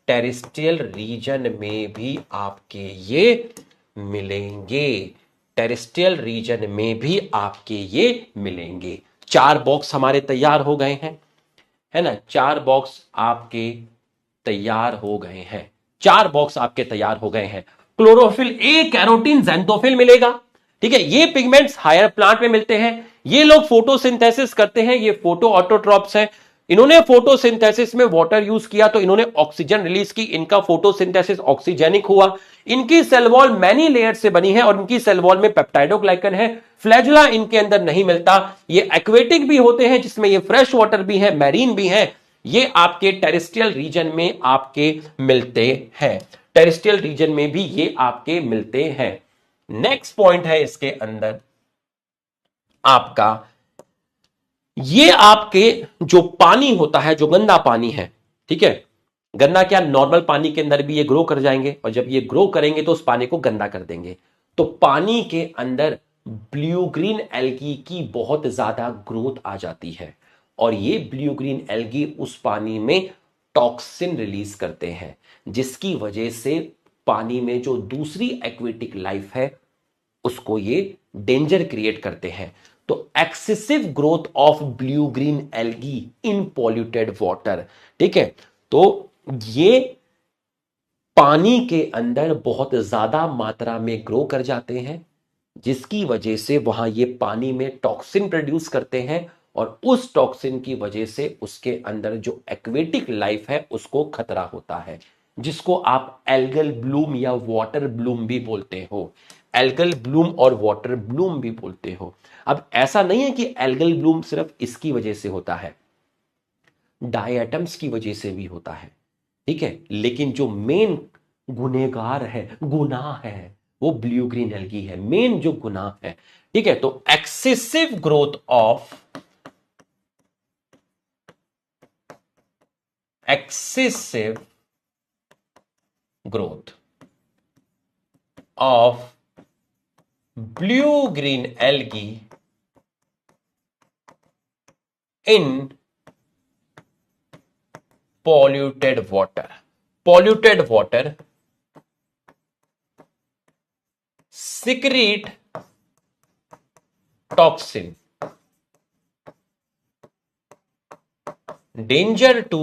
टेरेस्ट्रियल रीजन में भी आपके ये मिलेंगे। टेरेस्ट्रियल रीजन में भी आपके ये मिलेंगे। 4 बॉक्स हमारे तैयार हो गए हैं, है ना। 4 बॉक्स आपके तैयार हो गए हैं। 4 बॉक्स आपके तैयार हो गए हैं। क्लोरोफिल ए, कैरोटीन, ज़ैंथोफिल मिलेगा, ठीक है। ये पिगमेंट्स हायर प्लांट में मिलते हैं। ये लोग फोटोसिंथेसिस करते हैं, ये फोटो ऑटोट्रॉप्स हैं। इन्होंने फोटोसिंथेसिस में वाटर यूज किया तो इन्होंने ऑक्सीजन रिलीज की, इनका फोटोसिंथेसिस ऑक्सीजेनिक हुआ। इनकी सेल वॉल मैनी लेयर से बनी है और इनकी सेल वॉल में पेप्टाइडोग्लाइकन है। फ्लैजुला इनके अंदर नहीं मिलता। ये एक्वेटिक भी होते हैं जिसमें ये फ्रेश वाटर भी है, मैरीन भी है। ये आपके टेरेस्ट्रियल रीजन में आपके मिलते हैं। टेरेस्ट्रियल रीजन में भी ये आपके मिलते हैं। नेक्स्ट पॉइंट है इसके अंदर आपका, ये आपके जो पानी होता है, जो गंदा पानी है, ठीक है। गंदा क्या, नॉर्मल पानी के अंदर भी ये ग्रो कर जाएंगे और जब ये ग्रो करेंगे तो उस पानी को गंदा कर देंगे। तो पानी के अंदर ब्लू ग्रीन एल्गी की बहुत ज्यादा ग्रोथ आ जाती है और ये ब्लू ग्रीन एल्गी उस पानी में टॉक्सिन रिलीज करते हैं, जिसकी वजह से पानी में जो दूसरी एक्वेटिक लाइफ है उसको ये डेंजर क्रिएट करते हैं। तो excessive growth of blue green algae in polluted water, ठीक है। तो ये पानी के अंदर बहुत ज्यादा मात्रा में ग्रो कर जाते हैं, जिसकी वजह से वहां ये पानी में टॉक्सिन प्रोड्यूस करते हैं और उस टॉक्सिन की वजह से उसके अंदर जो एक्वेटिक लाइफ है उसको खतरा होता है, जिसको आप एल्गल ब्लूम या वाटर ब्लूम भी बोलते हो। एल्गल ब्लूम और वाटर ब्लूम भी बोलते हो। अब ऐसा नहीं है कि एल्गल ब्लूम सिर्फ इसकी वजह से होता है, डायटम्स की वजह से भी होता है, ठीक है। लेकिन जो मेन गुनहगार है, गुनाह है, वो ब्लू ग्रीन एल्गी है, मेन जो गुनाह है, ठीक है। तो excessive growth of blue green algae in polluted water secrete toxin danger to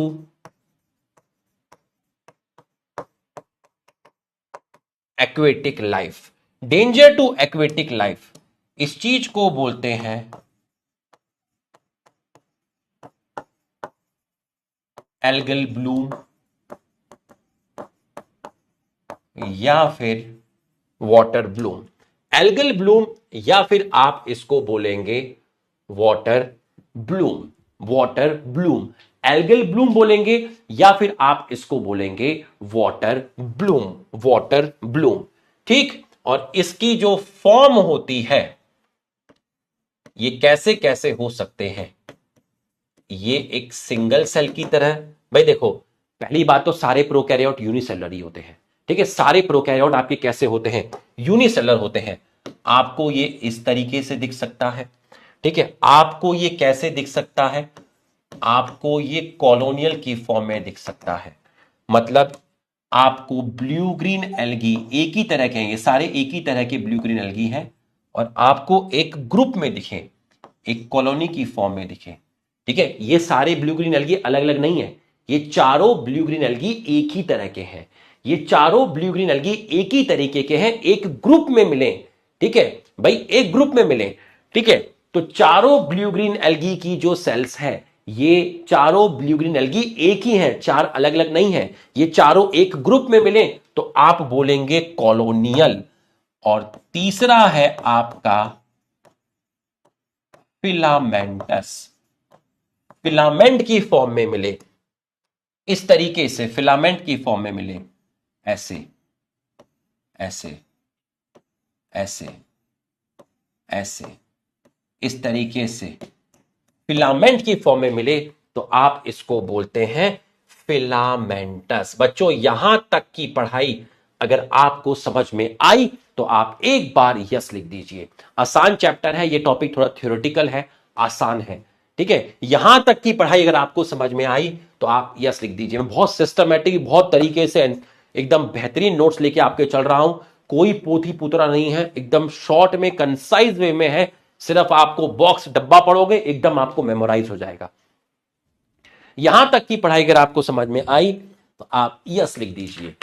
aquatic life। danger to aquatic life इस चीज को बोलते हैं एल्गल ब्लूम या फिर वाटर ब्लूम। एल्गल ब्लूम या फिर आप इसको बोलेंगे water Bloom. Water Bloom, algal Bloom बोलेंगे या फिर आप इसको बोलेंगे वाटर ब्लूम। वाटर ब्लूम, ठीक। और इसकी जो फॉर्म होती है, ये कैसे कैसे हो सकते हैं, ये एक सिंगल सेल की तरह। भाई देखो, पहली बात तो सारे प्रोकैरियोट यूनिसेलर ही होते हैं, ठीक है। सारे प्रोकैरियोट आपके कैसे होते हैं, यूनिसेलर होते हैं। आपको ये इस तरीके से दिख सकता है, ठीक है। आपको ये कैसे दिख सकता है, आपको ये कॉलोनियल की फॉर्म में दिख सकता है। मतलब आपको ब्लू ग्रीन एल्गी एक ही तरह के हैं, ये सारे एक ही तरह के ब्लू ग्रीन एल्गी हैं और आपको एक ग्रुप में दिखे, एक कॉलोनी की फॉर्म में दिखे, ठीक है। ये सारे ब्लू ग्रीन एल्गी अलग अलग नहीं है, ये चारों ब्लू ग्रीन एल्गी एक ही तरह के हैं। ये चारों ब्लू ग्रीन एल्गी एक ही तरीके के हैं, एक ग्रुप में मिले, ठीक है भाई, एक ग्रुप में मिले, ठीक है। तो चारों ब्लू ग्रीन एल्गी की जो सेल्स है ये चारों ब्लू ग्रीन एल्गी एक ही हैं, चार अलग अलग नहीं है। ये चारों एक ग्रुप में मिले तो आप बोलेंगे कॉलोनियल। और तीसरा है आपका फिलामेंटस, फिलामेंट की फॉर्म में मिले, इस तरीके से फिलामेंट की फॉर्म में मिले, ऐसे ऐसे ऐसे ऐसे, इस तरीके से फिलामेंट की फॉर्म में मिले तो आप इसको बोलते हैं फिलामेंटस। बच्चों यहां तक की पढ़ाई अगर आपको समझ में आई तो आप एक बार यस लिख दीजिए। आसान चैप्टर है, ये टॉपिक थोड़ा थ्योरेटिकल है, आसान है, ठीक है। यहां तक की पढ़ाई अगर आपको समझ में आई तो आप यस लिख दीजिए। मैं बहुत सिस्टमेटिक, बहुत तरीके से एकदम बेहतरीन नोट्स लेके आपके चल रहा हूं, कोई पोथी पुतरा नहीं है, एकदम शॉर्ट में कंसाइज वे में है। सिर्फ आपको बॉक्स डब्बा पढ़ोगे एकदम आपको मेमोराइज हो जाएगा। यहां तक की पढ़ाई अगर आपको समझ में आई तो आप यस लिख दीजिए।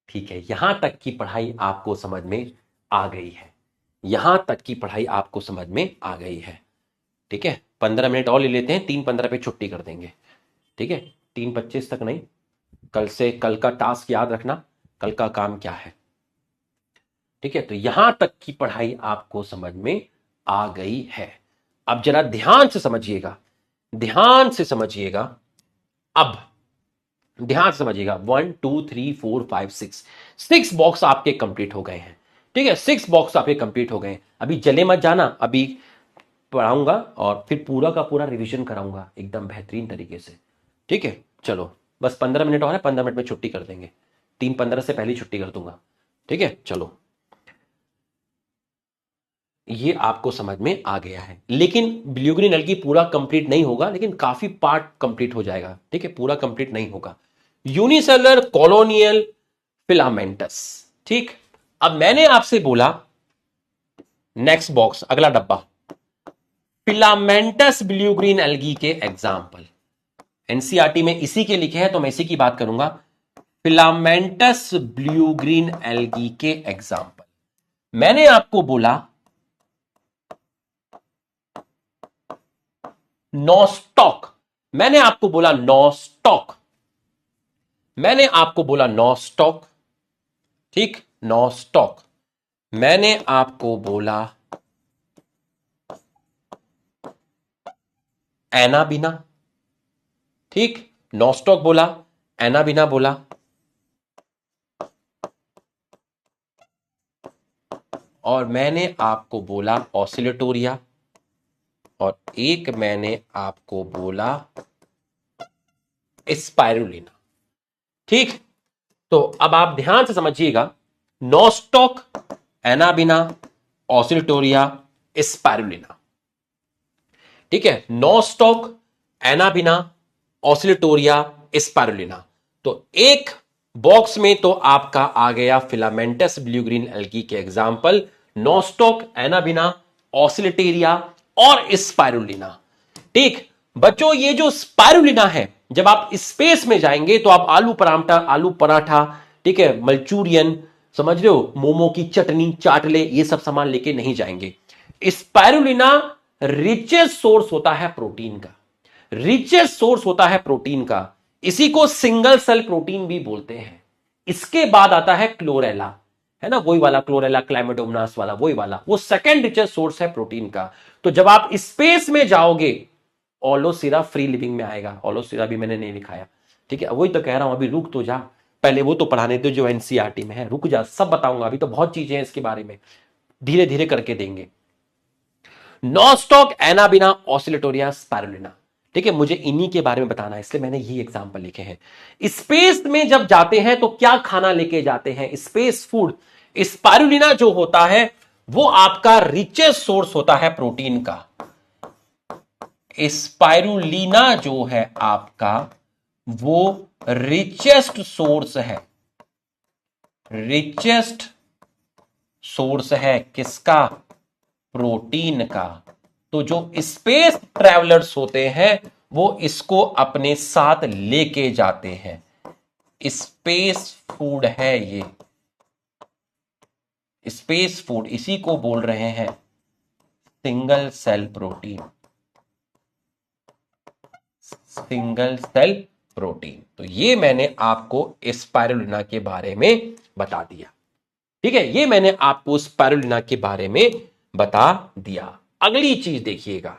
ठीक है, यहां तक की पढ़ाई आपको समझ में आ गई है, यहां तक की पढ़ाई आपको समझ में आ गई है। ठीक है, 15 मिनट और ले लेते हैं, 3:15 पे छुट्टी कर देंगे। ठीक है, 3:25 तक नहीं, कल से कल का टास्क याद रखना, कल का काम क्या है। ठीक है, तो यहां तक की पढ़ाई आपको समझ में आ गई है। अब जरा ध्यान से समझिएगा, ध्यान से समझिएगा, अब ध्यान से समझिएगा। 1 2 3 4 5 6 बॉक्स आपके कंप्लीट हो गए हैं। ठीक है, 6 बॉक्स आपके कंप्लीट हो गए हैं। अभी चले मत जाना, अभी पढ़ाऊंगा और फिर पूरा का पूरा रिवीजन कराऊंगा एकदम बेहतरीन तरीके से। ठीक है, चलो बस 15 मिनट और है, 15 मिनट में छुट्टी कर देंगे, 3:15 से पहले छुट्टी कर दूंगा। ठीक है, चलो ये आपको समझ में आ गया है। लेकिन ब्लू ग्रीन एल्गी पूरा कंप्लीट नहीं होगा, लेकिन काफी पार्ट कंप्लीट हो जाएगा। ठीक है, पूरा कंप्लीट नहीं होगा। Unicellular colonial filamentous. ठीक, अब मैंने आपसे बोला नेक्स्ट बॉक्स, अगला डब्बा, फिलामेंटस ब्लू ग्रीन एल्गी के एग्जाम्पल। एनसीईआरटी में इसी के लिखे हैं तो मैं इसी की बात करूंगा। फिलामेंटस ब्लू ग्रीन एल्गी के एग्जाम्पल मैंने आपको बोला नॉस्टॉक, मैंने आपको बोला नॉस्टॉक, मैंने आपको बोला नॉस्टॉक। ठीक, नॉस्टॉक, मैंने आपको बोला एनाबिना। ठीक, नॉस्टॉक बोला, एनाबिना बोला, और मैंने आपको बोला ऑसिलेटोरिया, और एक मैंने आपको बोला स्पाइरुलिना। ठीक, तो अब आप ध्यान से समझिएगा, नॉस्टॉक, एनाबिना, ऑसिलेटोरिया, स्पाइरुलिना। ठीक है, नॉस्टॉक, एनाबिना, ऑसिलेटोरिया, स्पाइरुलिना। तो एक बॉक्स में तो आपका आ गया फिलामेंटस ब्लू ग्रीन एल्गी के एग्जाम्पल, नॉस्टॉक, एनाबिना, ऑसिलेटेरिया और स्पाइरुलिना। ठीक बच्चों, ये जो स्पाइरुलिना है, जब आप स्पेस में जाएंगे तो आप आलू पराठा, आलू पराठा, ठीक है, मंचूरियन, समझ रहे हो, मोमो की चटनी, चाटले, ये सब सामान लेके नहीं जाएंगे। स्पाइरुलिना रिचेस्ट सोर्स होता है प्रोटीन का, रिचेस्ट सोर्स होता है प्रोटीन का। इसी को सिंगल सेल प्रोटीन भी बोलते हैं। इसके बाद आता है क्लोरेला, है ना, वही वाला क्लोरेला क्लाइमेडोमोनास वाला, वही वाला, वो सेकंड रिचेस्ट सोर्स है प्रोटीन का। तो जब आप स्पेस में जाओगे, ओलोसिरा फ्री लिविंग में आएगा। ओलोसिरा भी मैंने नहीं लिखाया, ठीक है, वही तो कह रहा हूं, अभी रुक तो जा, पहले वो तो पढ़ाने दो जो एनसीईआरटी में है, रुक जा, सब बताऊंगा, अभी तो बहुत चीजें हैं इसके बारे में, धीरे धीरे करके देंगे। Nostoc, Anabaena, Oscillatoria, spirulina. ठीक है, मुझे इन्हीं के बारे में बताना है, इसलिए मैंने ये एग्जांपल लिखे हैं। स्पेस में जब जाते हैं तो क्या खाना लेके जाते हैं? Space food. स्पाइरुलिना जो होता है वो आपका रिचेस्ट सोर्स होता है प्रोटीन का। स्पाइरुलिना जो है आपका वो रिचेस्ट सोर्स है, रिचेस्ट सोर्स है किसका? प्रोटीन का। तो जो स्पेस ट्रैवलर्स होते हैं वो इसको अपने साथ लेके जाते हैं। स्पेस फूड है ये, स्पेस फूड, इसी को बोल रहे हैं single cell protein. Single cell protein. तो ये मैंने आपको स्पाइरुलिना के बारे में बता दिया। ठीक है, ये मैंने आपको स्पाइरुलिना के बारे में बता दिया। अगली चीज देखिएगा,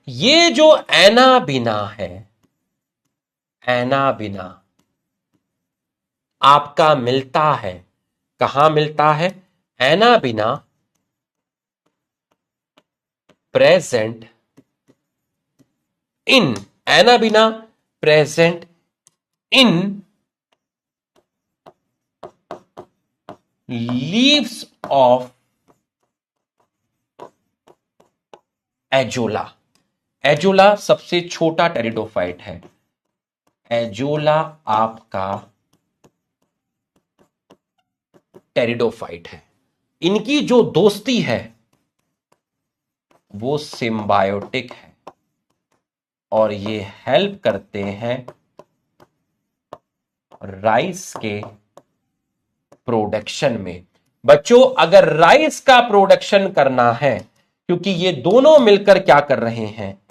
ये जो एनाबिना है, एनाबिना आपका मिलता है, कहां मिलता है? Anabaena present in, Anabaena present in leaves of azolla. Azolla सबसे छोटा टेरिडोफाइट है। एजोला आपका टेरिडोफाइट है। इनकी जो दोस्ती है वो सिम्बायोटिक है और ये हेल्प करते हैं राइस के प्रोडक्शन में। बच्चों अगर राइस का प्रोडक्शन करना है, क्योंकि ये दोनों मिलकर क्या कर रहे हैं,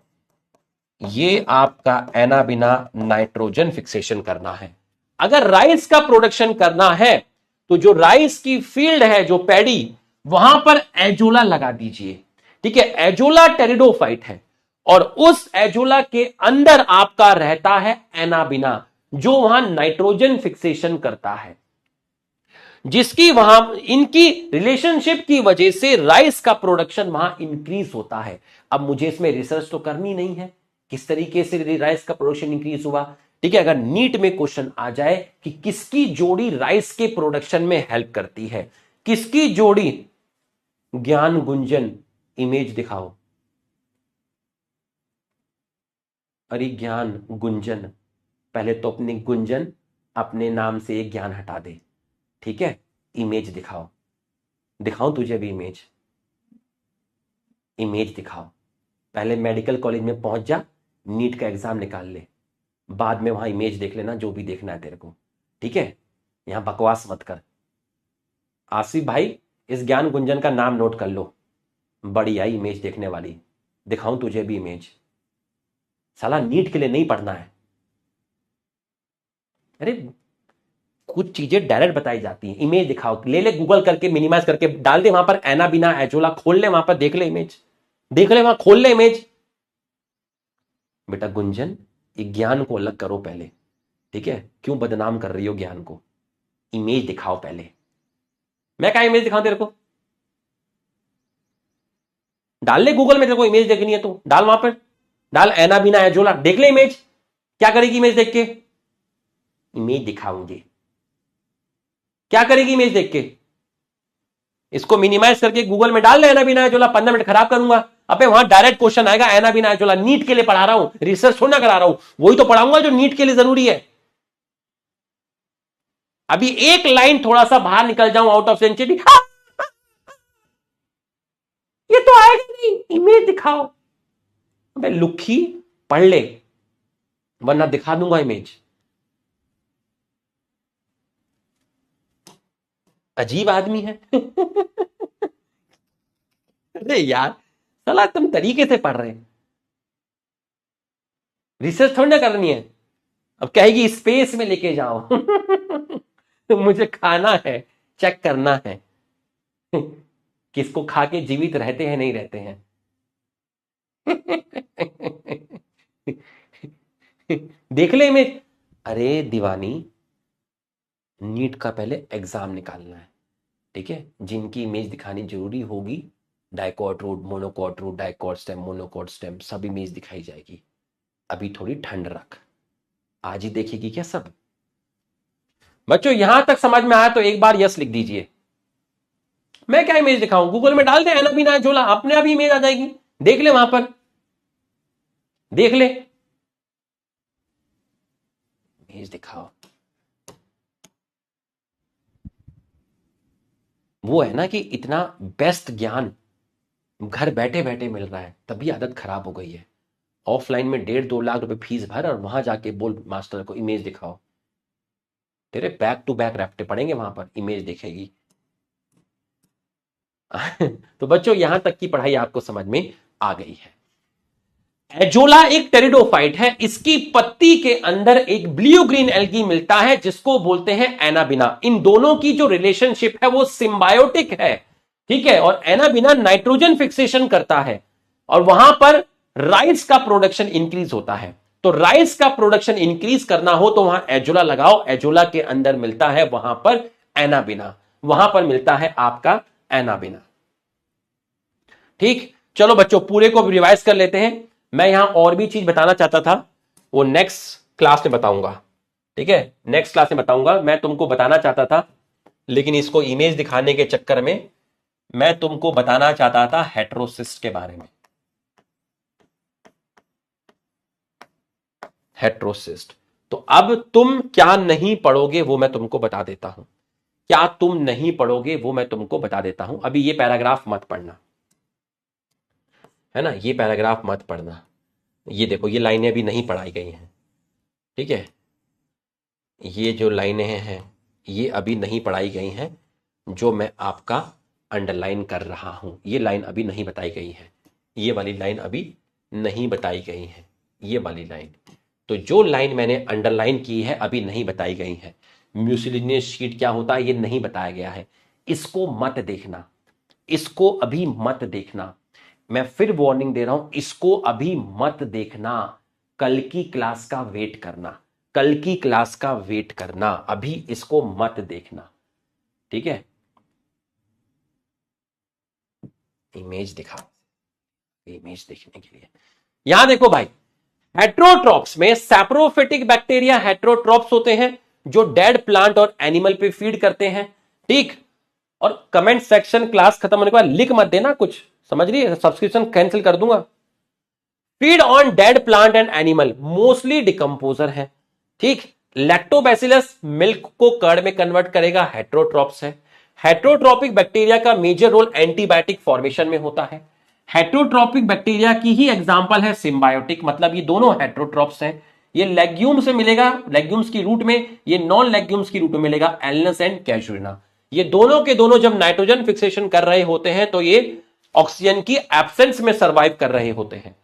ये आपका एनाबिना नाइट्रोजन फिक्सेशन करना है। अगर राइस का प्रोडक्शन करना है तो जो राइस की फील्ड है, जो पैडी, वहां पर एजोला लगा दीजिए। ठीक है, एजोला टेरिडोफाइट है और उस एजोला के अंदर आपका रहता है एनाबिना, जो वहां नाइट्रोजन फिक्सेशन करता है, जिसकी वहां इनकी रिलेशनशिप की वजह से राइस का प्रोडक्शन वहां इंक्रीज होता है। अब मुझे इसमें रिसर्च तो करनी नहीं है किस तरीके से राइस का प्रोडक्शन इंक्रीज हुआ। ठीक है, अगर नीट में क्वेश्चन आ जाए कि किसकी जोड़ी राइस के प्रोडक्शन में हेल्प करती है, किसकी जोड़ी, ज्ञान गुंजन, इमेज दिखाओ। अरे ज्ञान गुंजन, पहले तो अपनी गुंजन अपने नाम से एक ज्ञान हटा दे। ठीक है, इमेज दिखाओ। दिखाऊं तुझे भी इमेज? इमेज दिखाओ। पहले मेडिकल कॉलेज में पहुंच जा, नीट का एग्जाम निकाल ले, बाद में वहां इमेज देख लेना जो भी देखना है तेरे को। ठीक है, यहां बकवास मत कर। आसिफ भाई, इस ज्ञान गुंजन का नाम नोट कर लो, बड़ी आई इमेज देखने वाली। दिखाऊं तुझे भी इमेज? साला नीट के लिए नहीं पढ़ना है। अरे कुछ चीजें डायरेक्ट बताई जाती हैं। इमेज दिखाओ, ले ले गूगल करके, मिनिमाइज करके डाल दे वहां पर, एनाबिना एजोला खोल ले, वहां पर देख ले इमेज, देख ले, वहां खोल ले इमेज। बेटा गुंजन, ये ज्ञान को अलग करो पहले। ठीक है, क्यों बदनाम कर रही हो ज्ञान को? इमेज दिखाओ पहले। मैं क्या इमेज दिखाऊं तेरे को? डाल ले गूगल में, तेरे को इमेज देखनी है तो डाल, वहां पर डाल एनाबिना एजोला, देख ले इमेज। क्या करेगी इमेज देख के? इमेज दिखाऊंगी, क्या करेगी इमेज देख के? इसको मिनिमाइज करके गूगल में डाल ले एनाबिना एजोला, 15 मिनट खराब करूंगा। अबे वहां डायरेक्ट क्वेश्चन आएगा एनाबिना एजोला। नीट के लिए पढ़ा रहा हूं, रिसर्च थोड़ा करा रहा हूं, वही तो पढ़ाऊंगा जो नीट के लिए जरूरी है। अभी एक लाइन थोड़ा सा बाहर निकल जाऊं आउट ऑफ सेंचुरी, ये तो आएगा नहीं, इमेज दिखाओ। अबे लुखी, पढ़ ले, वरना दिखा दूंगा इमेज। अजीब आदमी है। अरे यार, साला तुम तरीके से पढ़ रहे हैं, रिसर्च थोड़ी ना करनी है। अब कहेगी स्पेस में लेके जाओ। तो मुझे खाना है, चेक करना है किसको खा के जीवित रहते हैं नहीं रहते हैं। देख ले इमेज। अरे दीवानी, नीट का पहले एग्जाम निकालना है। ठीक है, जिनकी इमेज दिखानी जरूरी होगी, dicot root, monocot root, dicot stem, monocot stem, सब इमेज दिखाई जाएगी। अभी थोड़ी ठंड रख, आज ही देखेगी क्या सब? बच्चों यहां तक समझ में आया तो एक बार यस लिख दीजिए। मैं क्या इमेज दिखाऊं? गूगल में डाल दे एनाबिना एजोला, अपने आप ही इमेज आ जाएगी, देख ले वहां पर, देख ले, इमेज दिखाओ। वो है ना कि इतना बेस्ट ज्ञान घर बैठे बैठे मिल रहा है, तभी आदत खराब हो गई है। ऑफलाइन में 1.5-2 लाख रुपए फीस भर और वहां जाके बोल मास्टर को इमेज दिखाओ, तेरे बैक टू बैक रैप्टे पड़ेंगे वहां पर, इमेज देखेगी। तो बच्चों यहां तक की पढ़ाई आपको समझ में आ गई है। एजोला एक टेरिडोफाइट है, इसकी पत्ती के अंदर एक ब्लू ग्रीन एल्गी मिलता है जिसको बोलते हैं एनाबिना। इन दोनों की जो रिलेशनशिप है वो सिम्बायोटिक है, ठीक है। और एनाबिना नाइट्रोजन फिक्सेशन करता है और वहां पर राइस का प्रोडक्शन इंक्रीज होता है। तो राइस का प्रोडक्शन इंक्रीज करना हो तो वहां एजोला लगाओ, एजोला के अंदर मिलता है वहां पर एनाबिना, वहां पर मिलता है आपका एनाबिना। ठीक, चलो बच्चों पूरे को रिवाइज कर लेते हैं। मैं यहां और भी चीज बताना चाहता था, वो नेक्स्ट क्लास में बताऊंगा, ठीक है, नेक्स्ट क्लास में बताऊंगा। मैं तुमको बताना चाहता था, लेकिन इसको इमेज दिखाने के चक्कर में मैं तुमको बताना चाहता था हेट्रोसिस्ट के बारे में। हेट्रोसिस्ट, तो अब तुम क्या नहीं पढ़ोगे वो मैं तुमको बता देता हूं। क्या तुम नहीं पढ़ोगे वो मैं तुमको बता देता हूं। अभी ये पैराग्राफ मत पढ़ना, है ना, ये पैराग्राफ मत पढ़ना। ये देखो, ये लाइनें अभी नहीं पढ़ाई गई हैं, ठीक है, ये जो लाइनें हैं ये अभी नहीं पढ़ाई गई हैं, जो मैं आपका अंडरलाइन कर रहा हूं, ये लाइन अभी नहीं बताई गई है, ये वाली लाइन अभी नहीं बताई गई है, ये वाली लाइन। तो जो लाइन मैंने अंडरलाइन की है अभी नहीं बताई गई है। म्यूसिलिनियस शीट क्या होता है ये नहीं बताया गया है, इसको मत देखना, इसको अभी मत देखना। मैं फिर वार्निंग दे रहा हूं, इसको अभी मत देखना, कल की क्लास का वेट करना, कल की क्लास का वेट करना, अभी इसको मत देखना, ठीक है। इमेज दिखा, इमेज देखने के लिए यहां देखो भाई, हेट्रोट्रॉप्स में सैप्रोफिटिक बैक्टीरिया हेट्रोट्रॉप्स होते हैं जो डेड प्लांट और एनिमल पे फीड करते हैं, ठीक। और कमेंट सेक्शन क्लास खत्म होने के बाद लिख मत देना कुछ, समझ रही है, सब्सक्रिप्शन कैंसिल कर दूंगा। Feed on dead plant and animal, mostly decomposer है, ठीक। लैक्टोबैसिलस मिल्क को कर्ड में कन्वर्ट करेगा, हेट्रोट्रॉप्स है। हेट्रोट्रॉपिक बैक्टीरिया का मेजर रोल एंटीबायोटिक फॉर्मेशन में होता है। हेट्रोट्रॉपिक बैक्टीरिया की ही एग्जांपल है सिम्बायोटिक, मतलब ये दोनों हेट्रोट्रॉप्स हैं। ये लेग्यूम से मिलेगा, लेग्यूम्स की रूट में, ये नॉन लेग्यूम्स की रूट में मिलेगा, एल्नस एंड कैजुरिना। ये दोनों के दोनों जब नाइट्रोजन फिक्सेशन कर रहे होते हैं तो ये ऑक्सीजन की एब्सेंस में सर्वाइव कर रहे होते हैं,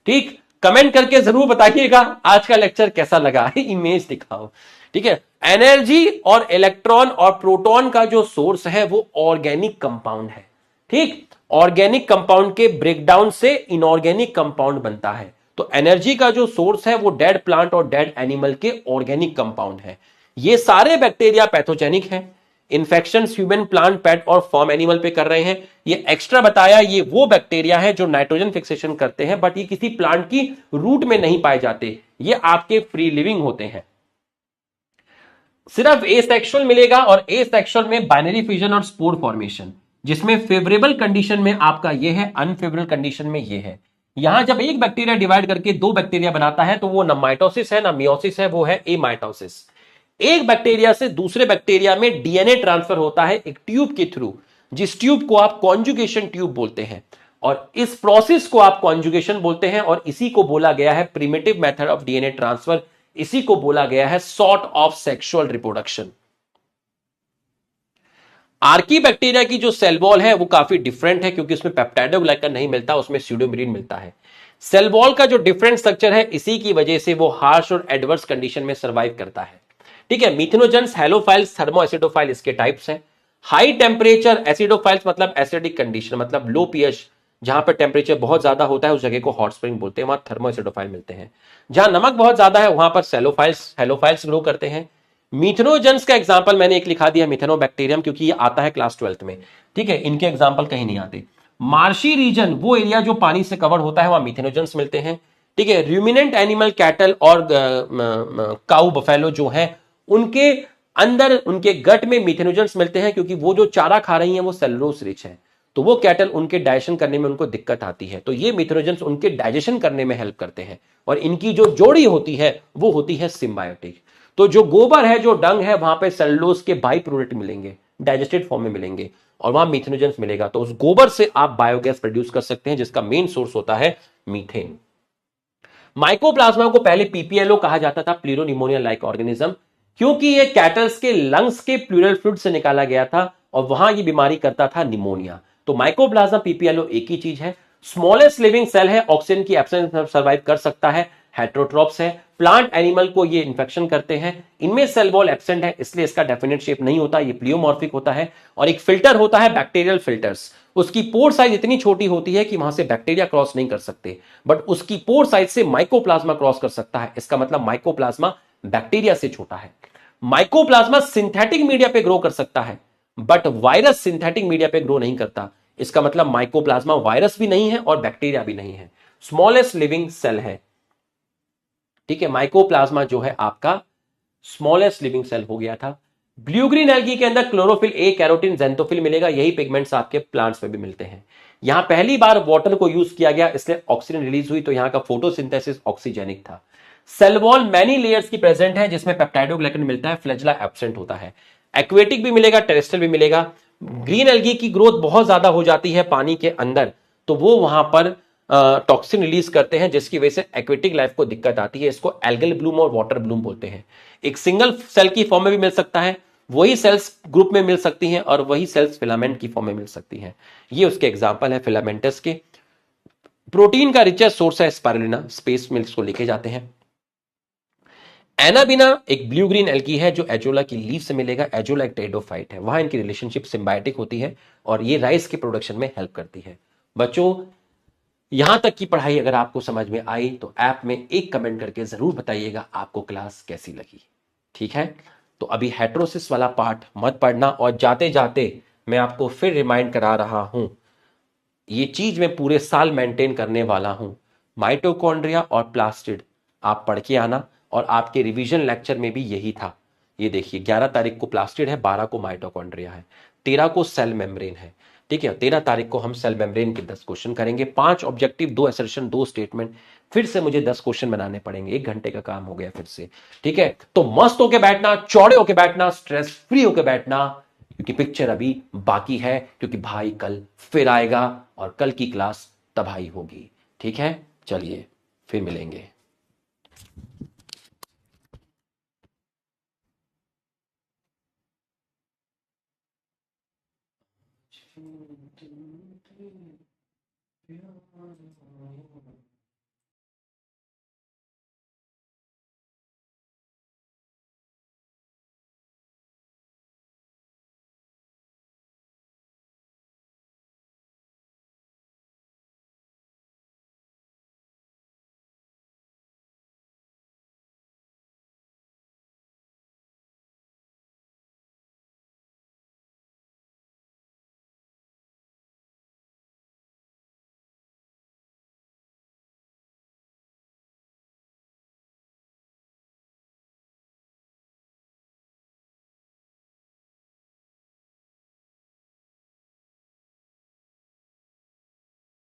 ठीक। कमेंट करके जरूर बताइएगा आज का लेक्चर कैसा लगा, इमेज दिखाओ, ठीक है। एनर्जी और इलेक्ट्रॉन और प्रोटॉन का जो सोर्स है वो ऑर्गेनिक कंपाउंड है, ठीक। ऑर्गेनिक कंपाउंड के ब्रेकडाउन से इनऑर्गेनिक कंपाउंड बनता है। तो एनर्जी का जो सोर्स है वो डेड प्लांट और डेड एनिमल के ऑर्गेनिक कंपाउंड है। ये सारे बैक्टीरिया पैथोजेनिक हैं, इन्फेक्शन ह्यूमन, प्लांट, पेट और फॉर्म एनिमल पे कर रहे हैं। ये एक्स्ट्रा बताया, ये वो बैक्टीरिया है जो नाइट्रोजन फिक्सेशन करते हैं, बट ये किसी प्लांट की रूट में नहीं पाए जाते, ये आपके फ्री लिविंग होते हैं। सिर्फ एसेक्सुअल मिलेगा, और एसेक्सुअल में बाइनरी फिजन और स्पोर फॉर्मेशन, जिसमें फेवरेबल कंडीशन में आपका ये है, अनफेवरेबल कंडीशन में ये है। यहां जब एक बैक्टीरिया डिवाइड करके दो बैक्टीरिया बनाता है तो वो ना माइटोसिस है ना मियोसिस है, वो है एमाइटोसिस। एक बैक्टीरिया से दूसरे बैक्टीरिया में डीएनए ट्रांसफर होता है एक ट्यूब के थ्रू, जिस ट्यूब को आप कॉन्जुगेशन ट्यूब बोलते हैं, और इस प्रोसेस को आप कॉन्जुगेशन बोलते हैं, और इसी को बोला गया है primitive method of DNA transfer, इसी को बोला गया है sort of sexual reproduction. Archie bacteria की जो सेल वॉल है वो काफी डिफरेंट है, क्योंकि उसमें पेप्टाइडोग्लाइकन नहीं मिलता, उसमें स्यूडोमिरीन मिलता है। सेल वॉल का जो डिफरेंट स्ट्रक्चर है, इसी की वजह से वो हार्श और एडवर्स कंडीशन में सर्वाइव करता है, ठीक है। मिथेनोजेंस, हेलोफाइल्स, थर्मोएसिडोफाइल इसके टाइप्स हैं। हाई टेम्परेचर एसिडोफाइल्स मतलब एसिडिक कंडीशन, मतलब लो पीएच, जहां पर टेम्परेचर बहुत ज्यादा होता है उस जगह को हॉट स्प्रिंग बोलते हैं, वहां थर्मोएसिडोफाइल मिलते हैं। जहां नमक बहुत ज्यादा है वहां पर सेलोफाइल्स, हेलोफाइल्स ग्रो करते हैं। मिथेनोजेंस का एग्जांपल मैंने एक लिखा दिया, मिथेनोबैक्टीरियम, क्योंकि ये आता है क्लास 12th में, ठीक है, इनके एग्जांपल कहीं नहीं आते। मार्शी रीजन, वो एरिया जो पानी से कवर होता है, वहां मिथेनोजेंस मिलते हैं, ठीक है। रूमिनेंट एनिमल, कैटल और काउ बफेलो जो है, उनके अंदर, उनके गट में मिथेनोजेंस मिलते हैं, क्योंकि वो जो चारा खा रही हैं वो सेलुलोज रिच है, तो वो कैटल उनके डाइजेशन करने में उनको दिक्कत आती है, तो ये मिथेनोजेंस उनके डाइजेशन करने में हेल्प करते हैं, और इनकी जो जोड़ी होती है वो होती है सिम्बायोटिक। तो जो गोबर है, जो डंग है, वहां पे सेलुलोज के बाई प्रोडक्ट मिलेंगे, डाइजेस्टेड फॉर्म में मिलेंगे, और वहां मीथेनोजेंस मिलेगा, तो उस गोबर से आप बायोगैस प्रोड्यूस कर सकते हैं, जिसका मेन सोर्स होता है मीथेन। माइकोप्लाज्मा को पहले पीपीएलओ कहा जाता था, प्लूरोनिमोनिया लाइक ऑर्गेनिज्म, क्योंकि ये कैटल्स के लंग्स के प्लूरल फ्लूइड से निकाला गया था और वहां ये बीमारी करता था निमोनिया। तो माइकोप्लाज्मा पीपीएलओ एक ही चीज है, स्मॉलेस्ट लिविंग सेल है, ऑक्सीजन की एब्सेंस में सर्वाइव कर सकता है, हेट्रोट्रॉप्स है, प्लांट एनिमल को ये इन्फेक्शन करते हैं, इनमें सेल वॉल एब्सेंट है, इसलिए इसका डेफिनेट शेप नहीं होता, ये प्लियोमॉर्फिक होता है। और एक फिल्टर होता है बैक्टीरियल फिल्टर्स, उसकी पोर साइज इतनी छोटी होती है कि वहां से बैक्टीरिया क्रॉस नहीं कर सकते, बट उसकी पोर साइज से माइकोप्लाज्मा क्रॉस कर सकता है, इसका मतलब माइकोप्लाज्मा बैक्टीरिया से छोटा है। माइकोप्लाज्मा सिंथेटिक मीडिया पे ग्रो कर सकता है, बट वायरस सिंथेटिक मीडिया पे ग्रो नहीं करता, इसका मतलब माइकोप्लाज्मा वायरस भी नहीं है और बैक्टीरिया भी नहीं है, स्मॉलेस्ट लिविंग सेल है। ठीक है, माइकोप्लाज्मा जो है आपका स्मॉलेस्ट लिविंग सेल हो गया था। ब्लू ग्रीन एल्गी के अंदर क्लोरोफिल ए, कैरोटीन, जेंथोफिल मिलेगा, यही पिगमेंट्स आपके प्लांट्स में भी मिलते हैं। यहां पहली बार वाटर को यूज किया गया, इसलिए ऑक्सीजन रिलीज हुई, तो यहां का फोटोसिंथेसिस ऑक्सीजेनिक था। सेल वॉल मैनी लेयर्स की प्रेजेंट है, जिसमें पेप्टाइडोग्लाइकन मिलता है, फ्लैजेला एब्सेंट होता है। एक्वेटिक भी मिलेगा, टेरेस्ट्रियल भी मिलेगा। ग्रीन एल्गी की ग्रोथ बहुत ज्यादा हो जाती है पानी के अंदर, तो वो वहां पर टॉक्सिन रिलीज करते हैं, जिसकी वजह से एक्वेटिक लाइफ को दिक्कत आती है। इसको एल्गल ब्लूम और वाटर ब्लूम बोलते हैं। एक सिंगल सेल की फॉर्म में भी मिल सकता है, वही सेल्स ग्रुप में मिल सकती हैं, और वही सेल्स फिलामेंट की फॉर्म में मिल सकती हैं। ये उसके एग्जांपल है फिलामेंटस के। प्रोटीन का रिचेस्ट सोर्स है स्पाइरुलिना, स्पेस में इसको लेके जाते हैं। एनाबिना एक ब्लू ग्रीन एल्गी है, जो एजोला की लीफ से मिलेगा, एजोला एक टेरिडोफाइट है, वहां इनकी रिलेशनशिप सिम्बायोटिक होती है और ये राइस के प्रोडक्शन में हेल्प करती है। बच्चों, यहां तक की पढ़ाई अगर आपको समझ में आई तो ऐप में एक कमेंट करके जरूर बताइएगा आपको क्लास कैसी लगी। ठीक है, तो अभी हेट्रोसिस वाला पार्ट मत पढ़ना, और जाते जाते मैं आपको फिर रिमाइंड करा रहा हूं, ये चीज मैं पूरे साल मेंटेन करने वाला हूं, माइटोकॉन्ड्रिया और प्लास्टिड आप पढ़ के आना, और आपके रिवीजन लेक्चर में भी यही था। ये देखिए 11 तारीख को प्लास्टिड है, 12 को माइटोकॉन्ड्रिया है, 13 को सेल मेम्ब्रेन है। ठीक है, 13 तारीख को हम सेल मेम्ब्रेन के 10 क्वेश्चन करेंगे, 5 ऑब्जेक्टिव, 2 असर्शन, 2 स्टेटमेंट, फिर से मुझे 10 क्वेश्चन बनाने पड़ेंगे, 1 घंटे का काम हो गया फिर से। ठीक है, तो मस्त होके बैठना, चौड़े होके बैठना, स्ट्रेस फ्री होके बैठना, क्योंकि पिक्चर अभी बाकी है, क्योंकि भाई कल फिर आएगा और कल की क्लास तबाही होगी। ठीक है, चलिए फिर मिलेंगे।